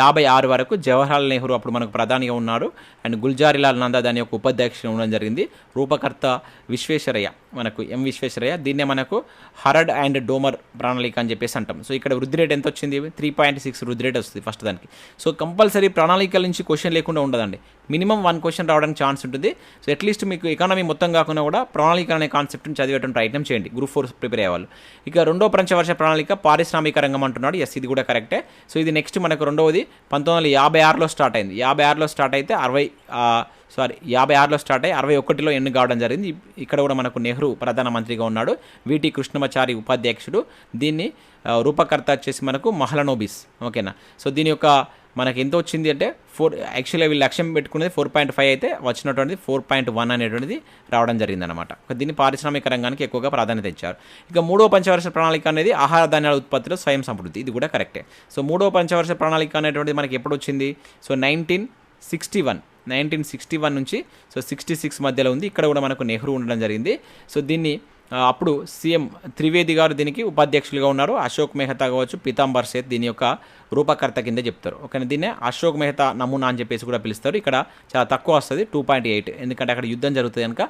56 వరకు జవహర్లాల్ నెహ్రూ అప్పుడు మనకు ప్రధానిగా ఉన్నాడు. అండ్ గుల్జారీలాల్ నందా దాని యొక్క ఉపాధ్యక్షుడు ఉండడం జరిగింది. రూపకర్త విశ్వేశ్వరయ్య, మనకు విశ్వేశ్వరయ్య. దీన్నే మనకు హరడ్ అండ్ డోమర్ ప్రణాళిక అని చెప్పేసి అంటాం. సో ఇక్కడ వృద్ధి రేట్ ఎంత వచ్చింది? 3.6 వృద్ధి రేట్ వస్తుంది ఫస్ట్ దానికి. సో కంపల్సరీ ప్రణాళికల నుంచి క్వశ్చన్ లేకుండా ఉండదండి. మినిమం 1 క్వశ్చన్ రావడానికి ఛాన్స్ ఉంటుంది. సో అట్లీస్ట్ మీకు ఎకానమీ మొత్తం కాకుండా కూడా ప్రణాళిక అనే కాన్సెప్ట్ని చదివేటువంటి ప్రయత్నం చేయండి గ్రూప్ 4 ప్రిపేర్ అయ్యేవాళ్ళు. ఇక రెండో పంచవర్ష ప్రణాళిక పారిశ్రామిక రంగం అంటున్నాడు. ఎస్, ఇది కూడా కరెక్టే. సో ఇది నెక్స్ట్ మనకు రెండవది 1956లో స్టార్ట్ అయింది. 56లో స్టార్ట్ అయితే 56లో స్టార్ట్ అయ్యి 61లో ఎండ్ కావడం జరిగింది. ఇక్కడ కూడా మనకు నెహ్రూ ప్రధానమంత్రిగా ఉన్నాడు. విటి కృష్ణమాచారి ఉపాధ్యక్షుడు. దీన్ని రూపకర్త వచ్చేసి మనకు మహలనోబిస్, ఓకేనా. సో దీని యొక్క మనకి ఎంత వచ్చింది అంటే యాక్చువల్గా వీళ్ళు లక్ష్యం పెట్టుకునేది 4.5 అయితే వచ్చినటువంటిది 4.1 అనేటువంటిది రావడం జరిగిందనమాట. దీన్ని పారిశ్రామిక రంగానికి ఎక్కువగా ప్రాధాన్యత ఇచ్చారు. ఇక మూడో పంచవర్ష ప్రణాళిక అనేది ఆహార ధాన్యాల ఉత్పత్తిలో స్వయం సమృద్ధి. ఇది కూడా కరెక్టే. సో మూడో పంచవర్ష ప్రణాళిక అనేటువంటిది మనకి ఎప్పుడు వచ్చింది? సో 1961 నుంచి 66 మధ్యలో ఉంది. ఇక్కడ కూడా మనకు నెహ్రూ ఉండడం జరిగింది. సో దీన్ని అప్పుడు సీఎం త్రివేది గారు దీనికి ఉపాధ్యక్షులుగా ఉన్నారు. అశోక్ మెహతా కావచ్చు, పీతాంబర్ సేత్ దీని యొక్క రూపకర్త కింద చెప్తారు, ఓకే. దీన్నే అశోక్ మెహతా నమూనా అని చెప్పేసి కూడా పిలుస్తారు. ఇక్కడ చాలా తక్కువ వస్తుంది 2.8, ఎందుకంటే అక్కడ యుద్ధం జరుగుతుంది కనుక.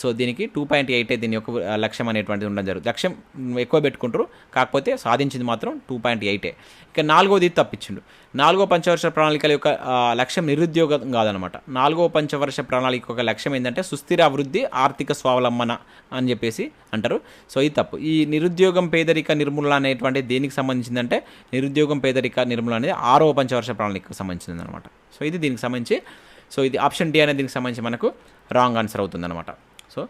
సో దీనికి 2.8 దీని యొక్క లక్ష్యం అనేటువంటిది ఉండడం జరుగుతుంది. లక్ష్యం ఎక్కువ పెట్టుకుంటారు, కాకపోతే సాధించింది మాత్రం 2.8. ఇక నాలుగోది తప్పించిండు. నాలుగో పంచవర్ష ప్రణాళికల యొక్క లక్ష్యం నిరుద్యోగం కాదనమాట. నాలుగో పంచవర్ష ప్రణాళిక యొక్క లక్ష్యం ఏంటంటే సుస్థిర అభివృద్ధి, ఆర్థిక స్వావలంబన అని చెప్పేసి అంటారు. సో ఇది తప్పు. ఈ నిరుద్యోగం పేదరిక నిర్మూలన అనేటువంటి దేనికి సంబంధించిందంటే నిరుద్యోగం పేదరిక నిర్మూలన అనేది 6వ పంచవర్ష ప్రణాళికకు సంబంధించింది అనమాట. సో ఇది దీనికి సంబంధించి, సో ఇది ఆప్షన్ డి అనేది దీనికి సంబంధించి మనకు రాంగ్ ఆన్సర్ అవుతుందన్నమాట. సో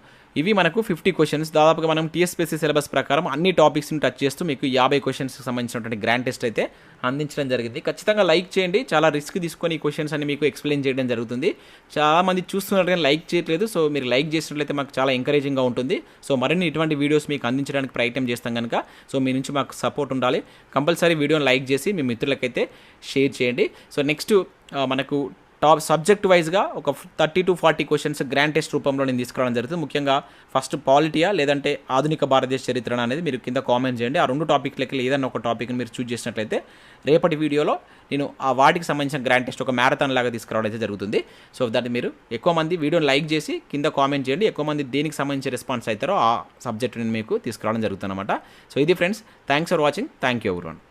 ఇవి మనకు 50 క్వశ్చన్స్. దాదాపుగా మనం టీఎస్పీఎస్సీ సిలబస్ ప్రకారం అన్ని టాపిక్స్ని టచ్ చేస్తూ మీకు 50 క్వశ్చన్స్కి సంబంధించినటువంటి గ్రాండ్ టెస్ట్ అయితే అందించడం జరిగింది. ఖచ్చితంగా లైక్ చేయండి. చాలా రిస్క్ తీసుకొని ఈ క్వశ్చన్స్ అన్ని మీకు ఎక్స్ప్లెయిన్ చేయడం జరుగుతుంది. చాలామంది చూస్తున్నారు కానీ లైక్ చేయట్లేదు. సో మీరు లైక్ చేసినట్లయితే మాకు చాలా ఎంకరేజింగ్గా ఉంటుంది. సో మరిన్ని ఇటువంటి వీడియోస్ మీకు అందించడానికి ప్రయత్నం చేస్తాం కనుక సో మీ నుంచి మాకు సపోర్ట్ ఉండాలి. కంపల్సరీ వీడియోని లైక్ చేసి మీ మిత్రులకైతే షేర్ చేయండి. సో నెక్స్ట్ మనకు సబ్జెక్ట్ వైజ్గా ఒక 30 to 40 క్వశ్చన్స్ గ్రాండ్ టెస్ట్ రూపంలో నేను తీసుకురావడం జరుగుతుంది. ముఖ్యంగా ఫస్ట్ పాలిటియా లేదంటే ఆధునిక భారతదేశ చరిత్ర అనేది మీరు కింద కామెంట్ చేయండి. ఆ 2 టాపిక్లకి ఏదైనా ఒక టాపిక్ని మీరు చూస్ చేసినట్లయితే రేపటి వీడియోలో నేను ఆ వాటికి సంబంధించిన గ్రాండ్ టెస్ట్ ఒక మ్యారథాన్ లాగా తీసుకురావడం అయితే జరుగుతుంది. సో దాన్ని మీరు ఎక్కువ మంది వీడియోని లైక్ చేసి కింద కామెంట్ చేయండి. ఎక్కువ మంది దేనికి సంబంధించి రెస్పాన్స్ అవుతారో ఆ సబ్జెక్ట్ని మీకు తీసుకురావడం జరుగుతుంది అనమాట. సో ఇది friends, thanks for watching. Thank you everyone.